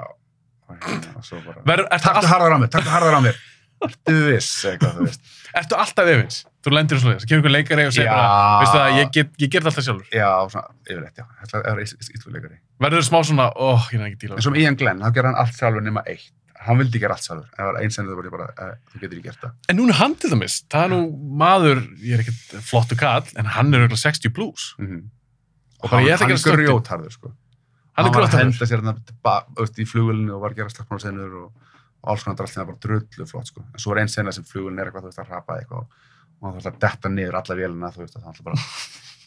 Speaker 7: og svo bara... Taktu harðar á mér. Ertu viss, eitthvað, þú veist.
Speaker 6: Ertu alltaf efins? Þú lendir svo leiðis. Það kemur einhver leikari og segir bara, veistu það, ég ger alltaf sjálfur.
Speaker 7: Já, svona, yfirleitt, já. Þetta er ítlú leikari.
Speaker 6: Verður smá svona, ég er ekki díla.
Speaker 7: En svo Ian Glenn, þá gerði hann allt sjálfur nema eitt. Hann vildi gera allt sjálfur. En það var einn senið það bara, þú getur ekki gert það.
Speaker 6: En núna hann til dæmis, það er nú maður, ég er ekkert flottu kall, en hann er örugglega 60 plus.
Speaker 7: Og hann er grjótharður, sko. Hann var að henda sér í flugvélinu og var að gera slagsmálasenur og alls konar drallina bara drullu flott, sko. En svo er einn sena sem flugvélin er eitthvað, þú veist, að hrapa eitthvað og hann þarf að detta niður alla vélina, þú veist, að hann ætla bara,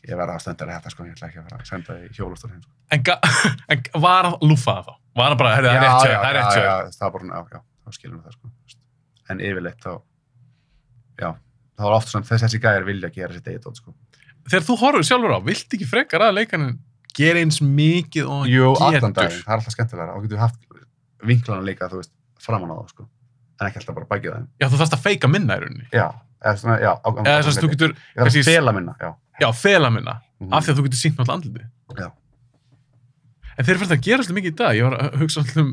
Speaker 7: ég verða að stönda þetta, sko, ég ætla ekki að fara að senda í hjólastól heim, sko.
Speaker 6: En var hann lúfað þá? Var hann bara, það er rétt sjöð, það er rétt sjöð?
Speaker 7: Já, það var bara, já, þá skilum við það, sko. En yfirleitt þá, já, það var oft svona þessi gæjar vilja gera sitt eigið dót, sko.
Speaker 6: Þegar þú horfir sjálfur á, vilt ekki frekar að leikarinn gera eins mikið og hann getur?
Speaker 7: Jú, allan daginn, það er alltaf skemmtilegra og getur haft vinklana líka, þú veist, framan á það, sko. En ekki alltaf bara bækið það.
Speaker 6: Já, þú þarft að feika minna í rauninni.
Speaker 7: Já, eða
Speaker 6: þess að þú getur...
Speaker 7: Það er fela minna, já.
Speaker 6: Já, fela minna, af því að þú getur sýnt náttúrulega andlitið.
Speaker 7: Já.
Speaker 6: En þeir fyrir að gera svolítið mikið í dag. Ég var að hugsa alltaf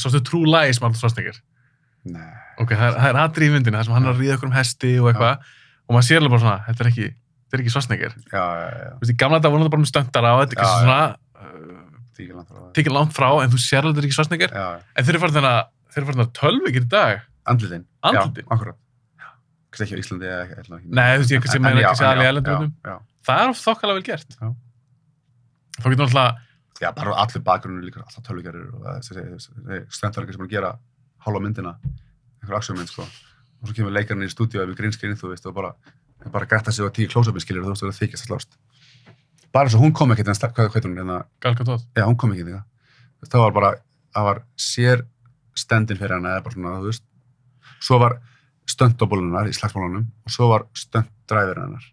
Speaker 6: sástu True Lies með Arnold Schwarzenegger?
Speaker 7: Nei.
Speaker 6: Ok, það er atriði í myndinni, þar sem hann er að ríða okkur hesti og eitthvað, og maður sér alveg bara svona, þetta er ekki Schwarzenegger.
Speaker 7: Já.
Speaker 6: Þú veist, í gamla dag voru það bara með stöndara og þetta er svona tekið langt frá, en þú sér alveg ekki Schwarzenegger.
Speaker 7: Já.
Speaker 6: En þeir eru farin að tölvveikir í dag.
Speaker 7: Andlitin.
Speaker 6: Andlitin?
Speaker 7: Já, akkurat. Kannski ekki á Íslandi eða eitthvað.
Speaker 6: Nei, þú veist, ég meina ekki alveg í erlendum.
Speaker 7: Já.
Speaker 6: Það er þokkalega vel gert.
Speaker 7: Já.
Speaker 6: Þá getur náttúrulega...
Speaker 7: Já, bara allur bakgrunnur líka alltaf tölvugerðir og þessi stendverkir sem er að gera hálfa myndina, einhver aksjómynd, sko. Og svo kemur leikarinn í stúdíu við grínskinn, þú veist, og bara grætta sig á 10 close-upin, skilur, þú veist, og það þykist að slást. Bara eins og hún kom ekki, hvað heit hún, hérna?
Speaker 6: Gal Gadot.
Speaker 7: Já, hún kom ekki, því. Það var sér stendin fyrir hana, eða bara svona, þú veist. Svo var stöntdóbúlunar í slagsmálunum og svo var stöntdræfurinn hennar.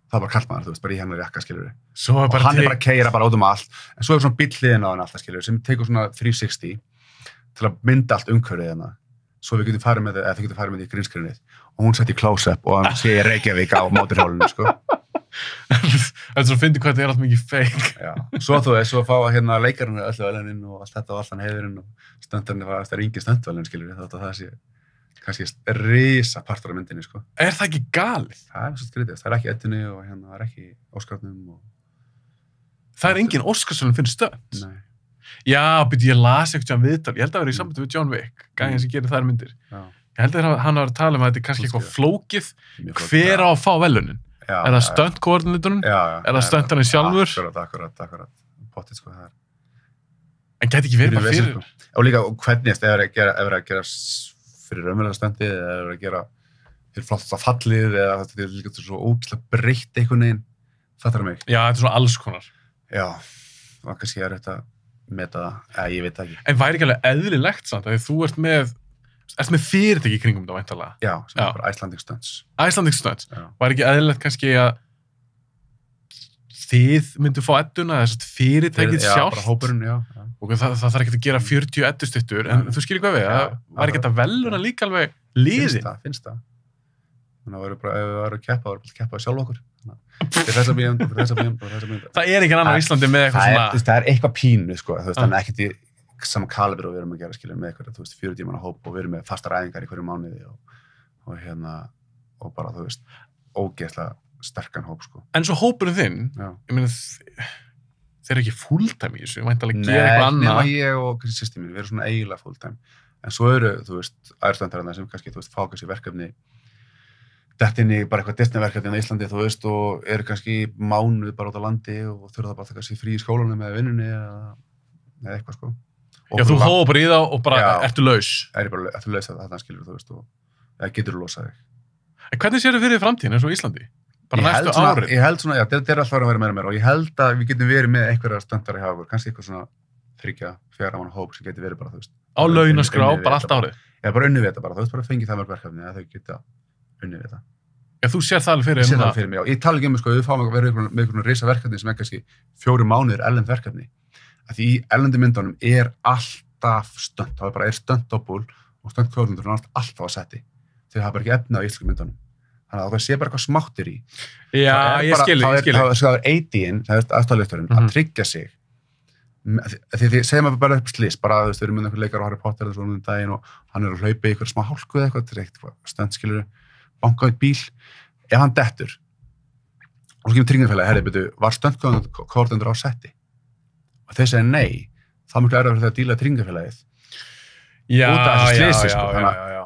Speaker 7: Það var bara kallmaður, þú veist, bara í hennar jakka, skilur við. Og hann er bara að keyra bara út allt. En svo er svona bíll hliðina á hann alltaf, skilur við, sem tekur svona 360 til að mynda allt umhverfið hennar. Svo við getum farið með þau í grínskrinnið. Og hún sett í close-up og hann sé í Reykjavík á mótorhjólinu, sko.
Speaker 6: Það er svo að finna hvað þetta er allt mikið fake.
Speaker 7: Já. Svo þú veist, svo fá hérna leikarinn öllu veluninn og allt þetta og allan heiðurinn og stöndarinn var eftir engin stöndvelun, skilur við, þátt að það sé kannski risa partur af myndinni, sko.
Speaker 6: Er það ekki galið?
Speaker 7: Það er svo skrítið, það er ekki Eddunni og hérna, það er ekki Óskarnum og...
Speaker 6: Það er engin Óskarsson fyrir stönd?
Speaker 7: Nei.
Speaker 6: Já, byrju, ég las eitthvað viðtal, ég held að það verið í sambandi við John Wick, gæðin sem gerir þær myndir.
Speaker 7: Já.
Speaker 6: Ég held að hann var að tala um að þetta er kannski eitthvað flókið, hver á að fá velunin? Er það stöndkoordinatorinn? Er það stöndarinn sjálfur?
Speaker 7: Akkurat. Pottið, sko, það er.
Speaker 6: En gæti ekki verið bara fyrir?
Speaker 7: Og líka, hvernig ef er að gera fyrir raunverulega stöndið, eða er að gera fyrir flotta fallið, eða þetta er líka svo ógeðslega breytt einhvern veginn. Fattar mig?
Speaker 6: Já, þetta er svona alls konar.
Speaker 7: Já, og kannski þetta meta það, ég veit það ekki.
Speaker 6: En væri ekki alveg eðlilegt samt, að þú ert með fyrirtæki í kringum þetta væntanlega?
Speaker 7: Já, sem er bara Icelandic Stunts.
Speaker 6: Icelandic Stunts? Væri ekki eðlilegt kannski að þið myndu fá edduna, þess að fyrirtækið sjálft?
Speaker 7: Já, bara hópurinn, já.
Speaker 6: Og það þarf ekki að gera 40 eddustuttur, en þú skilur hvað við, það væri ekki að veluna líka alveg liðin?
Speaker 7: Finnst það. Þannig að ef við varum að keppa, þá varum við að keppa sjálf okkur. Fyrir þessa bíjum.
Speaker 6: Það er ekki annar á Íslandi með eitthvað svona...
Speaker 7: Það er eitthvað pínu, sko, þú veist, þannig ekkert í sama kalibri og við erum að gera, skilur, með eitthvað, þú veist, 40 manna hóp og við erum með fastar æfingar í hverju mánuði og hérna, og bara, þú veist, ógeðslega sterkan hóp, sko. En
Speaker 6: svo hópurinn þinn, ég meina, þeir eru ekki fulltime í þessu, væntanlega gera eitthvað annað. Nei, nema
Speaker 7: ég og systir mín, við erum svona eiginlega fulltime. En svo eru, þú veist, aðurstöndarinn sem kannski, þú veist, fá kannski verkefni dettinni bara eitthvað Disney-verkefni á Íslandi, þú veist, og eru kannski mánuð bara út á landi og þurfa það bara að taka sér frí í skólanum eða vinnunni eða eitthvað, sko.
Speaker 6: Já, þú hópa bara í þá og bara ertu laus.
Speaker 7: Ertu laus að það skilur, þú veist, og eða getur þú losað þig.
Speaker 6: En hvernig sér þið fyrir framtíðin eins og Íslandi? Bara næstu árið?
Speaker 7: Ég held svona, já, þetta er alltaf að vera meira og ég held að við getum verið með einhverja stöndar í hagur, kannski eitthvað svona 3-4 manna hóp sem getur verið bara, þú veist.
Speaker 6: Á launaskrá, bara allt árið?
Speaker 7: Já, bara unnið við þetta bara, þú veist, bara fengið það mörg verkefni að þau geta unnið við þetta.
Speaker 6: Já, þú sér það alveg fyrir
Speaker 7: Ég sér það alveg fyrir mig, já. Ég tala ekki um, sko, við fáum að vera með einhvern risa verkefni sem er kannski 4 mánuðir erlend verkefni. Af því í erlendu myndunum er alltaf stönd, það er stönddoppul og stöndkvörðundur er alltaf að setti. Þeir hafa bara ekki efni á íslensku myndunum. Þannig að það sé bara eitthvað smáttir í.
Speaker 6: Já, ég skil.
Speaker 7: Það er AD-in, það er aðstæðalöfturinn, að tryggja sig. Því segjum að við bara upp slís, bara þú veist, við erum með einhver leikar á Harry Potter eða svona daginn og hann er að hlaupa í einhver smá hálku eða eitthvað, stöndskilur, banka út bíl. Ef hann dettur, og svo kemur tryggingafélagi, herri, betur, var stöndkvörðundur á setti? Og þeir segja nei, þá er mjög erfitt fyrir það að díla tryggingafélagið.
Speaker 6: Já.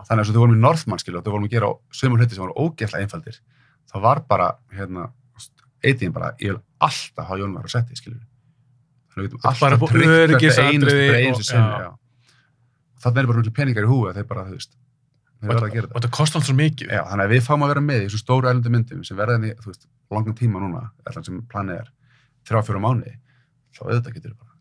Speaker 7: Þannig að þú vorum í Northman, skilur, og þú vorum að gera sömur hluti sem voru ógeðslega einfaldir. Það var bara, AD-in bara, ég vil alltaf hafa Jón Már á setti, skilur. Þannig að við getum alltaf tryggt þetta einustu sinni, já. Þannig er bara mjög peningar í húi að þeir bara, þú veist, þeir verða að gera þetta.
Speaker 6: Og þetta kostar alltaf svo mikið.
Speaker 7: Já, þannig að við fáum að vera með í þessu stóru erlendu myndum sem verða henni, þú veist, langan tíma núna, allan sem planið er, 3-4 mánuði, þá auðvitað getur við bara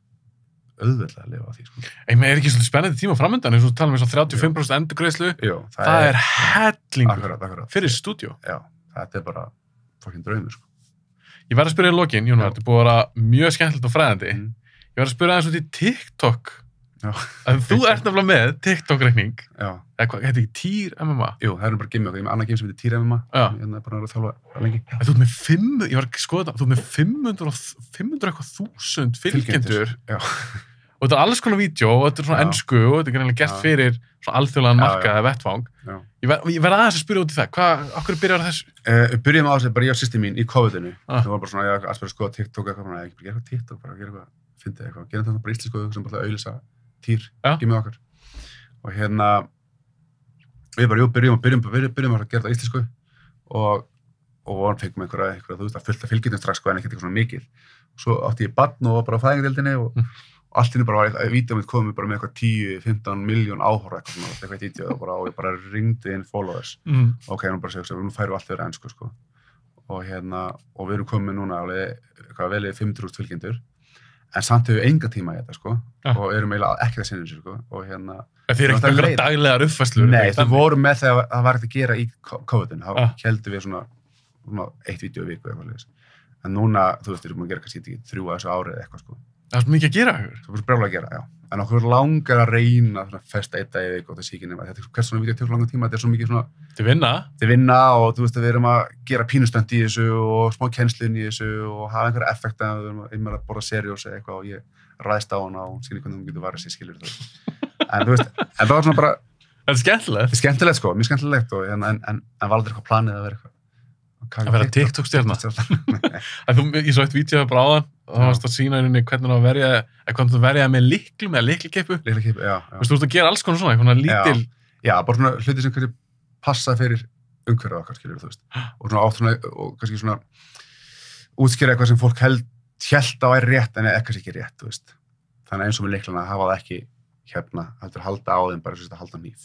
Speaker 7: auðveldlega að lifa á því, sko. Er
Speaker 6: ekki svolítið spennandi tíma framöndan, eins og þú tala um 35% endurgreiðslu?
Speaker 7: Jú,
Speaker 6: það er hellingur
Speaker 7: akkurat.
Speaker 6: Fyrir stúdíó.
Speaker 7: Já, þetta er bara fucking draumur, sko.
Speaker 6: Ég verð að spyrja í lokin, Jón, þetta er búið að vera mjög skemmtilegt og fræðandi. Ég verð að spyrja aðeins út í TikTok. Að þú ert nefnilega með TikTok-reikning. Já. Þetta er ekki Týr MMA?
Speaker 7: Jú, það er bara gimmi okkur. Ég er með annað gim sem heitir Týr MMA.
Speaker 6: Já.
Speaker 7: Ég er bara að þjálfa lengi.
Speaker 6: Þú ert með 500.000 fylgjendur.
Speaker 7: Já.
Speaker 6: Og þetta er alls konar vídeo og þetta er svona ensku og þetta er greinlega gert fyrir svona alþjóðlegan markaði vettvang. Ég verð aðeins að spyrja út í það. Okkur byrjar þessu?
Speaker 7: Við byrjum á þessu bara ég og systir mín í COVID-inu. Það var bara svona, ég að spyrja sko TikTok eitthvað, ég ekki gera TikTok, bara gera eitthvað, fyndið eitthvað, gera þetta bara íslensku sem bara auðlýsa týr, ekki með okkar. Og við bara, byrjum að gera þetta íslensku og vorum fengum einhverja, þú veist, að fullta fylgjendum strax sko en ekkert eitthvað svona mikil. Svo átti ég barn og var bara á fæðingardeildinni og allt inni bara var vídeó mitt komið bara með eitthvað 10-15 miljón áhorfa eitthvað vídeó og ég bara ringdi inn followers. Ok, nú bara segja, nú færum við allt yfir ensku sko. Og við erum komið núna alveg vel yfir 500.000 fylgjendur. En samt hefur við enga tíma í þetta sko. Og erum eiginlega ekki það sinni þessu sko. Og
Speaker 6: Þið er ekkert einhverja daglegar uppfærslur?
Speaker 7: Nei, þau vorum með þegar það var ekkert að gera í COVID-inu. Þá héldum við svona 1 vídeó í viku eitthvað. En núna, þú veist, við erum að gera kannski 3 á þessu árið eitthvað sko.
Speaker 6: Það er mikið að gera ykkur?
Speaker 7: Það er brjálægt að gera, já. En okkur langar að reyna að festa 1 dag í viku og það sé ekki nema. Hvers svona vídeó tekur langan tíma, þetta er svo mikið svona... Til vinna og þú veist að við erum að gera pínustönd í þessu og smá kennslu í þessu og hafa einhverja effekta að við erum einhverja að borða seriós eða eitthvað og ég ræðst á hana og sýnir hvernig hún getur varðið sér skilur þú. En þú veist, en það var svona bara...
Speaker 6: Þetta er skemmtilegt?
Speaker 7: Þetta er skemmtilegt sko, mjög skemmtilegt og en var aldrei eitthvað planið að vera eitthvað.
Speaker 6: Að vera TikTok-stjarna. Ég svo eitt vídeo bara áðan og það varst að sína henni hvernig það verja með lyklum eða lyklakippu.
Speaker 7: Lyklakippu, já.
Speaker 6: Þú veist, þú ert að gera alls konar svona, eitthvað lítil...
Speaker 7: Já, bara svona hluti sem kannski passa fyrir umhverfið okkar, skilur þú veist. Og svona átt svona, og kannski svona útskýra eitthvað sem fólk hélt á rétt en kannski ekki rétt, þú veist. Þannig eins og með lyklana hafa það ekki heldur halda á þeim bara sem að halda hníf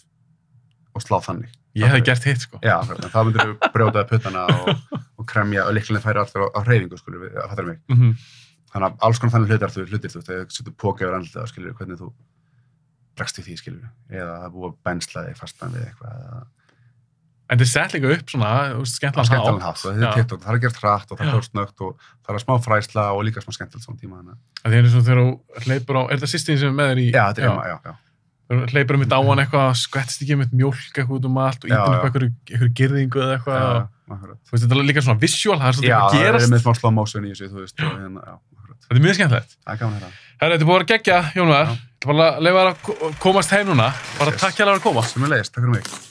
Speaker 7: og slá þannig.
Speaker 6: Ég hefði gert hitt, sko.
Speaker 7: Já, þá myndir við brjótaði puttana og kremja og lyklinn færi alltaf á hreyfingu, skilur við, fattar mig. Þannig að alls konar þannig hlutir, þú veist, þegar þú setur póka yfir andlitið og skilur við hvernig þú bregst í því, skilur við, eða það búið að bensla þig fastan við eitthvað.
Speaker 6: En þið sett líka upp svona, skemmtilegan hátt.
Speaker 7: Þetta er TikTok, það er gert hratt og það er snöggt og það er smá fræðsla og líka smá skemmtilegt svona tíma.
Speaker 6: Það er eins og þegar þú hleypur á, er þetta systir sem er með þér í?
Speaker 7: Já, þetta er já.
Speaker 6: Þú hleypur mitt á hann eitthvað, skvettst ekki mitt mjólk eitthvað út allt og ítum upp einhverju girðingu eða eitthvað. Þú veist, þetta er líka svona visual, það er svolítið að gerast. Já, það er með smá slow motion í þessu, þú veist. Þetta er mjög skemmtilegt. Það er gaman að heyra. Herra, þetta er búið að gegja, Jón Viðar. Ég ætla bara að leyfa þér að komast heim núna. Bara takk hérlega fyrir að koma.
Speaker 7: Sömuleiðis, takk fyrir mig.